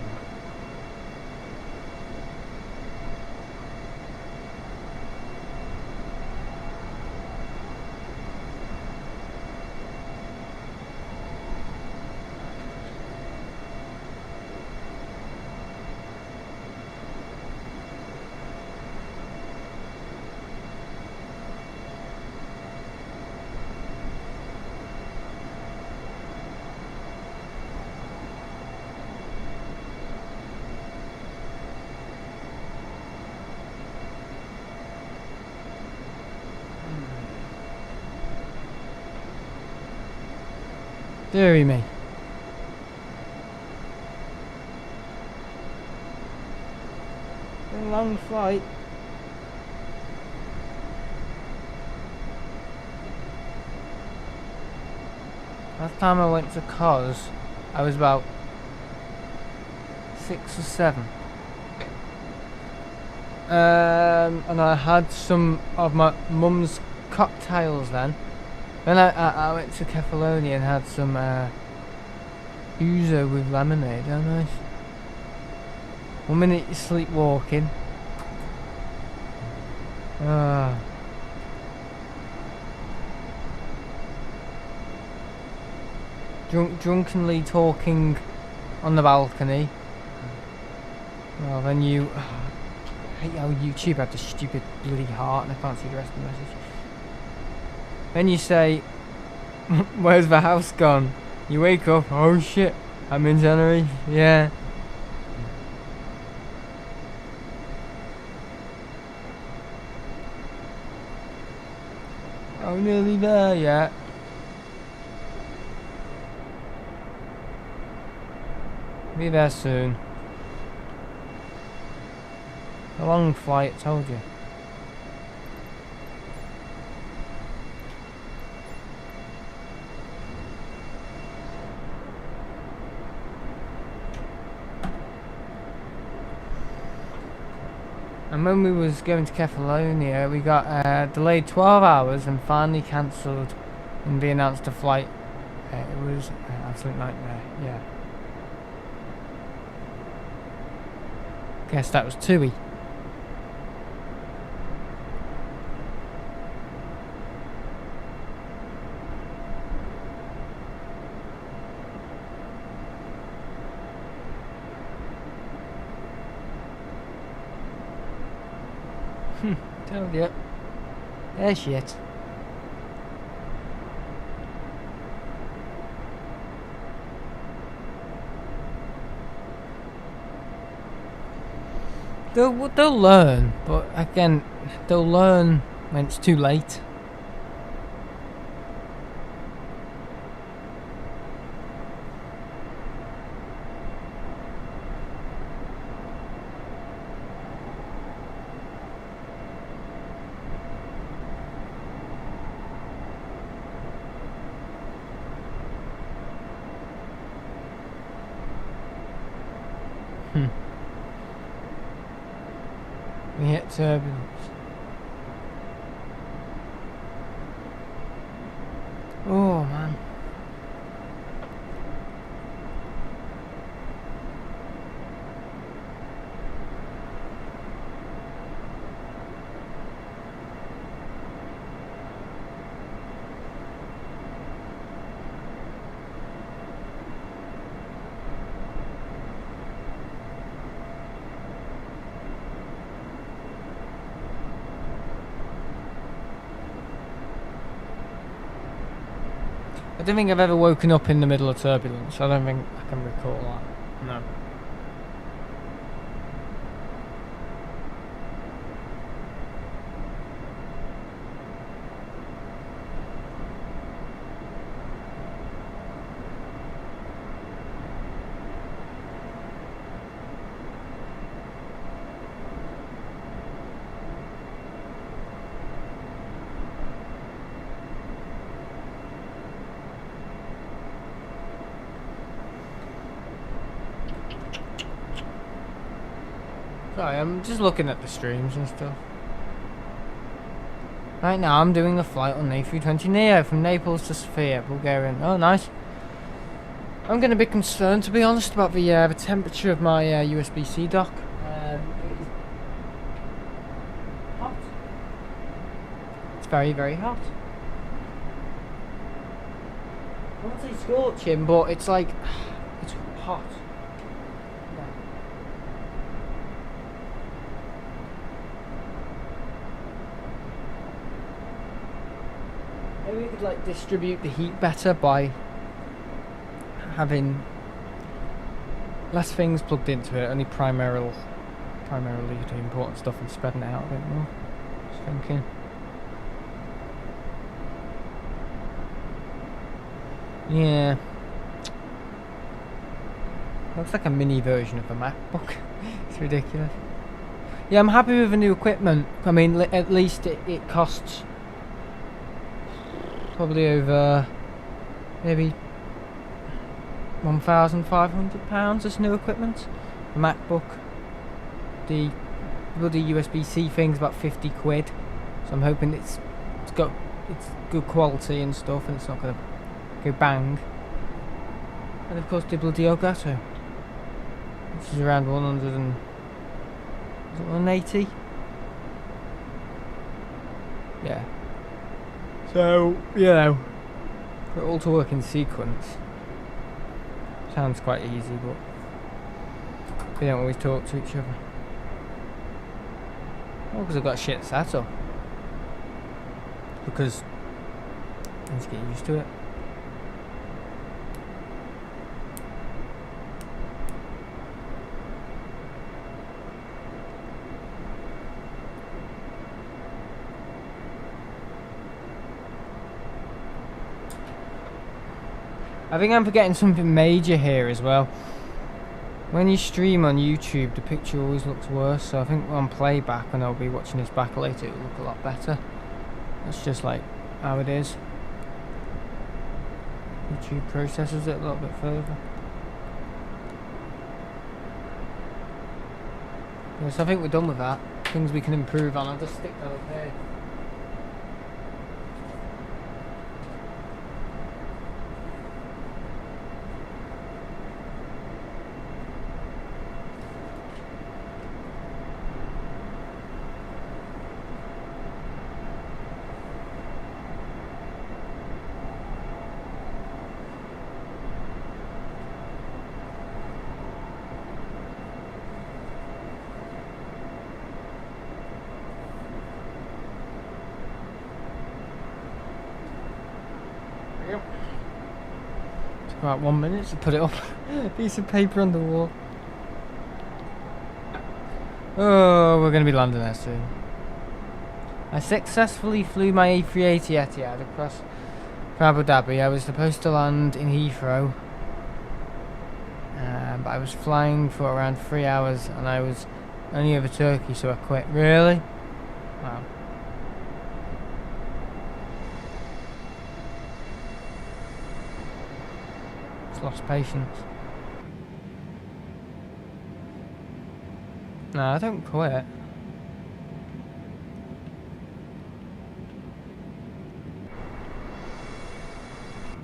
Deary me. Been a long flight. Last time I went to Cos, I was about 6 or 7. And I had some of my mum's cocktails then. Then I went to Kefalonia and had some ouzo with lemonade. How nice. 1 minute you're sleepwalking. Drunkenly talking on the balcony. Well, then you. I hate how YouTube had the stupid bloody heart and I can't see the rest of the message. Then you say, where's the house gone? You wake up, oh shit, I'm in Tenerife, yeah. Oh, nearly there yet. Be there soon. A long flight, told you. And when we was going to Kefalonia, we got delayed 12 hours and finally cancelled and they announced a flight. It was an absolute nightmare, yeah. Guess that was TUI. Told you. Yeah, shit. They'll learn, but again, they'll learn when it's too late. We hit turbulence. Oh man. don't think I've ever woken up in the middle of turbulence. I don't think I can recall that. No. Sorry, I'm just looking at the streams and stuff. Right now, I'm doing a flight on A320neo from Naples to Sofia, Bulgaria. Oh, nice. I'm going to be concerned, to be honest, about the temperature of my USB-C dock. Hot. It's very, very hot. I won't say scorching, but it's like it's hot. Maybe we could like distribute the heat better by having less things plugged into it, only primarily the important stuff, and spreading it out a bit more. Just thinking. Yeah. Looks like a mini version of a MacBook. It's ridiculous. Yeah, I'm happy with the new equipment. I mean, at least it costs probably over maybe £1,500 this new equipment. The MacBook, the bloody USB-C thing's about 50 quid, so I'm hoping it's good quality and stuff, and it's not gonna go bang. And of course the bloody Elgato, which is around 180. Yeah. So, you know, for it all to work in sequence, sounds quite easy, but they don't always talk to each other. Well, because I've got shit set up. Because I need to get used to it. I think I'm forgetting something major here as well. When you stream on YouTube, the picture always looks worse, so I think on playback, when I'll be watching this back later, it'll look a lot better. That's just like how it is. YouTube processes it a little bit further. Yes, I think we're done with that. Things we can improve on. I'll just stick that up here. About 1 minute to put it up. Piece of paper on the wall. Oh, we're going to be landing there soon. I successfully flew my A380 Etihad across Abu Dhabi. I was supposed to land in Heathrow, but I was flying for around 3 hours and I was only over Turkey, so I quit. Really? Wow. Lost patience. No, I don't quit.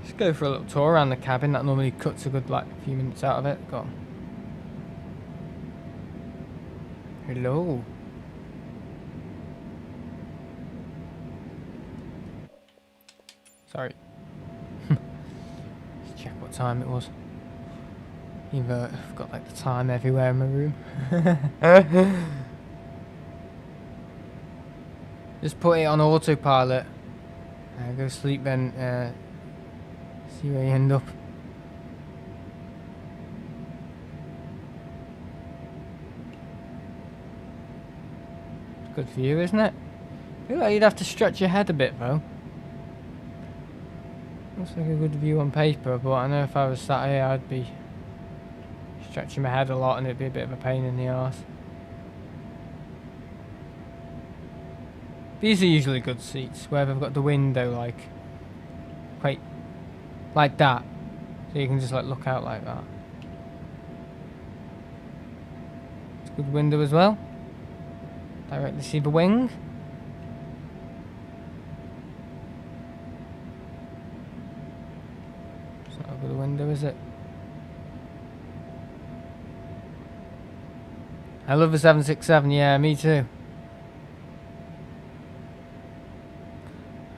Just go for a little tour around the cabin. That normally cuts a good like few minutes out of it. Go on. Hello. Sorry. Check what time it was. I've got like the time everywhere in my room. Just put it on autopilot. Go sleep then. See where you end up. It's a good view, isn't it? I feel like you'd have to stretch your head a bit though. Looks like a good view on paper, but I know if I was sat here I'd be stretching my head a lot and it'd be a bit of a pain in the arse. These are usually good seats, where they've got the window like quite like that. So you can just like look out like that. It's a good window as well. Directly see the wing. It's not over the window, is it? I love the 767, yeah, me too.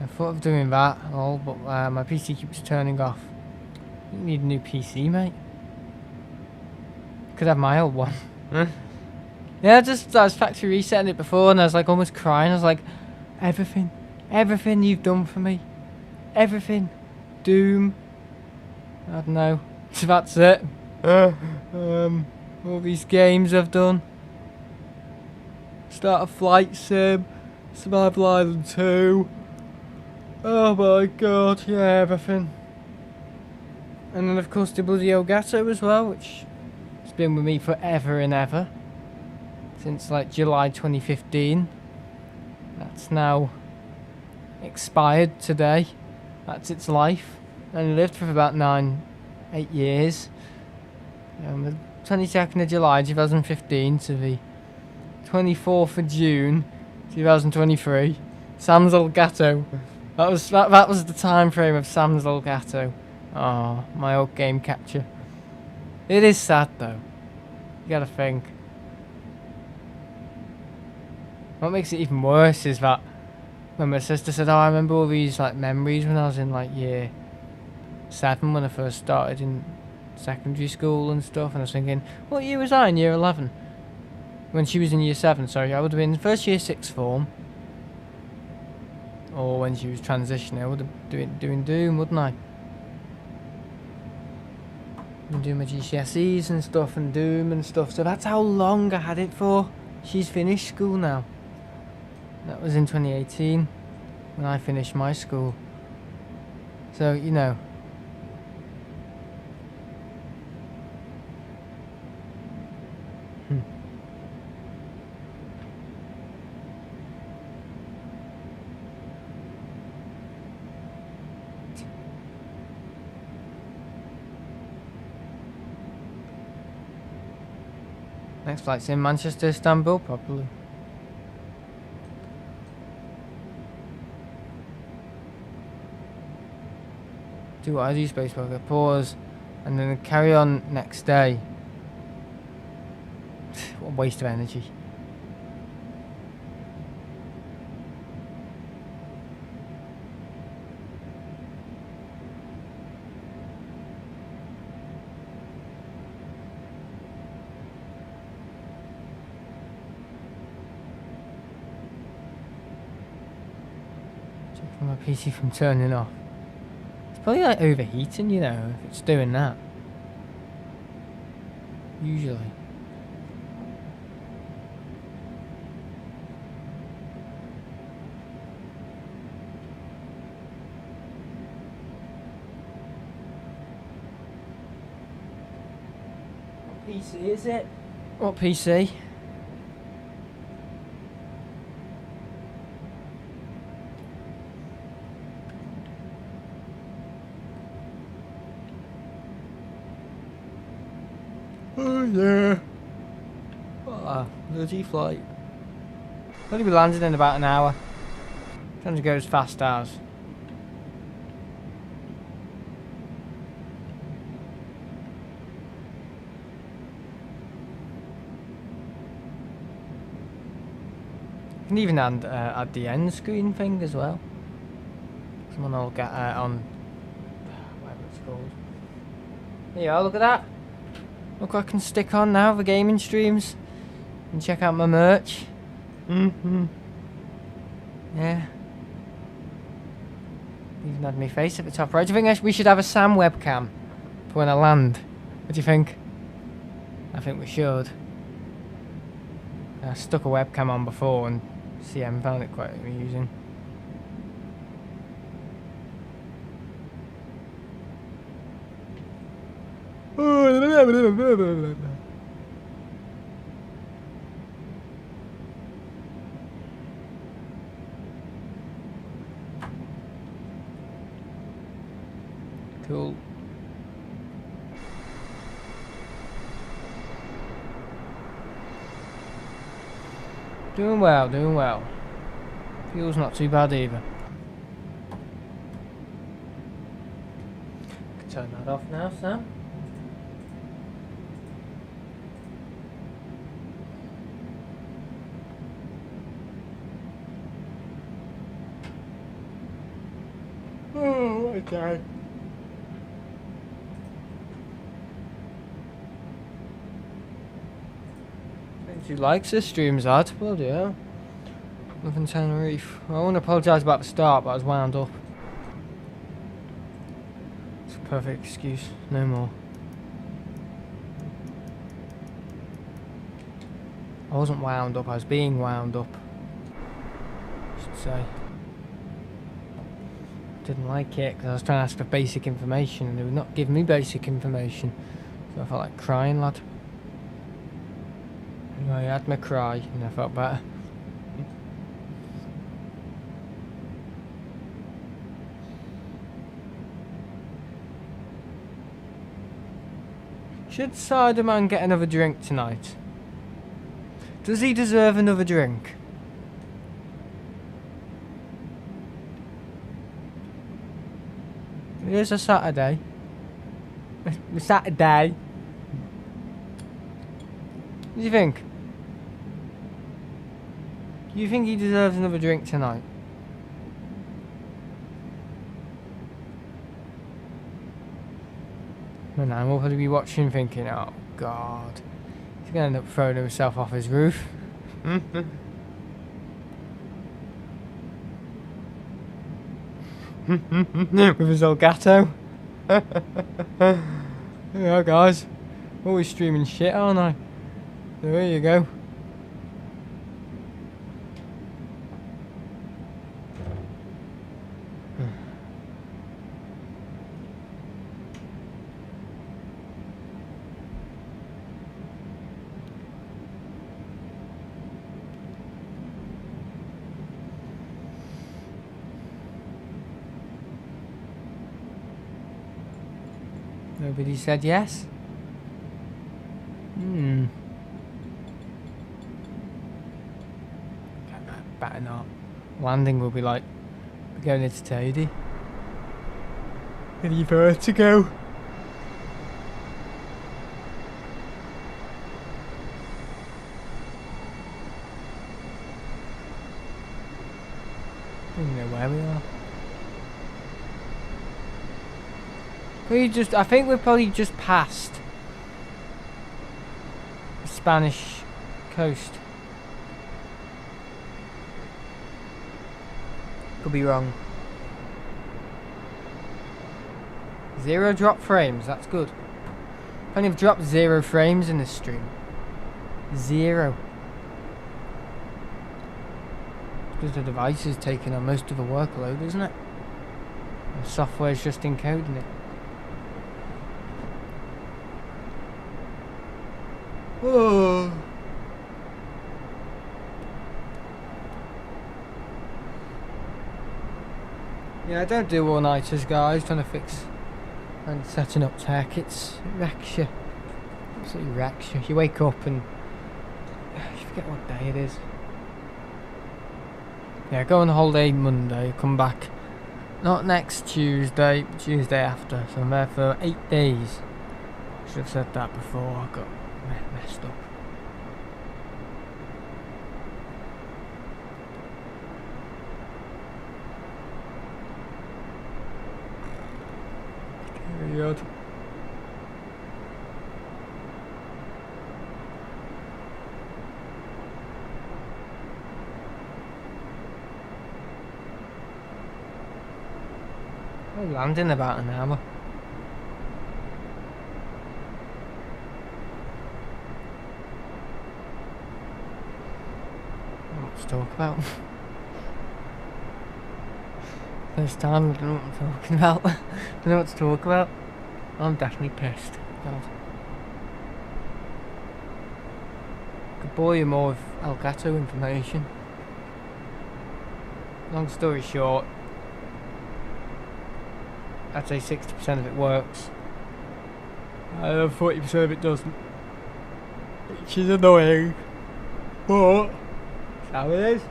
I thought of doing that and all, but my PC keeps turning off. You need a new PC, mate. Could have my old one. Yeah, I was factory resetting it before and I was like almost crying. I was like, everything you've done for me. Everything. Doom. I don't know. That's it. All these games I've done. Start a flight sim. Survival Island 2. Oh my god, yeah, everything. And then of course the bloody Elgato as well, which has been with me forever and ever. Since like July 2015. That's now expired today. That's its life. Only lived for about 8 years. The 22nd of July 2015 to the 24th of June 2023. Sam's Elgato. That was the time frame of Sam's Elgato. Oh, my old game capture. It is sad though. You gotta think. What makes it even worse is that when my sister said, "Oh, I remember all these like memories when I was in like year 7 when I first started in secondary school and stuff," and I was thinking, what year was I in year 11? When she was in year 7, sorry, I would have been first year 6th form. Or when she was transitioning, I would have been doing Doom, wouldn't I? Been doing my GCSEs and stuff and Doom and stuff, so that's how long I had it for. She's finished school now. That was in 2018 when I finished my school. So, you know. Next flight's in Manchester, Istanbul, probably. Do what I do, spacebar, pause, and then carry on next day. What a waste of energy. Checking my PC from turning off. Probably like overheating, you know, if it's doing that. Usually. What PC is it? What PC? Oh yeah. What a bloody flight. Only be landing in about an hour. Trying to go as fast as. You can even add the end screen thing as well. Someone will get on whatever it's called. There you are, look at that. Look what I can stick on now for gaming streams. And check out my merch. Yeah. Even had my face at the top right. Do you think we should have a Sam webcam for when I land? What do you think? I think we should. I stuck a webcam on before and CM found it quite amusing. Cool. Doing well, doing well. Fuel's not too bad either. Can turn that off now, Sam. Oh, okay. Who likes this stream's ad? Well, yeah. Nothing Tenerife. I want to apologise about the start, but I was wound up. It's a perfect excuse. No more. I wasn't wound up. I was being wound up, I should say. Didn't like it because I was trying to ask for basic information and they would not give me basic information. So I felt like crying, lad. I had my cry and I felt better. Should Ciderman get another drink tonight? Does he deserve another drink? It is a Saturday. Saturday. What do you think? Do you think he deserves another drink tonight? And then we'll probably be watching thinking, oh god, he's going to end up throwing himself off his roof. With his old gatto. Yeah guys, always streaming shit, aren't I? There you go. Nobody said yes? Better not. Landing will be like, we're going into Toady. Any further to go? I don't know where we are. I think we're probably just past the Spanish coast. Could be wrong. 0 drop frames, that's good. I've only dropped 0 frames in this stream. 0. Because the device is taking on most of the workload, isn't it? The software's just encoding it. Oh. Yeah, I don't do all-nighters, guys, trying to fix and setting up tech. It wrecks you. Absolutely wrecks you. You wake up and you forget what day it is. Yeah, go on holiday Monday, come back. Not next Tuesday, Tuesday after. So I'm there for 8 days. Should have said that before I got messed up. Very good. We'll land in about an hour. What to talk about? First time, I don't know what I'm talking about. I don't know what to talk about. I'm definitely pissed. God. Could bore you more with Elgato information. Long story short, I'd say 60% of it works. 40% of it doesn't. Which is annoying. But that's how it is.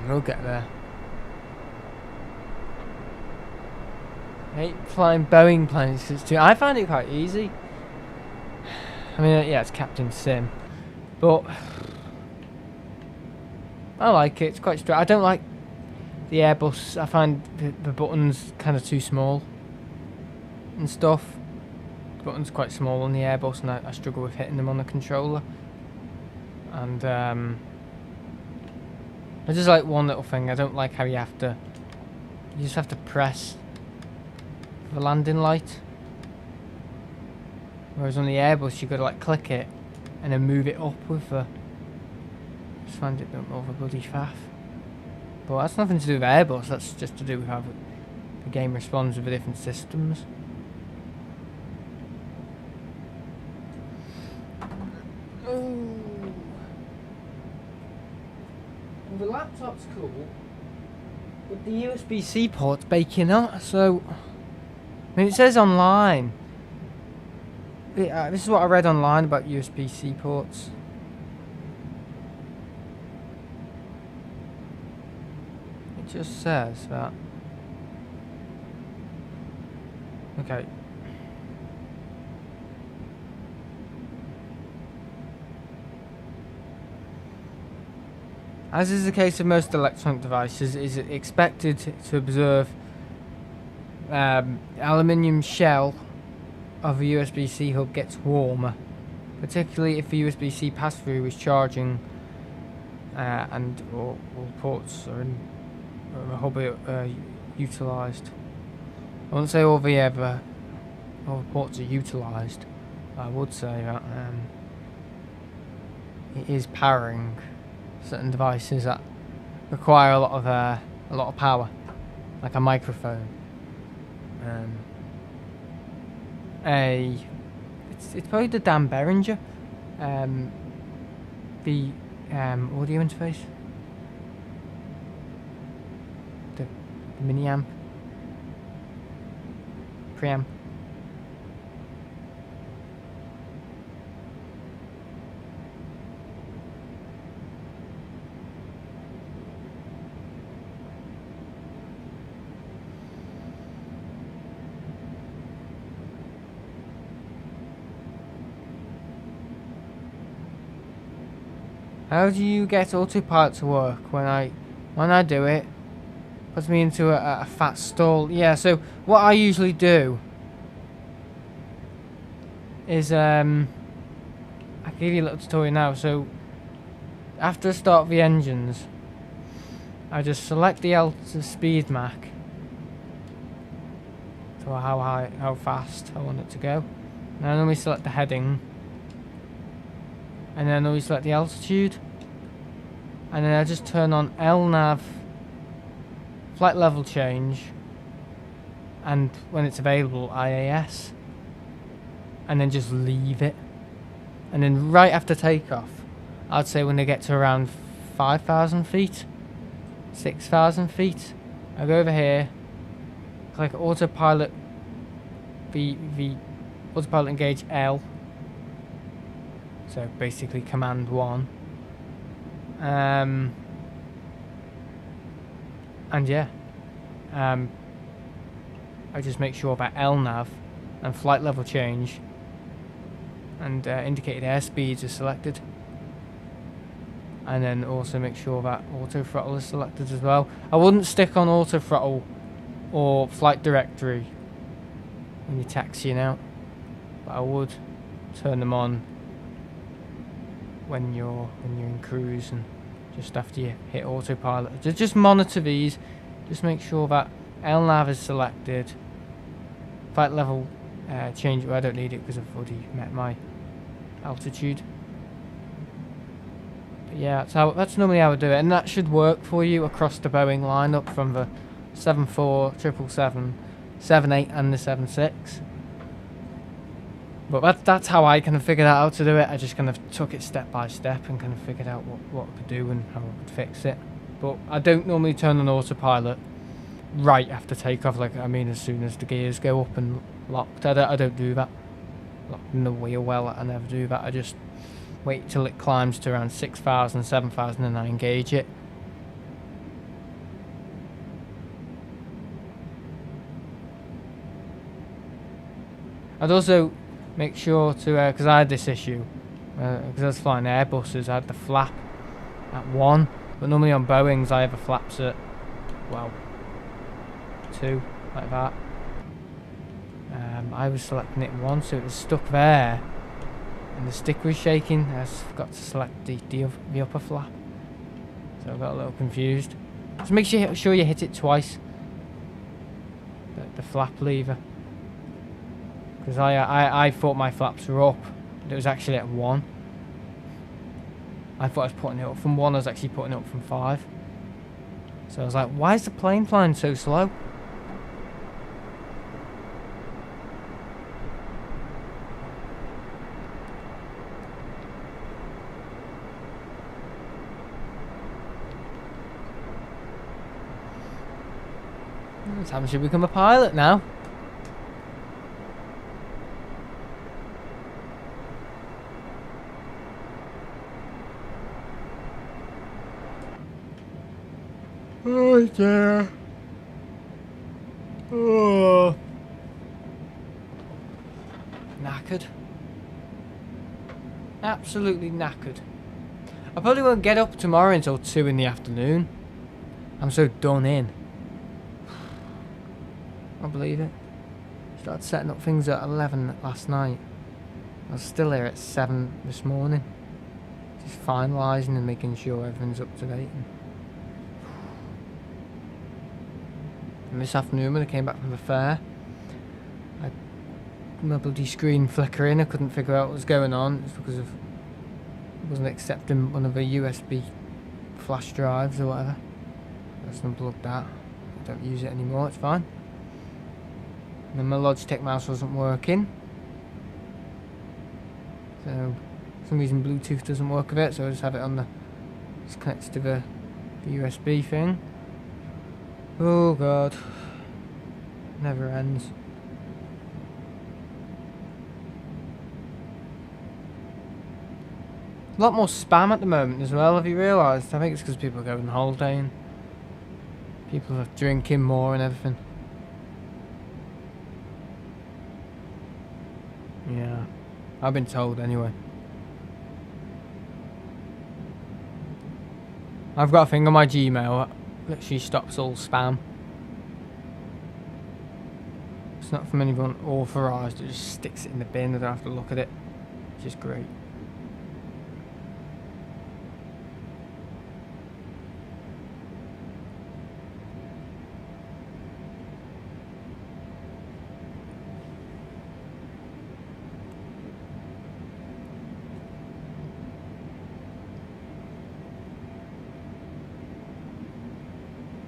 We'll get there. I hate flying Boeing planes too. I find it quite easy. I mean, yeah, it's Captain Sim, but I like it. It's quite straight. I don't like the Airbus. I find the buttons kind of too small and stuff. The buttons quite small on the Airbus, and I struggle with hitting them on the controller. And I just like one little thing. I don't like how you just have to press the landing light. Whereas on the Airbus, you got to like click it and then move it up with the. Just find it a bit more of a bloody faff. But that's nothing to do with Airbus. That's just to do with how the game responds with the different systems. The laptop's cool, but the USB-C port's baking up, so I mean it says online. This is what I read online about USB-C ports. It just says that. Okay. As is the case of most electronic devices, it is expected to observe aluminium shell of a USB-C hub gets warmer, particularly if the USB-C pass-through is charging and all ports are in the hub utilised. I wouldn't say all the ports are utilised. I would say that it is powering certain devices that require a lot of power, like a microphone. It's probably the Dan Behringer, the audio interface, the mini amp, preamp. How do you get autopilot to work? When I do it, puts me into a fat stall. Yeah, so what I usually do is I'll give you a little tutorial now. So after I start the engines, I just select the speed Mac, so how fast I want it to go. And I normally select the heading. And then always select the altitude, and then I just turn on LNAV, flight level change, and when it's available IAS, and then just leave it. And then right after takeoff, I'd say when they get to around 5,000 feet, 6,000 feet, I go over here, click autopilot, the autopilot engage L. So basically command 1. And yeah. I just make sure that LNAV and flight level change and indicated airspeeds are selected. And then also make sure that auto throttle is selected as well. I wouldn't stick on auto throttle or flight directory when you're taxiing out. but I would turn them on when you're in cruise and just after you hit autopilot. Just monitor these. Just make sure that LNAV is selected. Flight level change. Well, I don't need it because I've already met my altitude. But yeah, that's normally how I do it, and that should work for you across the Boeing lineup from the 74, 777, 78, and the 76. But that's how I kind of figured out how to do it. I just kind of took it step by step and kind of figured out what I could do and how I could fix it. But I don't normally turn on autopilot right after takeoff. Like, I mean, as soon as the gears go up and locked. I don't do that. Locking the wheel well, I never do that. I just wait till it climbs to around 6,000, 7,000 and I engage it. I'd also make sure to, because I had this issue, because I was flying Airbuses, I had the flap at 1, but normally on Boeings I have the flaps at, well, 2, like that. I was selecting it 1, so it was stuck there, and the stick was shaking. I forgot to select the upper flap, so I got a little confused. Just make sure you hit it twice, the flap lever. Because I thought my flaps were up, but it was actually at 1. I thought I was putting it up from 1, I was actually putting it up from 5. So I was like, why is the plane flying so slow? Time to become a pilot now. Oh dear. Oh. Knackered. Absolutely knackered. I probably won't get up tomorrow until 2 in the afternoon. I'm so done in. I believe it. Started setting up things at 11 last night. I was still here at 7 this morning. Just finalising and making sure everything's up to date. And this afternoon when I came back from the fair, my bloody screen flickering. I couldn't figure out what was going on. It's because of it wasn't accepting one of the USB flash drives or whatever. I just unplugged that. I don't use it anymore, it's fine. And then my Logitech mouse wasn't working. So for some reason Bluetooth doesn't work with it, so I just have it on just connected to the USB thing. Oh god. Never ends. A lot more spam at the moment as well, have you realised? I think it's because people are going on holiday and people are drinking more and everything. Yeah, I've been told anyway. I've got a thing on my Gmail that literally stops all spam. It's not from anyone authorised, it just sticks it in the bin, I don't have to look at it. Which is great.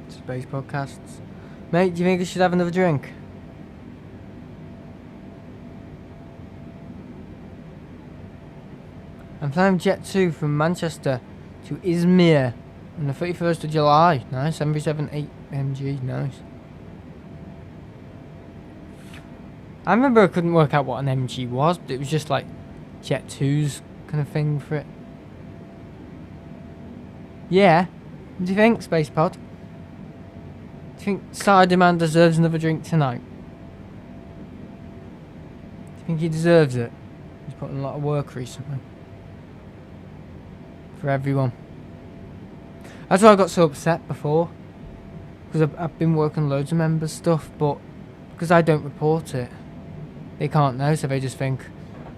Space podcasts. Mate, do you think I should have another drink? I'm flying Jet 2 from Manchester to Izmir on the 31st of July. Nice, 737 8MG, nice. I remember I couldn't work out what an MG was, but it was just like Jet 2's kind of thing for it. Yeah, what do you think, Space Pod? Do you think Cider Man deserves another drink tonight? Do you think he deserves it? He's put in a lot of work recently. For everyone. That's why I got so upset before. Because I've been working loads of members stuff, but because I don't report it, they can't know, so they just think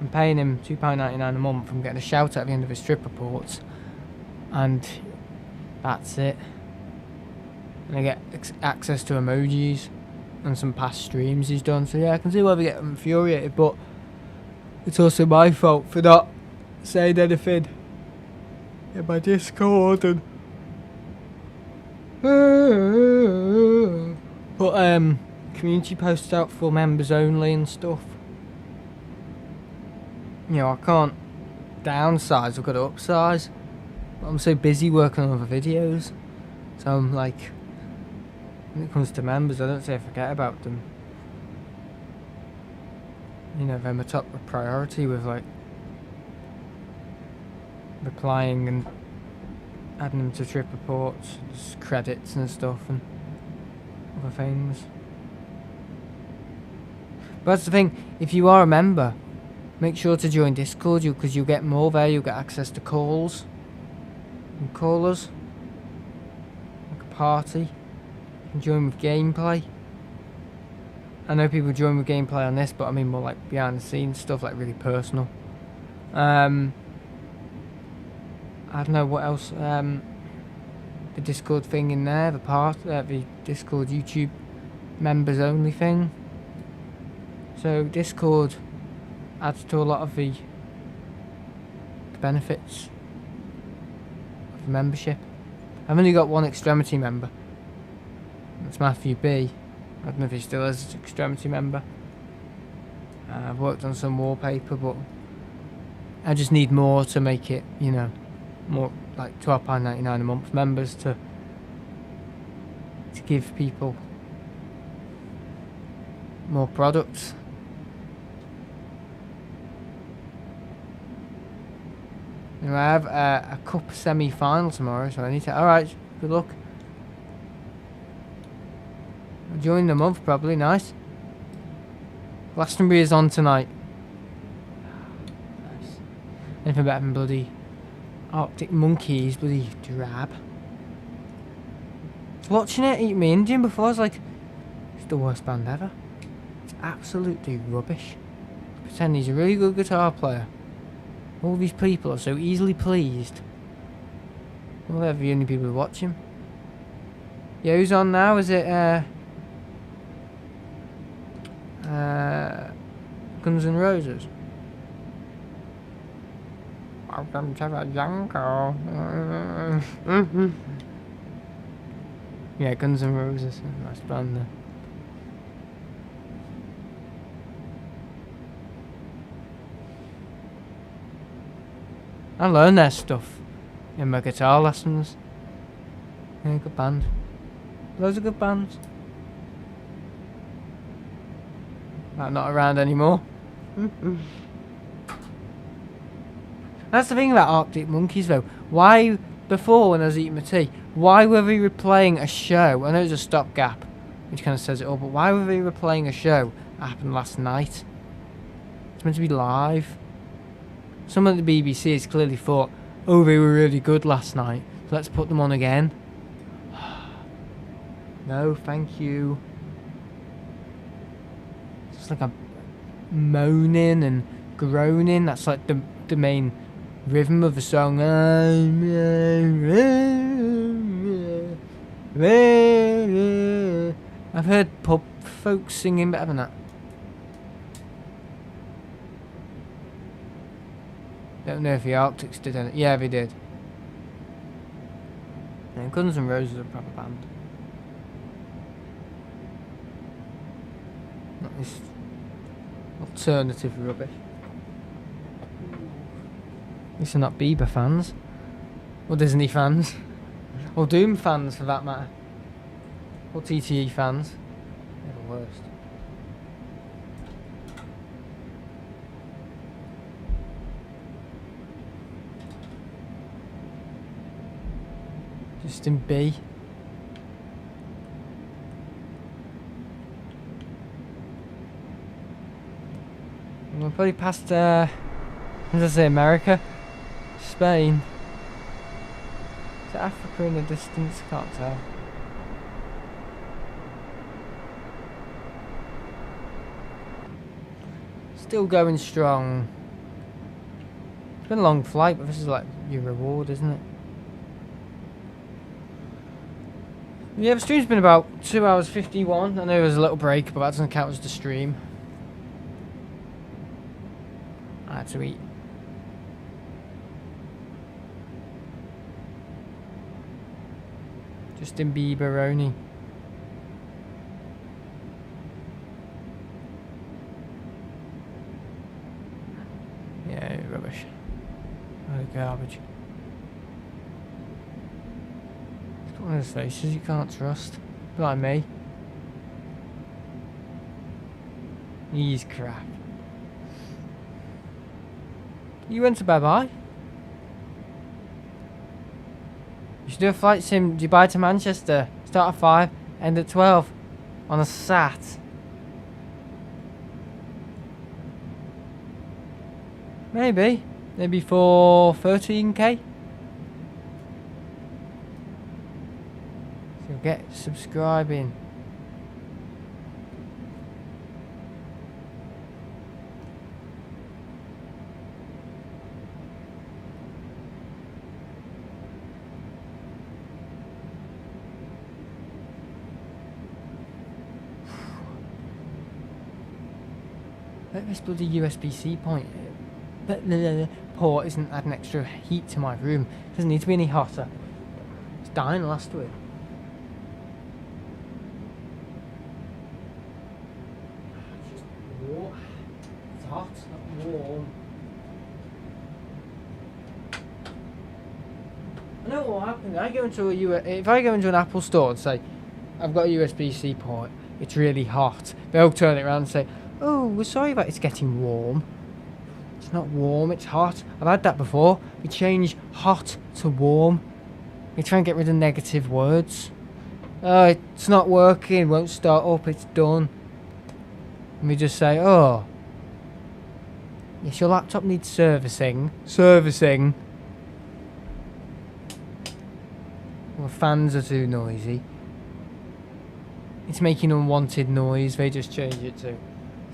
I'm paying him £2.99 a month. I'm getting a shout out at the end of his trip reports, and that's it. And I get access to emojis and some past streams he's done. So yeah, I can see why they get infuriated, but it's also my fault for not saying anything in my Discord and put community posts out for members only and stuff. You know, I can't downsize, I've got to upsize. But I'm so busy working on other videos, so I'm like, when it comes to members, I don't say I forget about them. You know, they're my top priority with like replying and adding them to trip reports, just credits and stuff and other things. But that's the thing, if you are a member, make sure to join Discord, because you'll get more there. You'll get access to calls and callers, like a party. You can join with gameplay. I know people join with gameplay on this, but I mean more like behind the scenes stuff, like really personal. I don't know what else. The Discord thing in there, the Discord YouTube members only thing. So Discord adds to a lot of the benefits of the membership. I've only got one Extremity member. That's Matthew B. I don't know if he still is an Extremity member. I've worked on some wallpaper, but I just need more to make it, you know, more like £12.99 a month members to give people more products. Anyway, I have a cup semi-final tomorrow, so I need to... Alright, good luck. I'll join the month, probably. Nice. Glastonbury is on tonight. Nice. Anything better than bloody Arctic Monkeys, bloody drab. Watching it, Eat Me Indian before, I was like, it's the worst band ever. It's absolutely rubbish. Pretend he's a really good guitar player. All these people are so easily pleased. Well, they're the only people who watch him. Yeah, who's on now? Is it Guns N' Roses? Welcome to the jungle. Yeah, Guns N' Roses. Nice band there. I learned their stuff in my guitar lessons. Yeah, good band. Loads of good bands. Not around anymore. That's the thing about Arctic Monkeys though. Why, before when I was eating my tea, why were they replaying a show? I know it's a stopgap, which kind of says it all, but why were they replaying a show that happened last night? It's meant to be live. Someone at the BBC has clearly thought, oh, they were really good last night, so let's put them on again. No, thank you. It's like a moaning and groaning. That's like the main rhythm of the song. I've heard pub folks singing better than that. Don't know if the Arctics did anything. Yeah, they did. Yeah, Guns N' Roses are a proper band. Not this alternative rubbish. These are not Bieber fans. Or Disney fans. Or Doom fans for that matter. Or TTE fans. They're the worst. Justin B. We're probably past, what did I say, America? Spain. Is it Africa in the distance? Can't tell. Still going strong. It's been a long flight, but this is like your reward, isn't it? Yeah, the stream's been about 2 hours 51. I know there was a little break, but that doesn't count as the stream. I had to eat. Justin Bieberoni. Yeah, rubbish. Oh, garbage. It's got one of those faces you can't trust. Like me. He's crap. You went to bye-bye? You should do a flight sim. Dubai to Manchester. Start at 5, end at 12. On a Sat. Maybe. Maybe for 13k. So get subscribing. This bloody USB-C port isn't adding extra heat to my room. It doesn't need to be any hotter. It's dying last week. It's just warm. It's hot, not warm. I know what will happen. If I go into an Apple store and say, I've got a USB-C port, it's really hot, they'll turn it around and say, oh, we're sorry that it's getting warm. It's not warm, it's hot. I've had that before. We change hot to warm. We try and get rid of negative words. Oh, it's not working, won't start up, it's done. And we just say, oh, yes, your laptop needs servicing. Servicing. Well, the fans are too noisy. It's making unwanted noise, they just change it to.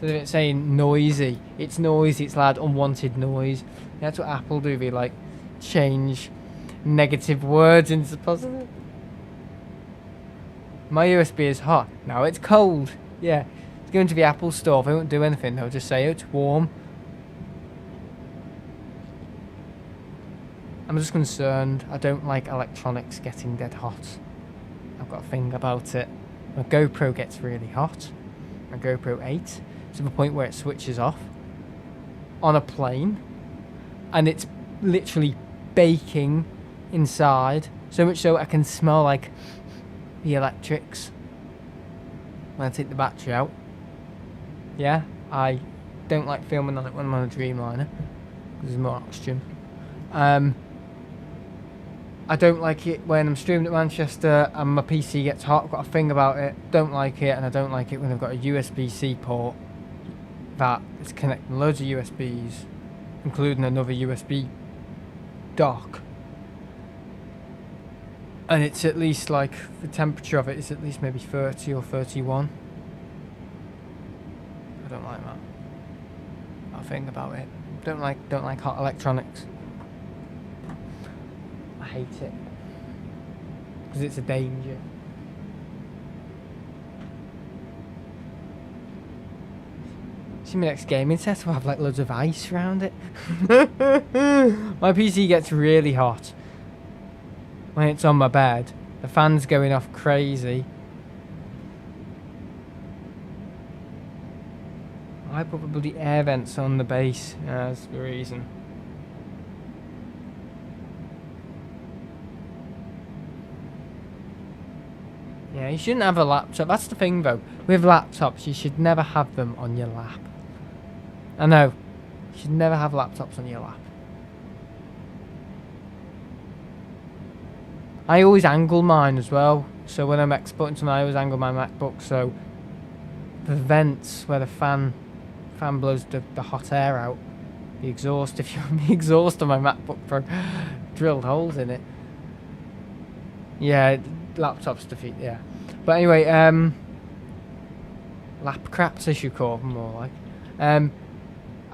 So it's saying noisy. It's noisy, it's loud, unwanted noise. That's what Apple do, they like change negative words into positive. My USB is hot. Now it's cold. Yeah. It's going to the Apple store, they won't do anything, they'll just say, oh, it's warm. I'm just concerned. I don't like electronics getting dead hot. I've got a thing about it. My GoPro gets really hot. My GoPro 8. To the point where it switches off on a plane and it's literally baking inside, so much so I can smell like the electrics when I take the battery out. Yeah, I don't like filming on it when I'm on a Dreamliner because there's more oxygen. I don't like it when I'm streaming at Manchester and my PC gets hot. I've got a thing about it. Don't like it, and I don't like it when I've got a USB-C port that is connecting loads of USBs, including another USB dock. And it's at least like, the temperature of it is at least maybe 30 or 31. I don't like that. That thing about it. Don't like hot electronics. I hate it. Because it's a danger. See, my next gaming set will have like loads of ice around it. My PC gets really hot when it's on my bed. The fan's going off crazy. I put the bloody air vents on the base. Yeah, that's the reason. Yeah, you shouldn't have a laptop. That's the thing though. With laptops, you should never have them on your lap. I know. You should never have laptops on your lap. I always angle mine as well. So when I'm exporting something, I always angle my MacBook so the vents where the fan blows the hot air out, the exhaust, if you want the exhaust on my MacBook Pro, drilled holes in it. Yeah, laptops defeat, yeah. But anyway, lap craps, I should call them more like.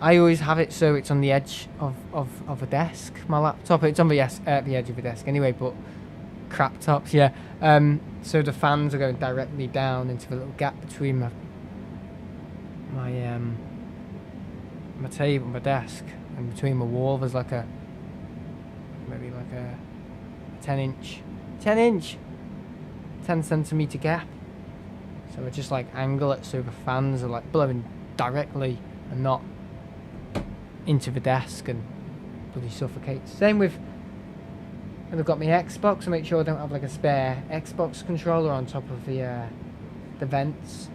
I always have it so it's on the edge of a desk, my laptop. It's on the edge of a desk anyway, but crap tops, yeah. So the fans are going directly down into the little gap between my table, my desk, and between my wall there's like a, maybe like a 10 centimeter gap. So I just like angle it so the fans are like blowing directly and not into the desk and bloody suffocates. Same with when I've got my Xbox, I make sure I don't have like a spare Xbox controller on top of the vents.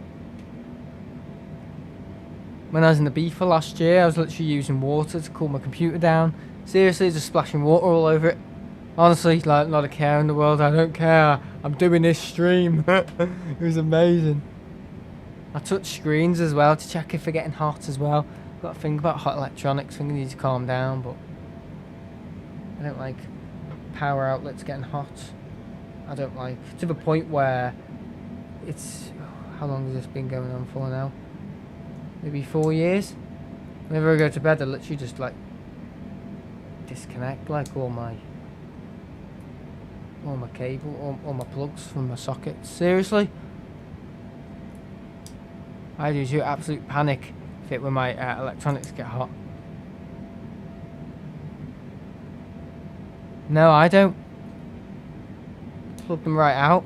When I was in the Beaver last year, I was literally using water to cool my computer down. Seriously, just splashing water all over it. Honestly, like, not a care in the world. I don't care. I'm doing this stream. It was amazing. I touch screens as well to check if they're getting hot as well. I've got to think about hot electronics. I think I need to calm down, but I don't like power outlets getting hot. I don't like, to the point where it's, how long has this been going on for now? Maybe 4 years. Whenever I go to bed, I literally just like disconnect like all my cable, all my plugs from my sockets. Seriously, I do too. Absolute panic when my electronics get hot. No, I don't. Plug them right out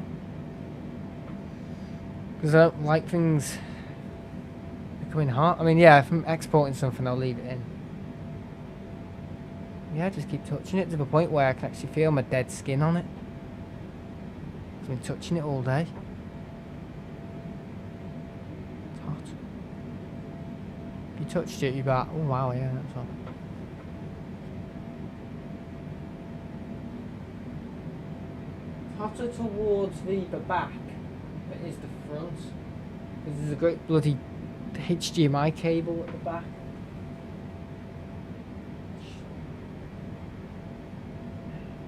because I don't like things becoming hot. I mean, yeah, if I'm exporting something, I'll leave it in. Yeah, I just keep touching it to the point where I can actually feel my dead skin on it. I've been touching it all day. It's hot. If you touched it, you'd be like, oh wow, yeah, that's hot. It's hotter towards the back than it is the front. Because there's a great bloody HDMI cable at the back.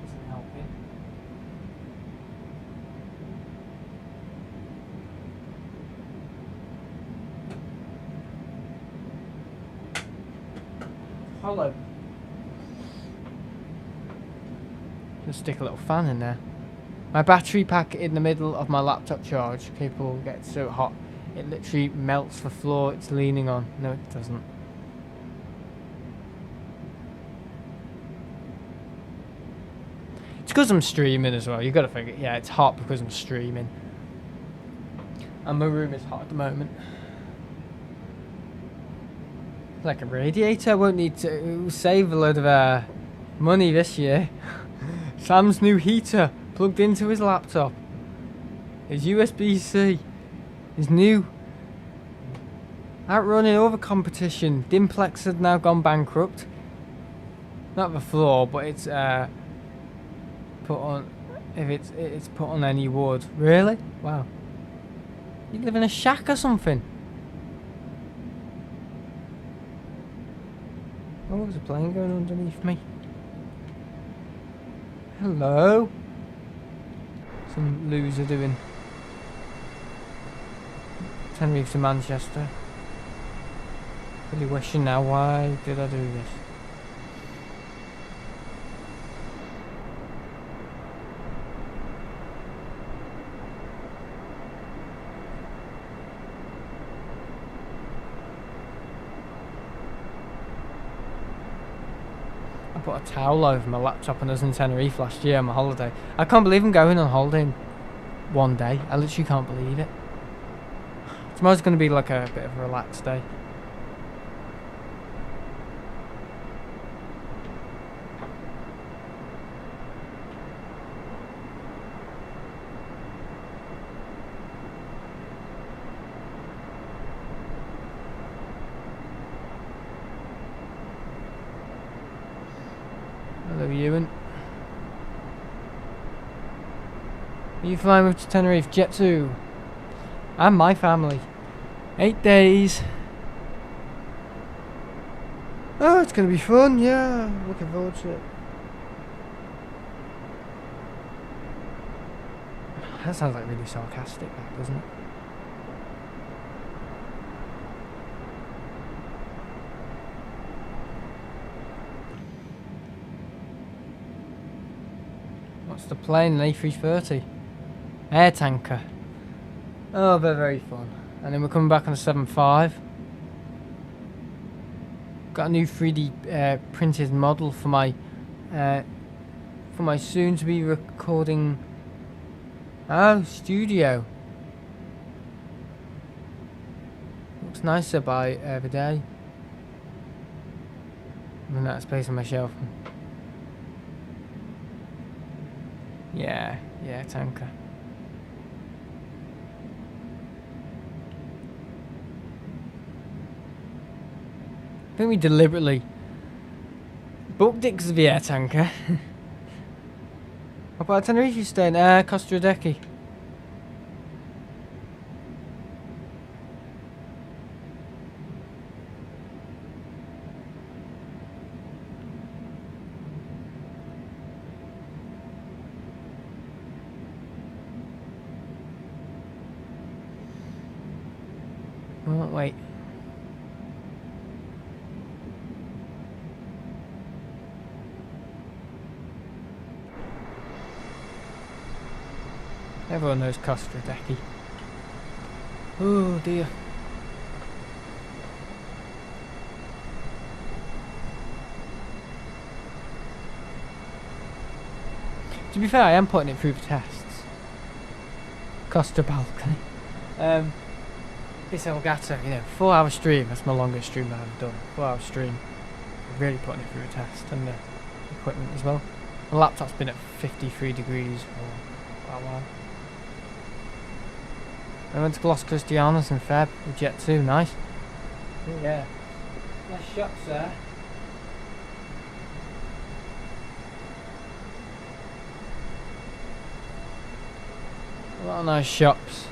Isn't helping. Hollow. Just stick a little fan in there. My battery pack in the middle of my laptop charge cable gets so hot it literally melts the floor it's leaning on. No, it doesn't. It's because I'm streaming as well. You've got to figure, yeah, it's hot because I'm streaming. And my room is hot at the moment. Like a radiator. I won't need to. It will save a load of money this year. Sam's new heater plugged into his laptop. His USB-C. Is new. Outrunning all the competition. Dimplex had now gone bankrupt. Not the floor, but it's put on. If it's put on any wood. Really? Wow. You live in a shack or something? Oh, there's a plane going underneath me. Hello. Some loser doing Tenerife to Manchester. Really wishing now, why did I do this? I put a towel over my laptop when I was in Tenerife last year on my holiday. I can't believe I'm going on holiday in one day. I literally can't believe it. Tomorrow's going to be like a bit of a relaxed day. Hello, Ewan. Are you flying with to Tenerife? Jet 2. And my family. 8 days. Oh, it's going to be fun, yeah. Looking forward to it. That sounds like really sarcastic, doesn't it? What's the plane? An A330. Air tanker. Oh, they're very fun. And then we're coming back on a 7.5. Got a new 3D printed model for my soon-to-be recording studio. Looks nicer by the day. And that space on my shelf. Yeah, tanker. I think we deliberately booked it because of the air tanker. How about Tenerife you staying? Costa Rica. Oh, wait. Everyone knows Costa Rica. Oh dear. To be fair, I am putting it through the tests. Costa Balcony. This Elgato, 4-hour stream. That's my longest stream that I've done. 4-hour stream. I'm really putting it through a test, and the equipment as well. My laptop's been at 53 degrees for quite a while. I went to Los Cristianos in Feb with Jet 2. Nice. Oh, yeah. Nice shots there. A lot of nice shops.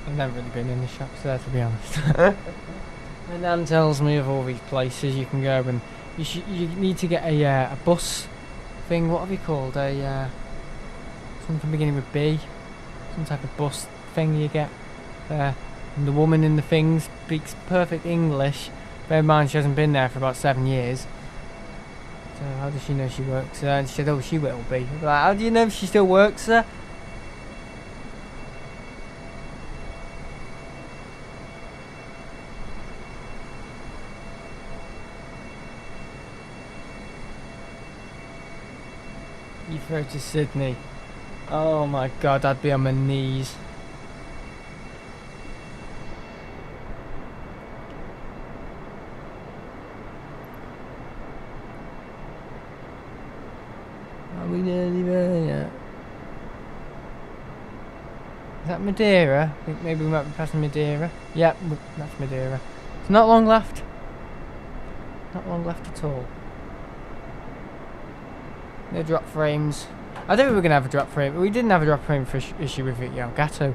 I've never really been in the shops there, to be honest. My nan tells me of all these places you can go, and you need to get a bus thing. What have you called? Something beginning with B. Some type of bus thing you get there. And the woman in the thing speaks perfect English. Bear in mind she hasn't been there for about 7 years. So how does she know she works there? And she said, oh, she will be. I'm like, how do you know if she still works there? Heathrow to Sydney. Oh my god, I'd be on my knees. Are we nearly there yet? Is that Madeira? I think maybe we might be passing Madeira. Yep, that's Madeira. It's not long left. Not long left at all. No drop frames. I don't think we're going to have a drop frame. We didn't have a drop frame for issue with it, Elgato,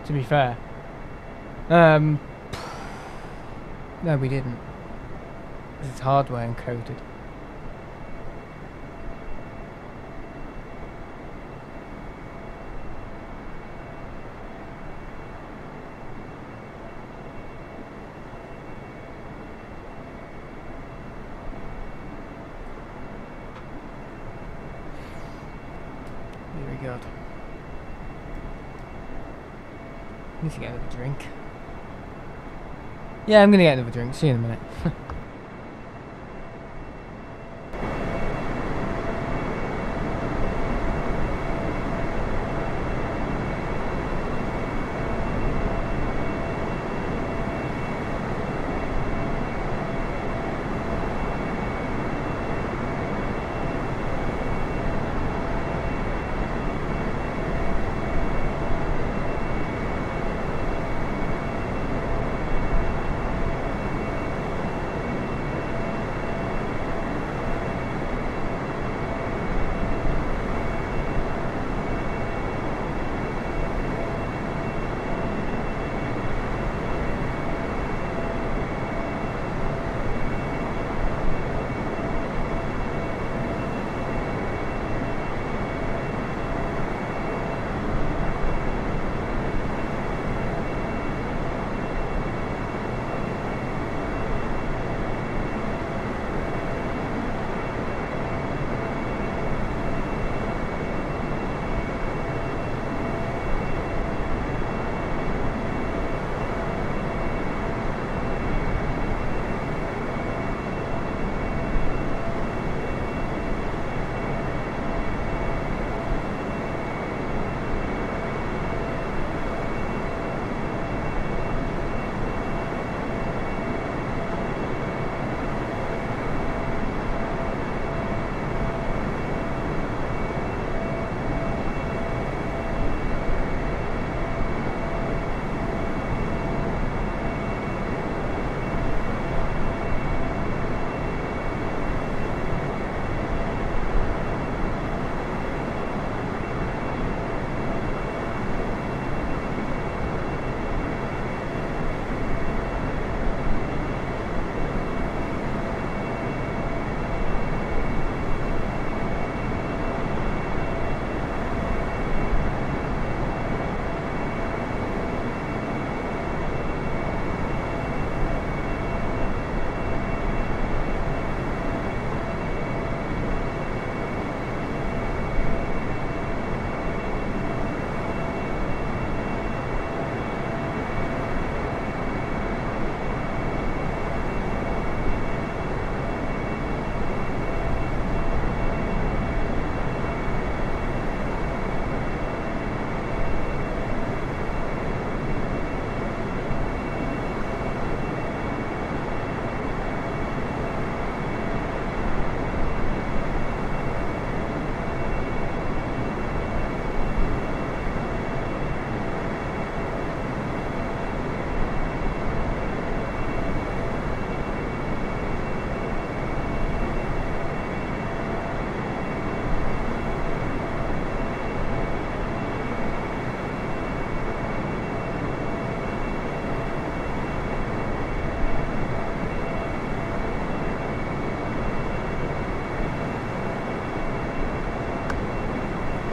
to be fair. No, we didn't. It's hardware encoded. God. Need to get another drink. Yeah, I'm gonna get another drink. See you in a minute.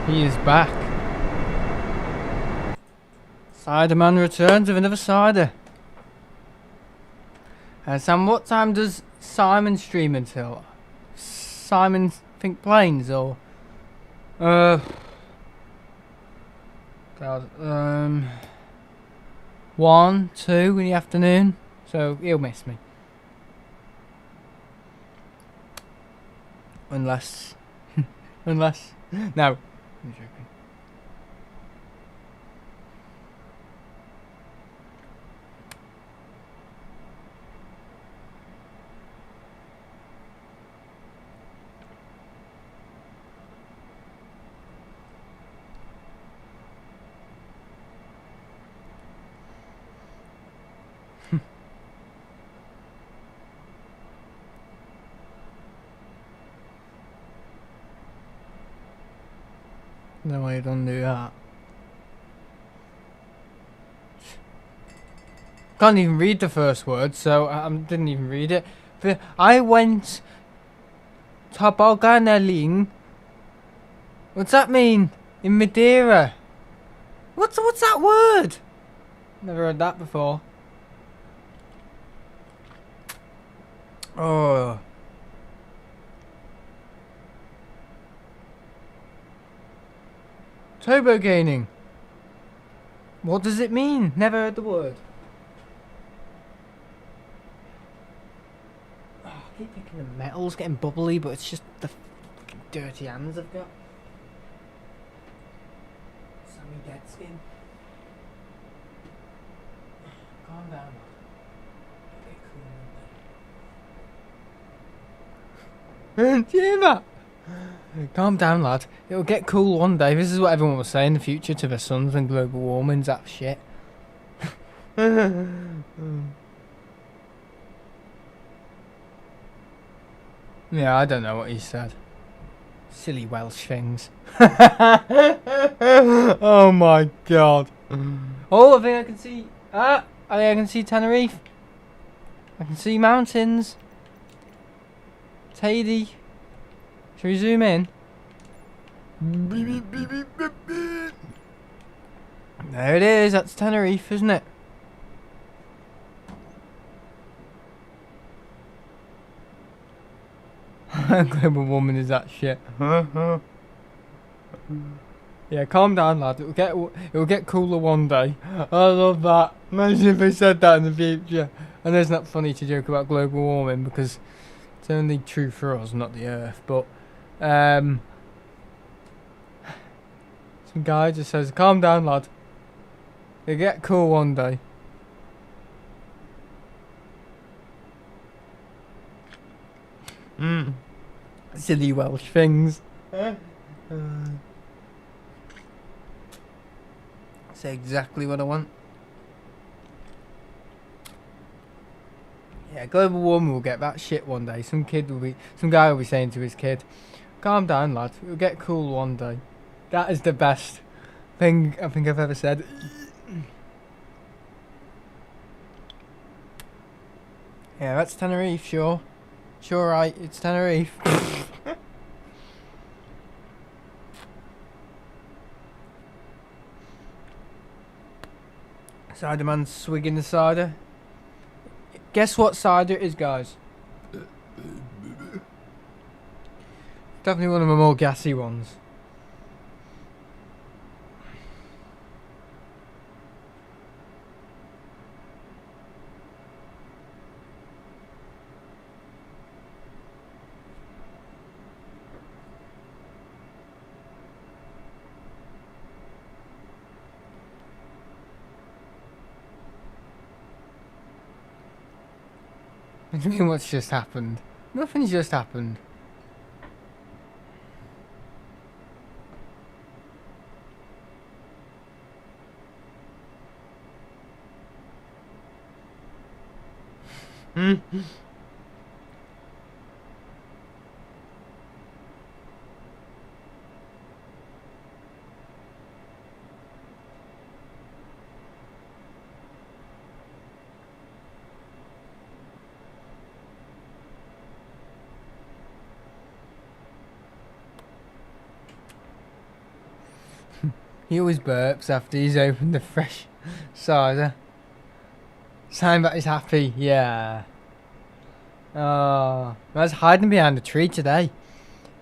He is back. Cider man returns with another cider. Sam, what time does Simon stream until? Simon think planes or? God, 1, 2 in the afternoon. So he'll miss me. Unless, no, I'm joking. No, I don't do that. Can't even read the first word, so I didn't even read it. But I went tobogganing. What's that mean? In Madeira. What's that word? Never heard that before. Oh. Turbo gaining. What does it mean? Never heard the word. Oh, I keep thinking the metal's getting bubbly, but it's just the fucking dirty hands I've got. Sammy dead skin. Calm down. Jimmer! Calm down, lad. It'll get cool one day. This is what everyone will say in the future to their sons when global warming's that shit. Yeah, I don't know what he said. Silly Welsh things. Oh my god. Oh, I think I can see... I can see Tenerife. I can see mountains. TTE. Shall we zoom in? There it is, that's Tenerife, isn't it? Global warming is that shit. Yeah, calm down, lad. It'll get cooler one day. I love that. Imagine if they said that in the future. I know it's not funny to joke about global warming because it's only true for us, not the Earth. But some guy just says, "Calm down, lad. It'll get cool one day." Silly Welsh things. Say exactly what I want. Yeah, global warming will get that shit one day. Some guy will be saying to his kid, "Calm down, lad. It'll get cool one day." That is the best thing I think I've ever said. Yeah, that's Tenerife, sure. Sure, right, it's Tenerife. Cider man's swigging the cider. Guess what cider it is, guys? Definitely one of the more gassy ones. What do you mean what's just happened? Nothing's just happened. He always burps after he's opened the fresh cider. Sign that he's happy, yeah. Oh, I was hiding behind a tree today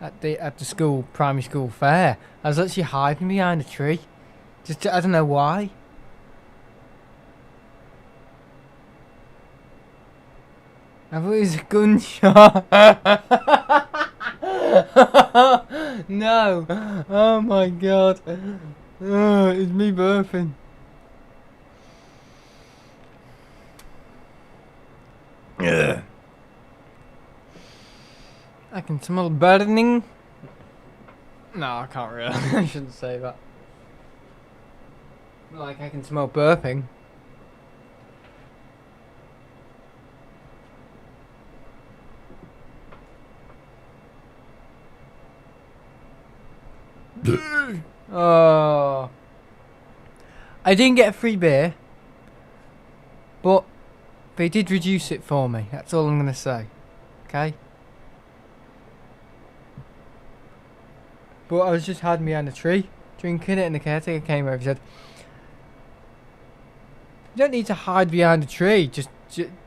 at the school primary school fair. I was actually hiding behind a tree. Just I don't know why. I thought it was a gunshot. No. Oh my god. Oh, it's me burping. Ugh. I can smell burning. No, I can't really. I shouldn't say that. Like, I can smell burping. Oh. I didn't get a free beer, but they did reduce it for me. That's all I'm going to say. Okay? But I was just hiding behind a tree, drinking it, and the caretaker came over and said, "You don't need to hide behind a tree just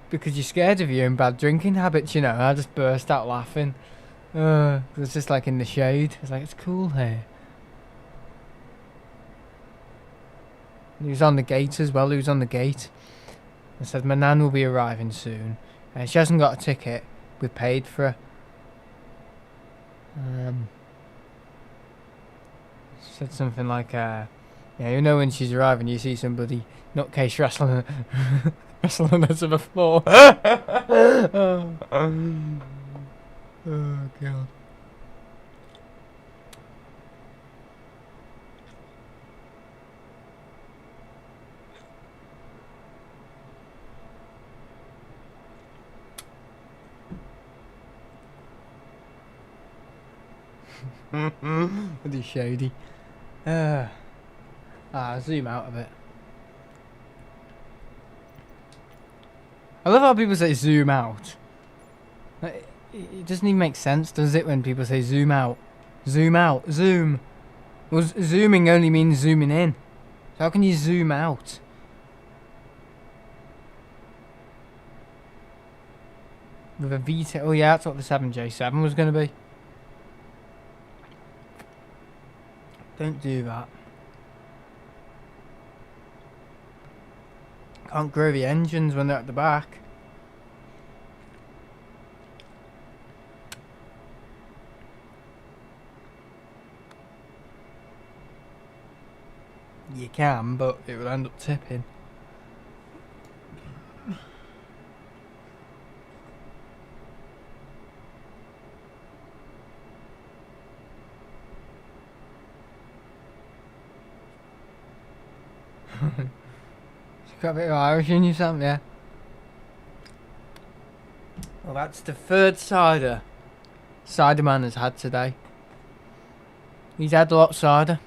because you're scared of your own bad drinking habits, you know." And I just burst out laughing. It was just like in the shade. I was like, "It's cool here." And he was on the gate as well. He was on the gate. I said, "My nan will be arriving soon. She hasn't got a ticket. We paid for her." Said something like, "Yeah, you know when she's arriving, you see somebody nutcase wrestling her to the floor." Oh god. What is shady? Zoom out a bit. I love how people say zoom out. It doesn't even make sense, does it, when people say zoom out? Zoom out, zoom. Well, zooming only means zooming in. So how can you zoom out? With a VTEC, oh yeah, that's what the 7J7 was going to be. Don't do that. Can't grow the engines when they're at the back. You can, but it will end up tipping. Got a bit of Irish in you, Sam, yeah? Well, that's the third cider man has had today. He's had a lot of cider.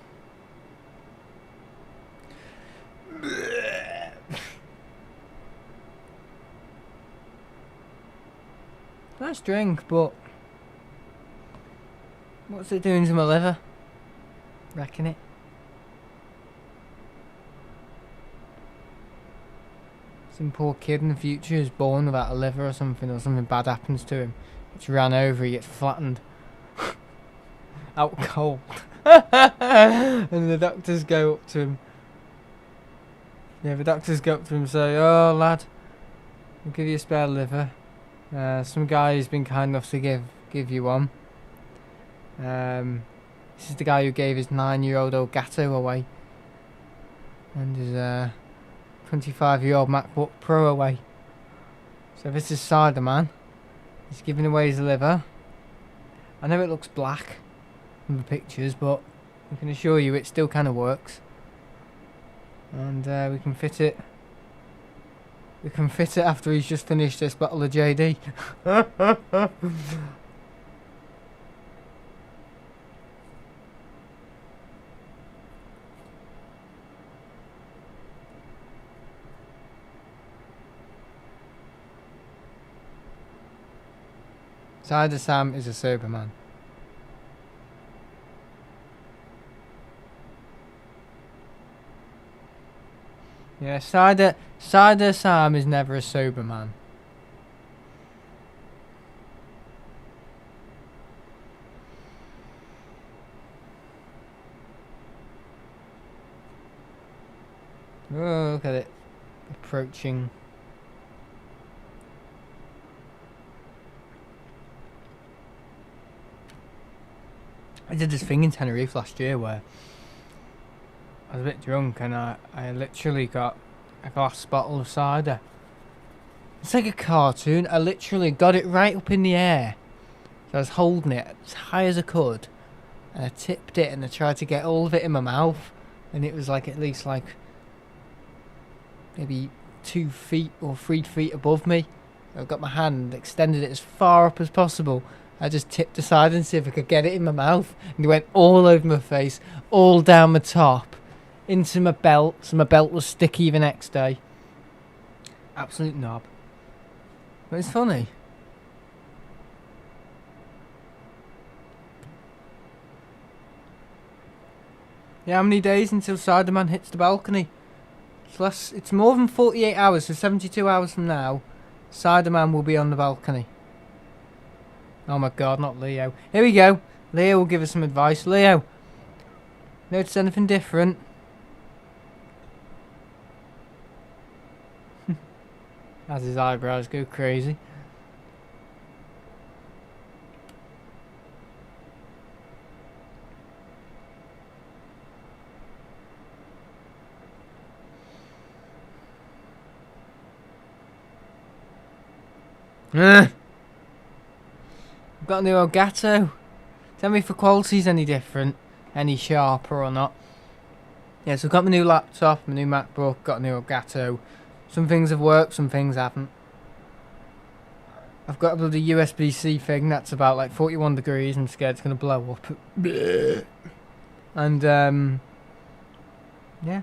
Nice drink, but what's it doing to my liver? Wrecking it. Some poor kid in the future is born without a liver or something bad happens to him. It's ran over, he gets flattened. Out cold. And the doctors go up to him. Yeah, the doctors go up to him and say, "Oh lad, we'll give you a spare liver. Some guy who's been kind enough to give you one. This is the guy who gave his 9-year-old Elgato away. And his 25-year-old MacBook Pro away. So this is cider man. He's giving away his liver. I know it looks black in the pictures, but I can assure you it still kind of works. And we can fit it. We can fit it after he's just finished this bottle of JD. Cider Sam is a sober man. Yeah, Cider Sam is never a sober man. Oh, look at it. Approaching. I did this thing in Tenerife last year where I was a bit drunk and I literally got a glass bottle of cider. It's like a cartoon. I literally got it right up in the air. So I was holding it as high as I could. And I tipped it and I tried to get all of it in my mouth. And it was like at least like maybe 2 feet or 3 feet above me. I got my hand, extended it as far up as possible. I just tipped aside and see if I could get it in my mouth. And it went all over my face, all down my top, into my belt. So my belt was sticky the next day. Absolute knob. But it's funny. Yeah, how many days until Ciderman hits the balcony? It's more than 48 hours, so 72 hours from now, Ciderman will be on the balcony. Oh my god, not Leo. Here we go. Leo will give us some advice. Leo, notice anything different? As his eyebrows go crazy. I've got a new Elgato. Tell me if the quality's any different, any sharper or not. Yeah, so I've got my new laptop, my new MacBook, got a new Elgato. Some things have worked, some things haven't. I've got a bloody USB-C thing that's about like 41 degrees. I'm scared it's going to blow up. And, yeah.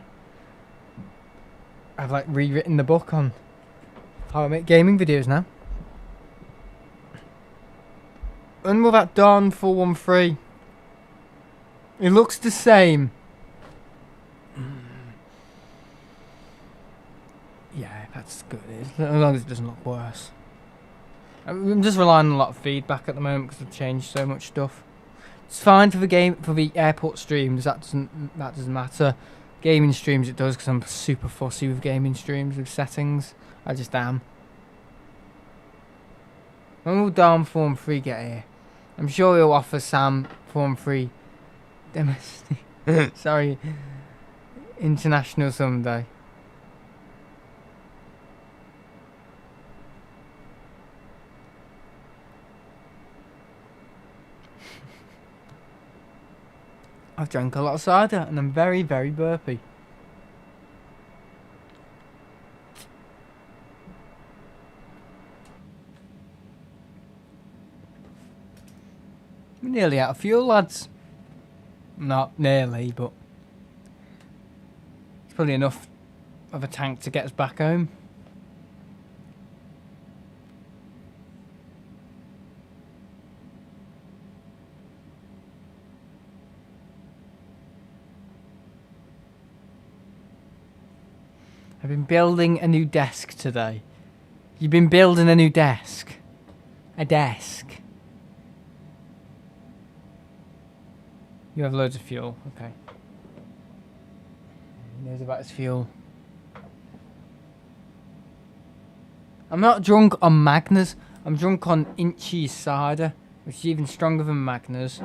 I've like rewritten the book on how I make gaming videos now. When will that Dawn 413? It looks the same. Yeah, that's good. As long as it doesn't look worse. I'm just relying on a lot of feedback at the moment because I've changed so much stuff. It's fine for the airport streams. That doesn't matter. Gaming streams it does because I'm super fussy with gaming streams with settings. I just am. When will Dawn Form 3 get here? I'm sure he'll offer Sam Form 3 domestic. Sorry, international someday. I've drank a lot of cider and I'm very, very burpy. We're nearly out of fuel, lads. Not nearly, but it's probably enough of a tank to get us back home. I've been building a new desk today. You've been building a new desk? A desk? You have loads of fuel, okay. He knows about his fuel. I'm not drunk on Magners. I'm drunk on Inchy cider, which is even stronger than Magners.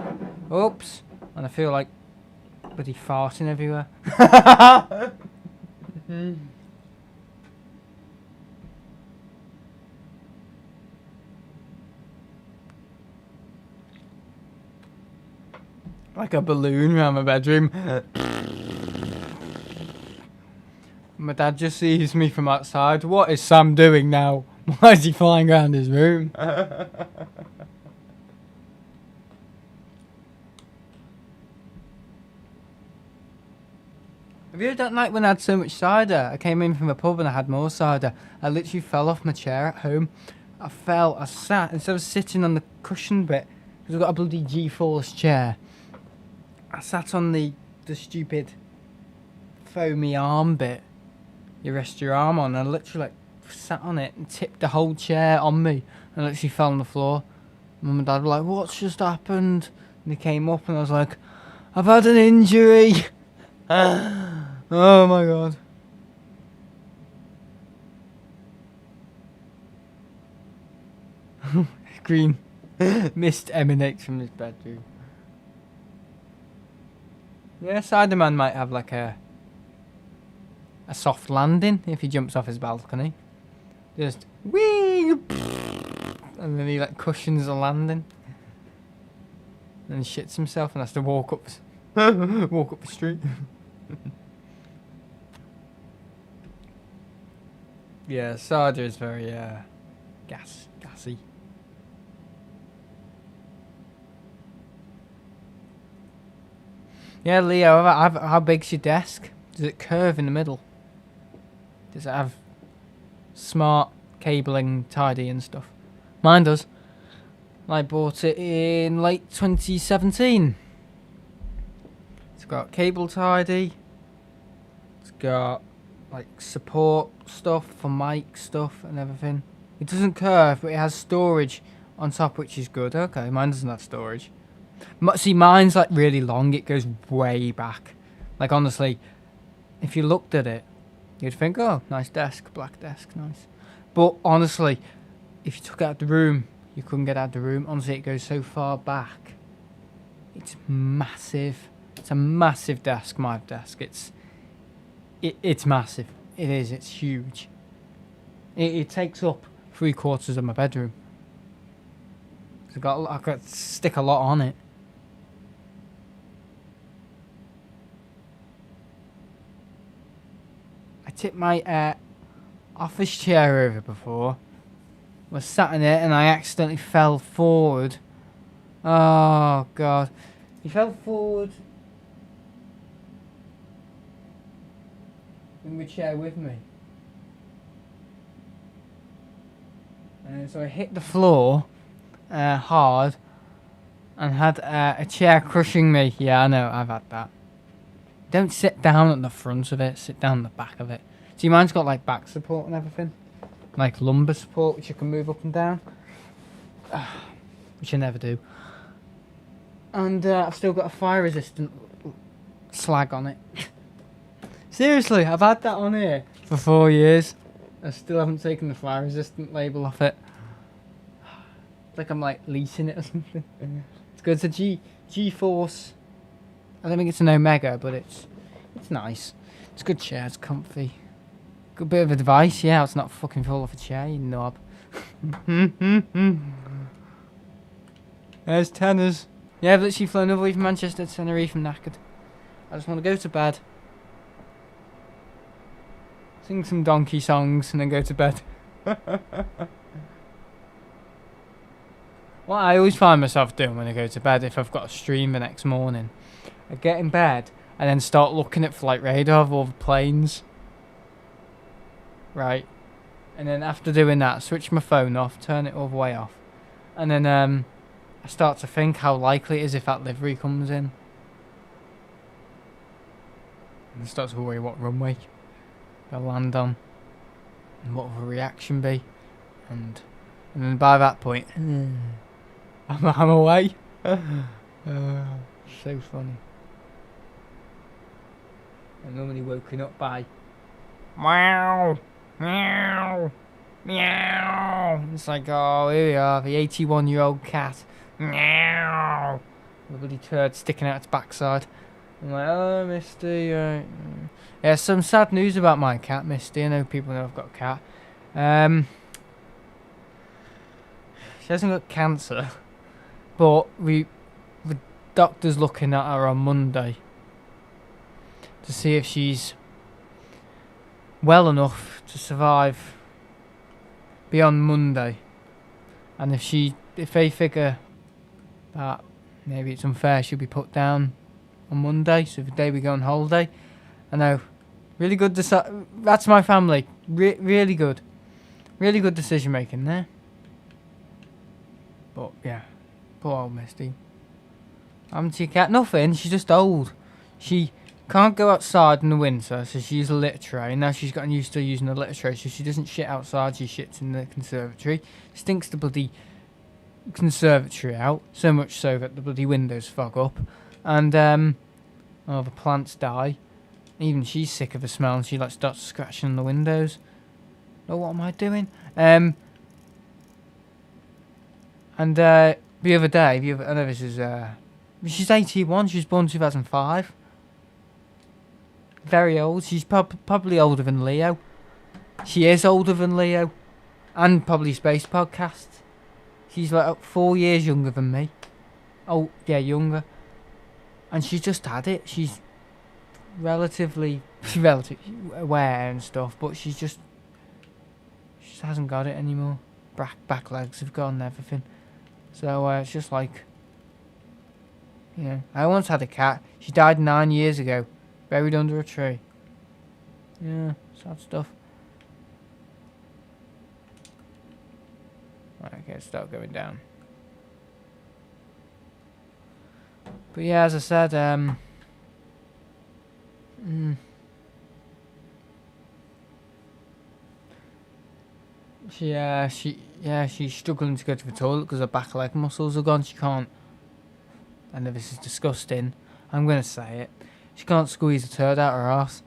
Oops. And I feel like bloody farting everywhere. Like a balloon around my bedroom. My dad just sees me from outside. What is Sam doing now? Why is he flying around his room? Have you heard that night when I had so much cider? I came in from a pub and I had more cider. I literally fell off my chair at home. I sat, instead of sitting on the cushion bit, because I've got a bloody G-Force chair, I sat on the stupid foamy arm bit. you rest your arm on. And I literally like sat on it and tipped the whole chair on me and literally fell on the floor. Mum and Dad were like, what's just happened? And they came up and I was like, I've had an injury. Oh my god. Green mist emanates from his bedroom. Yeah, Siderman might have like a soft landing if he jumps off his balcony. Just whee, and then he like cushions the landing. And he shits himself and has to walk up the street. Yeah, Sarda is very gassy. Yeah, Leo, how big's your desk? Does it curve in the middle? Does it have smart cabling, tidy and stuff? Mine does. I bought it in late 2017. It's got cable tidy. It's got like support stuff for mic stuff and everything. It doesn't curve, but it has storage on top, which is good. Okay, mine doesn't have storage. See, mine's like really long. It goes way back. Like honestly, if you looked at it, you'd think, oh, nice desk, black desk, nice. But honestly, if you took it out of the room, you couldn't get out of the room. Honestly, it goes so far back. It's massive. It's a massive desk, my desk. It's massive. It is. It's huge. It takes up 3/4 of my bedroom. I got to stick a lot on it. I tipped my office chair over before. Was sat in it and I accidentally fell forward. Oh god. He fell forward in the chair with me. And so I hit the floor hard and had a chair crushing me. Yeah, I know, I've had that. Don't sit down at the front of it, sit down at the back of it. See, mine's got like back support and everything. Like lumbar support, which you can move up and down. Which I never do. And I've still got a fire resistant slag on it. Seriously, I've had that on here for 4 years. I still haven't taken the fire resistant label off it. It's like I'm like leasing it or something. It's good. It's a G-Force. I don't think it's an Omega, but it's nice. It's a good chair, it's comfy. Good bit of advice, yeah, it's not fucking fall off a chair, you knob. There's tenors. Yeah, I've literally flown all the way from Manchester to Tenerife and knackered. I just want to go to bed. Sing some donkey songs and then go to bed. What I always find myself doing when I go to bed, if I've got a stream the next morning, I get in bed and then start looking at flight radar of all the planes. Right, and then after doing that, switch my phone off, turn it all the way off, and then I start to think how likely it is if that livery comes in, and I start to worry what runway they'll land on, and what will the reaction be, and then by that point, I'm away. So funny. I'm normally woken up by meow. Meow, meow. It's like, oh, here we are, the 81-year-old cat. Meow. The bloody turd sticking out its backside. I'm like, oh, Misty. Yeah, some sad news about my cat, Misty. I know people know I've got a cat. She hasn't got cancer, but the doctor's looking at her on Monday to see if she's well enough to survive beyond Monday, and if they figure that maybe it's unfair, she'll be put down on Monday, so the day we go on holiday. I know, really good that's my family, really good decision making there. But yeah, poor old Misty. Happened to your cat? Nothing, she's just old. She Can't go outside in the winter, so she used a litter tray. Now she's gotten used to using a litter tray, so she doesn't shit outside, she shits in the conservatory. Stinks the bloody conservatory out, so much so that the bloody windows fog up. And, oh, the plants die. Even she's sick of the smell, and she, like, starts scratching the windows. Oh, what am I doing? And, the other day, I know this is, she's 81, she was born 2005. Very old. She's probably older than Leo. She is older than Leo. And probably Space Podcast. She's like 4 years younger than me. Oh, yeah, younger. And she's just had it. She's relatively aware and stuff, but she just hasn't got it anymore. Back legs have gone and everything. So it's just like, you know, I once had a cat. She died 9 years ago. Buried under a tree. Yeah, sad stuff. Right, okay, start going down. But yeah, as I said, she's struggling to go to the toilet because her back leg muscles are gone. She can't. I know this is disgusting. I'm gonna say it. She can't squeeze a turd out her arse.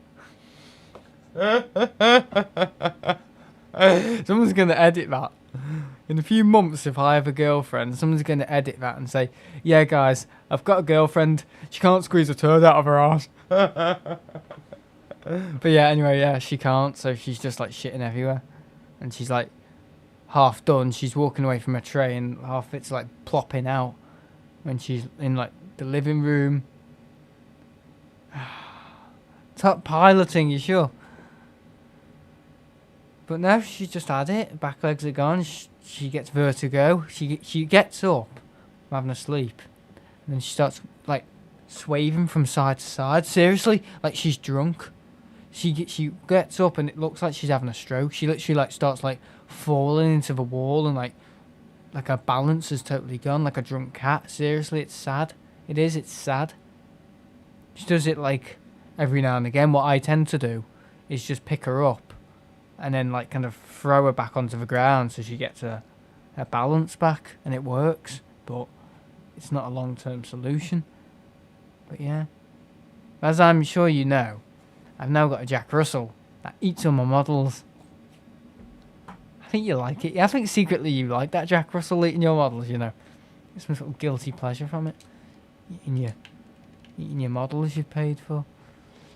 Someone's going to edit that. In a few months, if I have a girlfriend, someone's going to edit that and say, yeah, guys, I've got a girlfriend. She can't squeeze a turd out of her arse. But yeah, anyway, yeah, she can't. So she's just like shitting everywhere. And she's like half done. She's walking away from her tray and half it's like plopping out when she's in like the living room. Top piloting, you sure? But now she's just had it. Back legs are gone. She gets vertigo. She gets up, having a sleep, and then she starts like swaying from side to side. Seriously, like she's drunk. She gets up and it looks like she's having a stroke. She literally like starts like falling into the wall and like her balance is totally gone, like a drunk cat. Seriously, it's sad. It is. It's sad. She does it like every now and again. What I tend to do is just pick her up and then like kind of throw her back onto the ground so she gets her balance back, and it works, but it's not a long-term solution. But yeah, as I'm sure you know, I've now got a Jack Russell that eats all my models. I think you like it. I think secretly you like that Jack Russell eating your models, you know. It's some sort of guilty pleasure from it. Eating your models you've paid for.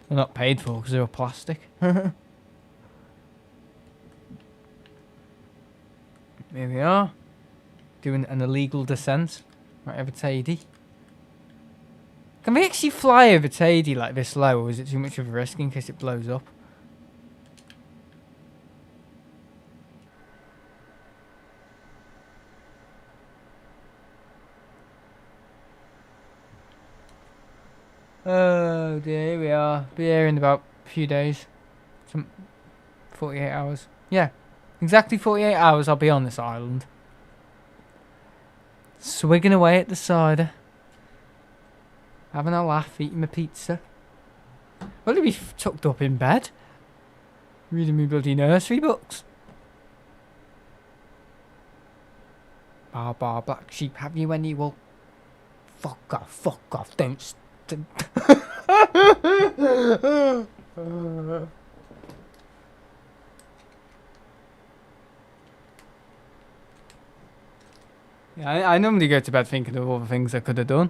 Well, not paid for because they were plastic. Here we are. Doing an illegal descent right over Tadey. Can we actually fly over Tadey like this low, or is it too much of a risk in case it blows up? Oh dear, here we are. Be here in about a few days. Some 48 hours. Yeah, exactly 48 hours I'll be on this island. Swigging away at the cider. Having a laugh, eating my pizza. Will he be tucked up in bed? Reading me bloody nursery books. Bar bar black sheep, have you any wool? Fuck off, don't Yeah, I normally go to bed thinking of all the things I could have done.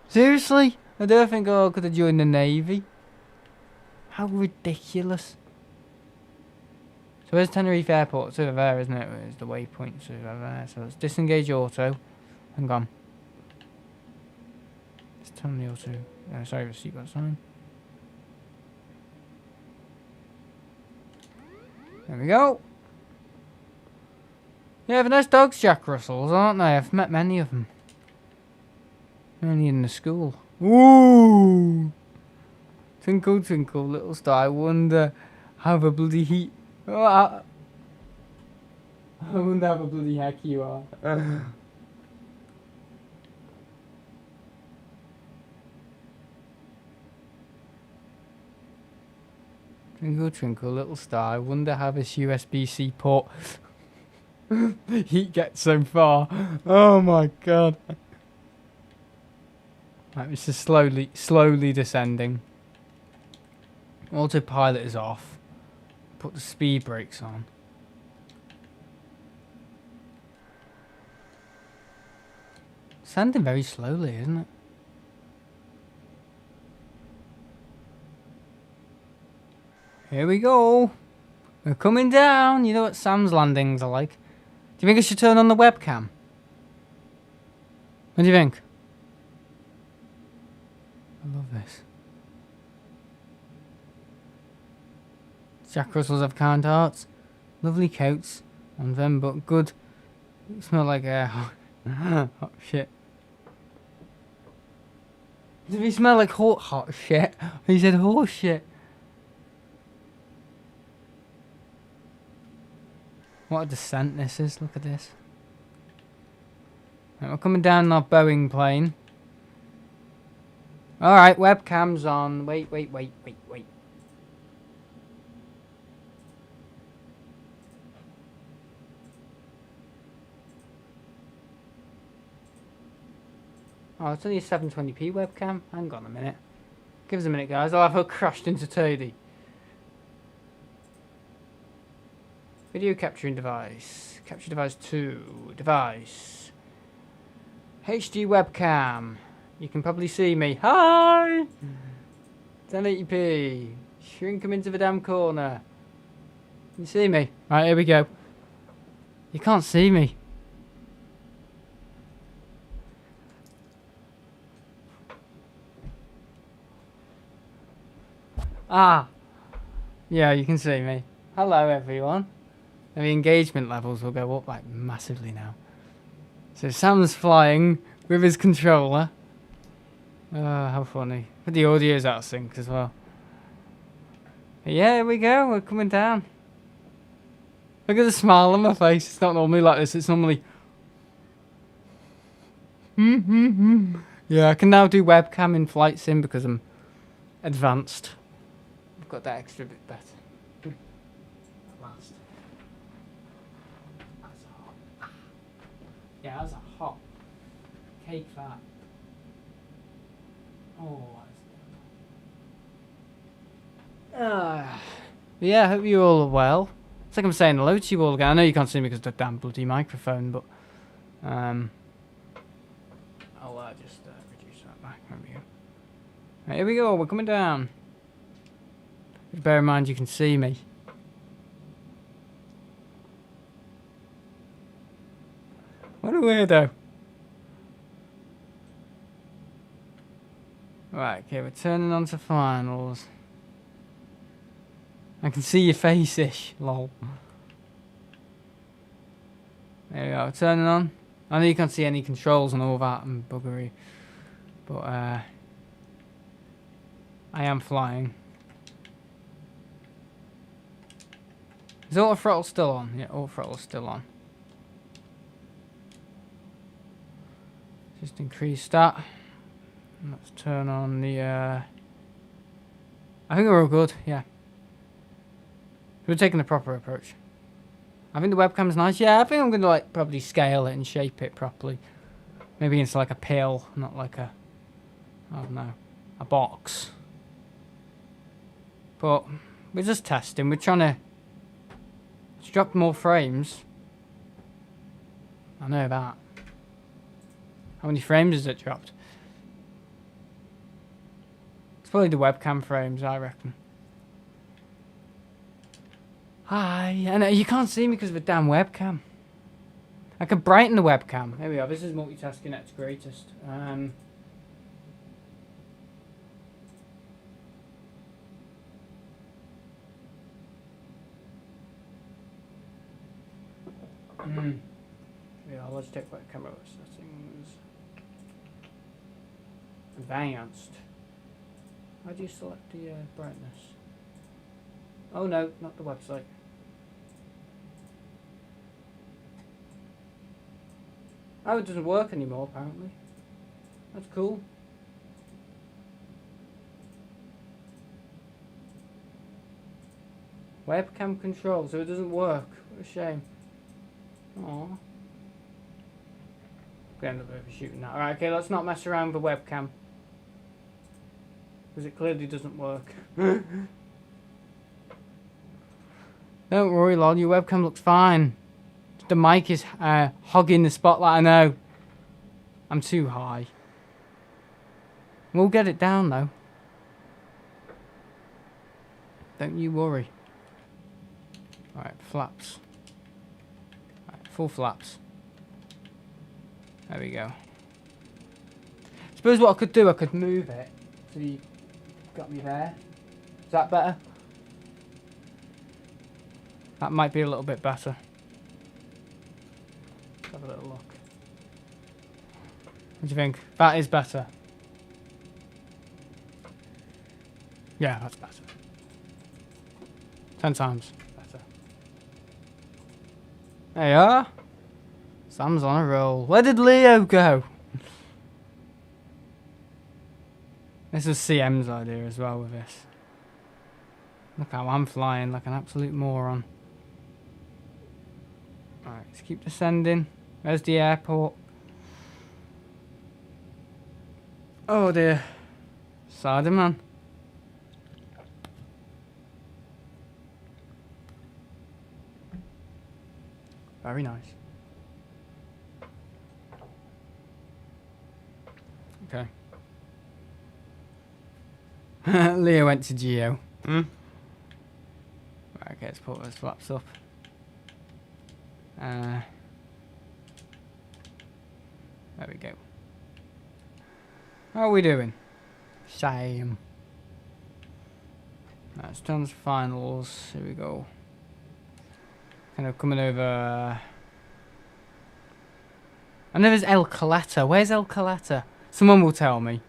Seriously? I don't think I could have joined the Navy. How ridiculous. So where's Tenerife Airport? It's over there, isn't it? It's the waypoint. It's over there. So let's disengage auto. Hang on. Let's turn the auto. Sorry, the seatbelt sign. There we go. Yeah, they're nice dogs, Jack Russells, aren't they? I've met many of them. Only in the school. Ooh! Twinkle, twinkle, little star. I wonder how the bloody heat. Oh, I wonder how the bloody heck you are. Twinkle, twinkle, little star. I wonder how this USB-C port heat gets so far. Oh my god. Right, this is slowly descending. Autopilot is off. Put the speed brakes on. Descending very slowly, isn't it? Here we go. We're coming down. You know what Sam's landings are like. Do you think I should turn on the webcam? What do you think? I love this. Jack Russells have kind hearts. Lovely coats on them, but good. Smell like hot shit. Does he smell like hot shit? He said horse shit. What a descent this is, look at this. Right, we're coming down our Boeing plane. Alright, webcam's on. Wait. Oh, it's only a 720p webcam. Hang on a minute. Give us a minute, guys. I'll have her crashed into Toadie. Video capturing device. Capture device 2. Device. HD webcam. You can probably see me. Hi! 1080p. Shrink them into the damn corner. You see me? Right, here we go. You can't see me. Ah! Yeah, you can see me. Hello, everyone. And the engagement levels will go up like massively now. So Sam's flying with his controller. Oh, how funny. But the audio's out of sync as well. But yeah, here we go. We're coming down. Look at the smile on my face. It's not normally like this. It's normally... Yeah, I can now do webcam in flight sim because I'm advanced. I've got that extra bit better. At last. That's hot. Yeah, that's a hot cake that. Oh, yeah, I hope you all are well. It's like I'm saying hello to you all again. I know you can't see me because of the damn bloody microphone, but I'll just reduce that back. There we go. Right, here we go. We're coming down. Bear in mind you can see me. What a weirdo. Right, okay, we're turning on to finals. I can see your face-ish, lol. There we go, turning on. I know you can't see any controls and all that and buggery. But, I am flying. Is auto throttle still on? Yeah, auto throttle's still on. Just increase that. Let's turn on the, I think we're all good, yeah. We're taking the proper approach. I think the webcam's nice. Yeah, I think I'm going to, like, probably scale it and shape it properly. Maybe it's like a pill, not like a, I don't know, a box. But we're just testing. We're trying to drop more frames. I know that. How many frames has it dropped? It's probably the webcam frames, I reckon. Hi, and you can't see me because of the damn webcam. I can brighten the webcam. There we are. This is multitasking at its greatest. Yeah, let's check what camera settings. Advanced. How do you select the brightness? Oh no, not the website. Oh, it doesn't work anymore apparently. That's cool. Webcam control, so it doesn't work. What a shame. Aww. We end up overshooting that. Alright, okay, let's not mess around with the webcam. Because it clearly doesn't work. Don't worry, lol, your webcam looks fine. The mic is hogging the spotlight, I know. I'm too high. We'll get it down, though. Don't you worry. Alright, flaps. Alright, full flaps. There we go. Suppose what I could do, I could move it. So you got me there. Is that better? That might be a little bit better. Let's have a little look. What do you think? That is better. Yeah, that's better. 10 times better. There you are. Sam's on a roll. Where did Leo go? This was CM's idea as well with this. Look how I'm flying like an absolute moron. Alright, let's keep descending. There's the airport. Oh dear. Cider man. Very nice. Okay. Leo went to Geo. Right, okay, let's put those flaps up. There we go. How are we doing? Same. Let's turn to finals. Here we go. Kind of coming over. I know there's El Caleta. Where's El Caleta? Someone will tell me.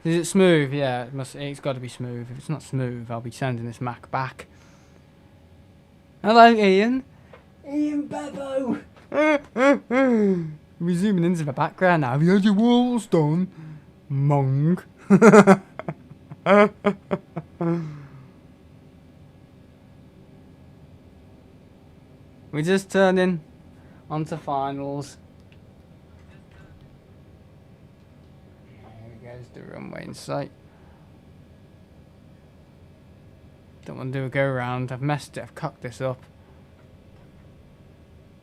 Is it smooth? Yeah, it's got to be smooth. If it's not smooth, I'll be sending this Mac back. Hello, Ian. Ian Bebo. We're zooming into the background now. Have you had your walls done? Mong. We're just turning onto finals. There goes the runway in sight. Don't want to do a go round. I've messed it. I've cocked this up.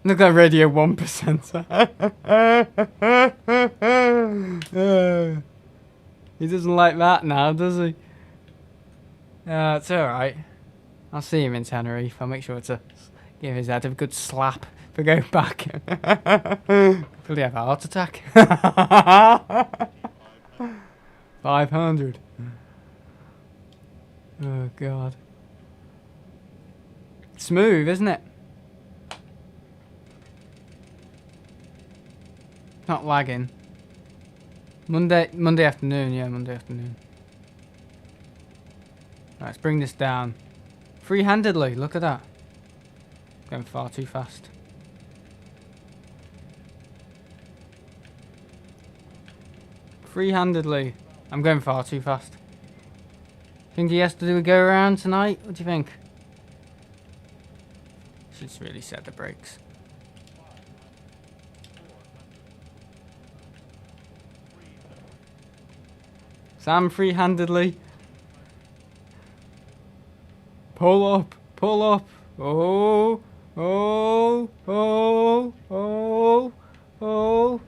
Look at radio 1%. He doesn't like that now, does he? It's alright. I'll see him in Tenerife. I'll make sure to give his head a good slap if I go back. Probably have a heart attack. 500. Oh god. Smooth, isn't it? Not lagging. Monday afternoon, yeah, Monday afternoon. Right, let's bring this down. Free-handedly, look at that. Going far too fast. Free-handedly. I'm going far too fast. Think he has to do a go around tonight? What do you think? Should really set the brakes. Sam free-handedly. Pull up, pull up. Oh, oh, oh, oh, oh. What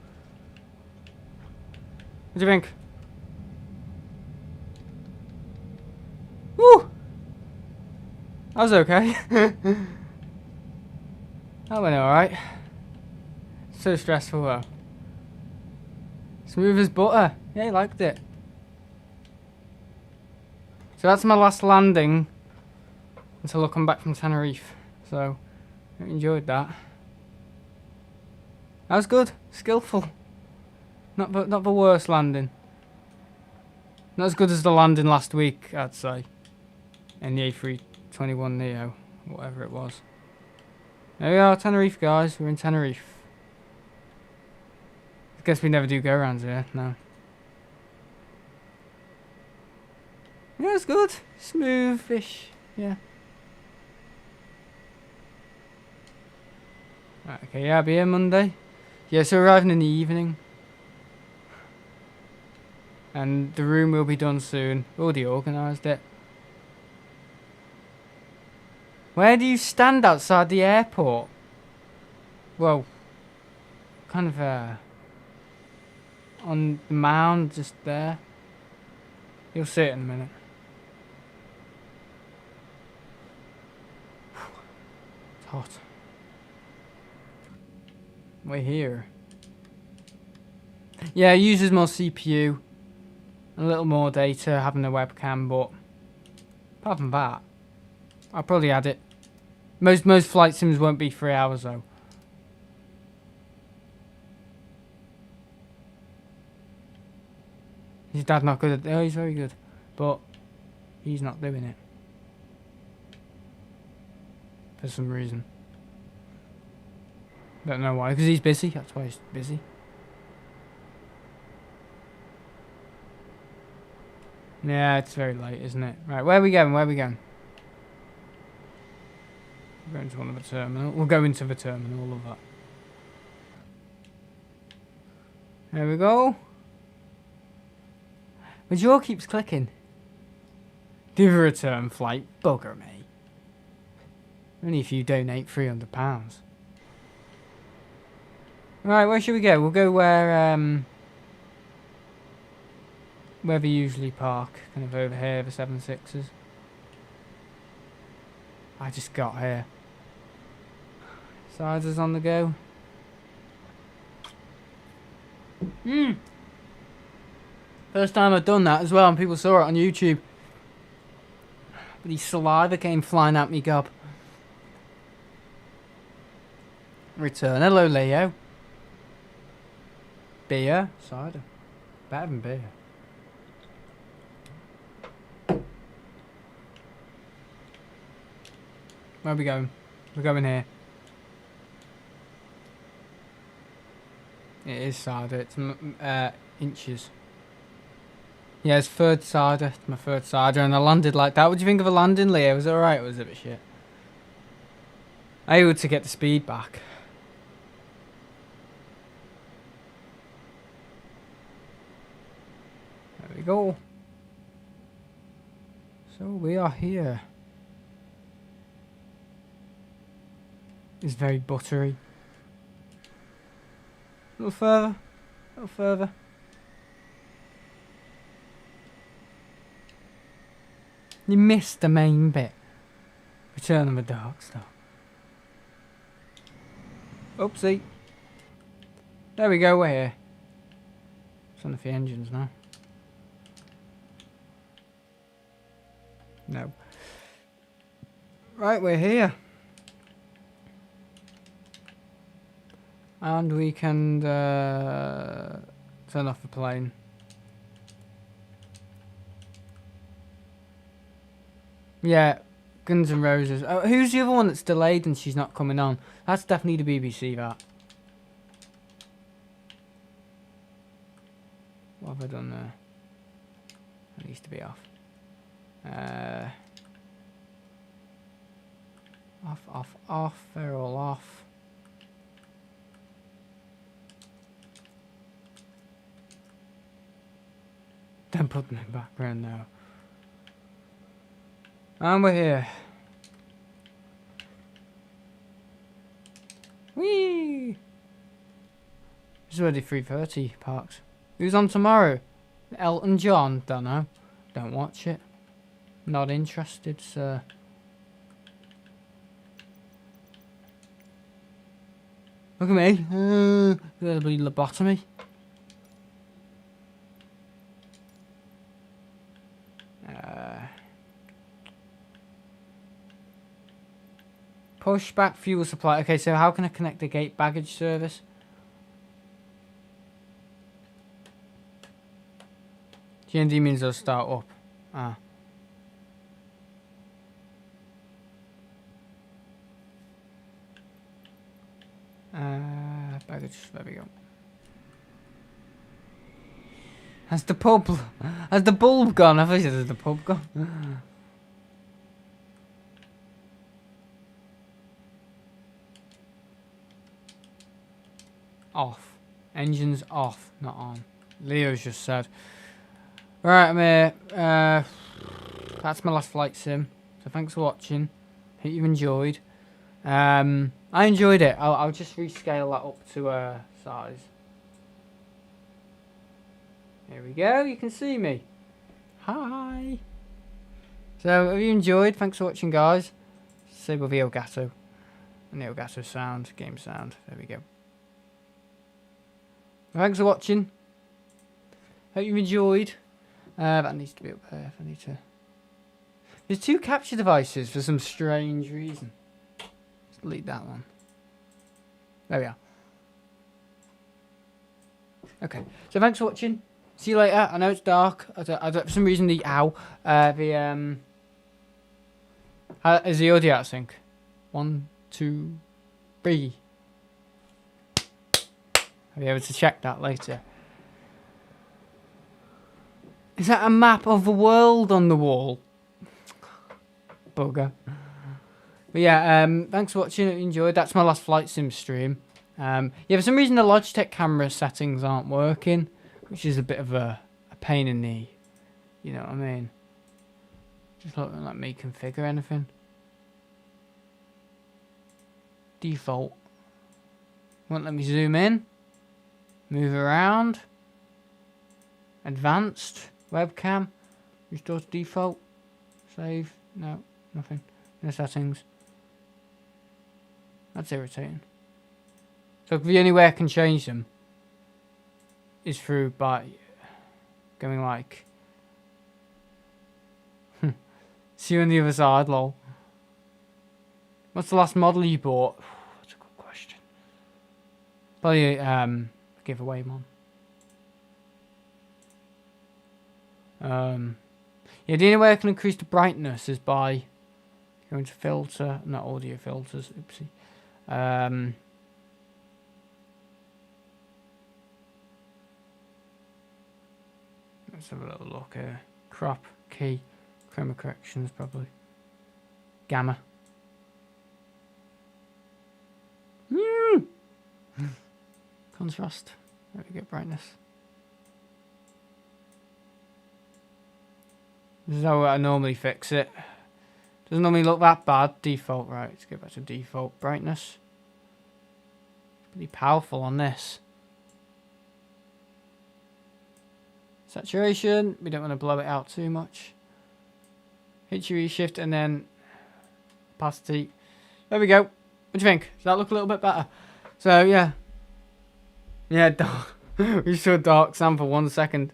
do you think? Woo! That was okay. That went alright. So stressful though. Smooth as butter. Yeah, he liked it. So that's my last landing until I come back from Tenerife. So I enjoyed that. That was good, skillful. Not the worst landing. Not as good as the landing last week, I'd say. In the A321 Neo, whatever it was. There we are, Tenerife guys. We're in Tenerife. I guess we never do go rounds here. No. Yeah, it's good. Smooth-ish. Yeah. Right, okay, yeah, I'll be here Monday. Yeah, so arriving in the evening. And the room will be done soon. Already organised it. Where do you stand outside the airport? Well, kind of on the mound just there. You'll see it in a minute. It's hot. We're here. Yeah, it uses more CPU. A little more data having a webcam, but apart from that, I'll probably add it. Most flight sims won't be 3 hours though. His dad not good at. Oh, he's very good, but he's not doing it for some reason. Don't know why. Because he's busy. That's why he's busy. Yeah, it's very late, isn't it? Right, where are we going? Where are we going? We're going to one of the terminal. We'll go into the terminal. All of that. There we go. My jaw keeps clicking. Do the return flight. Bugger me. Only if you donate £300. Right, where should we go? We'll go where they usually park. Kind of over here, the 767s. I just got here. Siders on the go. First time I've done that as well, and people saw it on YouTube. But the saliva came flying out me gob. Return. Hello, Leo. Beer. Cider. Better than beer. Where are we going? We're going here. It is cider. It's inches. Yeah, it's third cider. It's my third cider, and I landed like that. What do you think of a landing, Leo? Was it alright or was it a bit shit? I able to get the speed back. There we go. So we are here. It's very buttery. A little further. A little further. You missed the main bit. Return of the Dark Star. Oopsie. There we go, we're here. Turn off the engines now. No. Right, we're here. And we can turn off the plane. Yeah, Guns N' Roses. Oh, who's the other one that's delayed and she's not coming on? That's definitely the BBC, that. What have I done there? It needs to be off. Off. They're all off. Don't put them in the background now. And we're here. Whee! It's already 3:30 parks. Who's on tomorrow? Elton John? Don't know. Don't watch it. Not interested, sir. Look at me. There'll be lobotomy. Pushback fuel supply. Okay, so how can I connect the gate baggage service? GND means they'll start up. Ah. Baggage. There we go. Has the bulb gone? I thought you said has the pub gone. off. Engines off, not on. Leo's just said. Right, I'm here. That's my last flight sim. So thanks for watching. Hope you've enjoyed. I enjoyed it. I'll just rescale that up to size. Here we go. You can see me. Hi. So have you enjoyed? Thanks for watching, guys. Save with the Elgato. And the Elgato sound, game sound. There we go. Thanks for watching. Hope you enjoyed. That needs to be up there if I need to. There's 2 capture devices for some strange reason. Let's delete that one. There we are. Okay, so thanks for watching. See you later. I know it's dark. I don't, for some reason the is the audio out of sync? 1, 2, 3. I'll be able to check that later. Is that a map of the world on the wall? Bugger. But yeah, thanks for watching. If you enjoyed. That's my last flight sim stream. Yeah, for some reason the Logitech camera settings aren't working, which is a bit of a pain in the, you know what I mean? Just not let me configure anything. Default. Won't let me zoom in. Move around. Advanced. Webcam. Restore to default. Save. No, nothing. No settings. That's irritating. So the only way I can change them is through by going like see you on the other side, lol. What's the last model you bought? That's a good question. Probably a giveaway one. Yeah, the only way I can increase the brightness is by going to filter, not audio filters, oopsie. Let's have a little look here. Crop, key, chroma corrections probably. Gamma. Contrast. There we go, brightness. This is how I normally fix it. Doesn't normally look that bad. Default, right, let's go back to default. Brightness. Pretty powerful on this. Saturation, we don't want to blow it out too much. Hit your E shift and then opacity. There we go. What do you think? Does that look a little bit better? So yeah. Yeah, dark. We saw dark Sam for 1 second.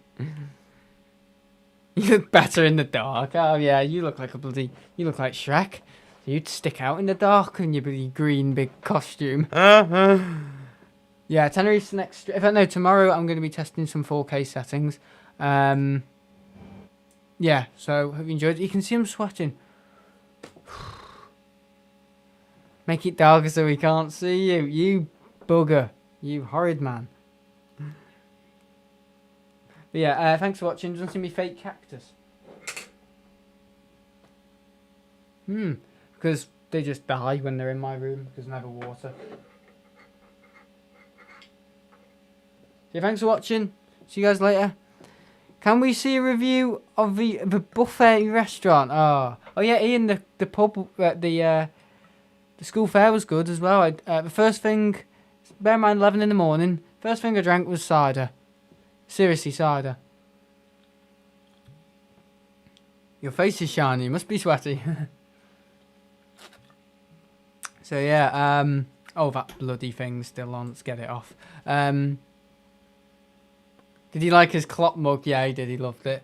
You look better in the dark. Oh yeah, you look like you look like Shrek. You'd stick out in the dark in your bloody green big costume. Yeah, Tenerife's next. If I know, tomorrow I'm going to be testing some 4K settings. Yeah, so hope you enjoyed it. You can see I'm sweating. Make it darker so we can't see you. You bugger. You horrid man. But yeah, thanks for watching. Do you want to see me fake cactus? Because they just die when they're in my room because there's never water. So thanks for watching. See you guys later. Can we see a review of the buffet restaurant? Oh yeah, Ian, the pub at the school fair was good as well. The first thing, bear in mind 11 in the morning, first thing I drank was cider. Seriously, cider. Your face is shiny, you must be sweaty. So yeah, oh, that bloody thing's still on, let's get it off. Did he like his clock mug? Yeah, he did, he loved it.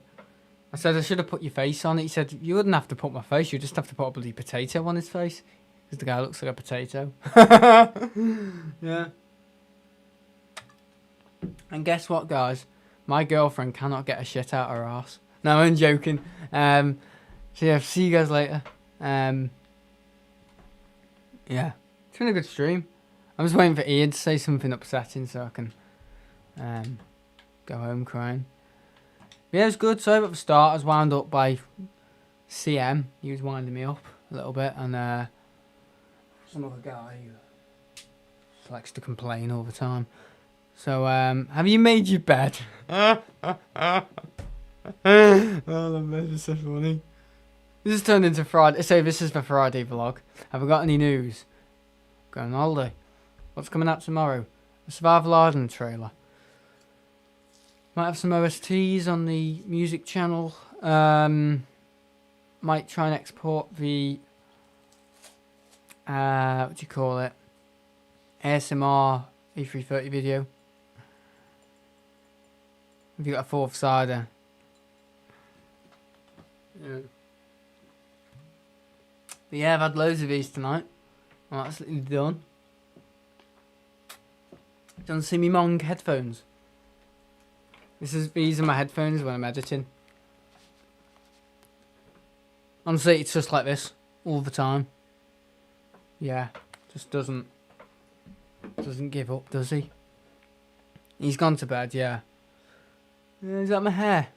I said I should have put your face on it. He said, you wouldn't have to put my face, you just have to put a bloody potato on his face. Because the guy looks like a potato. Yeah. And guess what, guys? My girlfriend cannot get a shit out of her ass. No, I'm joking. So yeah, see you guys later. Yeah. It's been a good stream. I'm just waiting for Ian to say something upsetting so I can go home crying. But yeah, it was good. Sorry about the start. I was wound up by CM. He was winding me up a little bit. And some other guy who likes to complain all the time. So, have you made your bed? Oh, that bed is so funny. This has turned into Friday. So this is the Friday vlog. Have we got any news? Going on holiday. What's coming out tomorrow? The Survival Island trailer. Might have some OSTs on the music channel. Might try and export the what do you call it? ASMR A330 video. Have you got a fourth sider? Yeah. But yeah, I've had loads of these tonight. I'm absolutely done. Do you want to see me Mong headphones? These are my headphones when I'm editing. Honestly, it's just like this all the time. Yeah, just doesn't give up, does he? He's gone to bed, yeah. Is that my hair?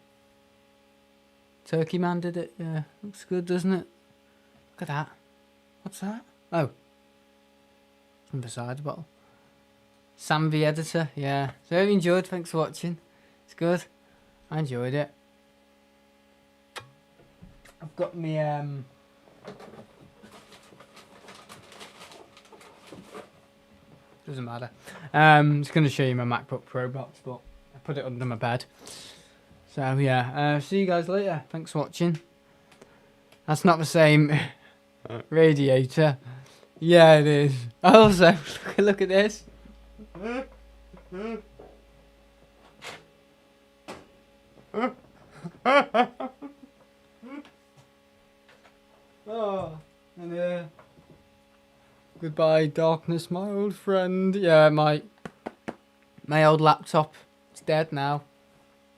Turkey Man did it, yeah. Looks good, doesn't it? Look at that. What's that? Oh. From beside the bottle. Sam the editor, yeah. So I hope you enjoyed, thanks for watching. It's good. I enjoyed it. I've got me doesn't matter. I'm just gonna show you my MacBook Pro box, but I put it under my bed. So yeah, see you guys later. Thanks for watching. That's not the same radiator. Yeah, it is. Also, look at this. Oh, and goodbye, darkness, my old friend. Yeah, my old laptop. It's dead now.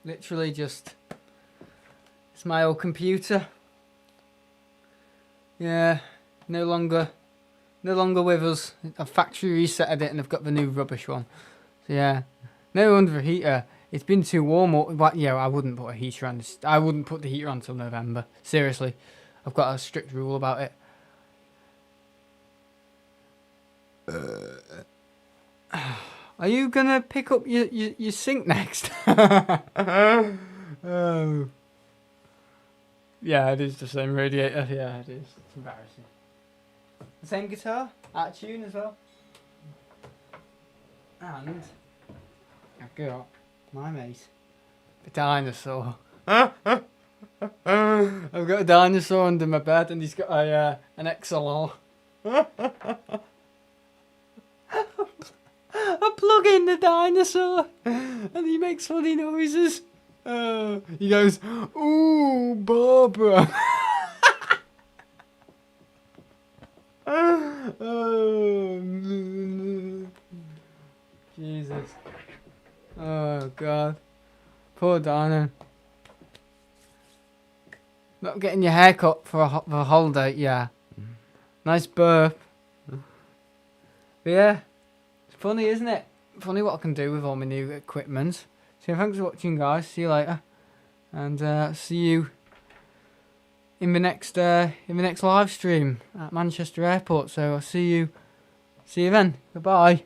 Literally just. It's my old computer. Yeah, no longer with us. I've factory resetted it and I've got the new rubbish one. So yeah, no wonder the heater. It's been too warm. But yeah, I wouldn't put a heater on. I wouldn't put the heater on till November. Seriously, I've got a strict rule about it. Are you gonna pick up your sink next? Oh. Yeah, it is the same radiator. Yeah, it is. It's embarrassing. The same guitar, out of tune as well. And I've got my mate, the dinosaur. I've got a dinosaur under my bed, and he's got an XLR. I plug in the dinosaur, and he makes funny noises. He goes, "Ooh, Barbara." Oh, Jesus. Oh, God. Poor Dino. Not getting your hair cut for a holiday, yeah. Nice burp. But yeah. It's funny, isn't it? Funny what I can do with all my new equipment. So thanks for watching, guys. See you later. And see you in the next live stream at Manchester Airport. So I'll see you then. Goodbye.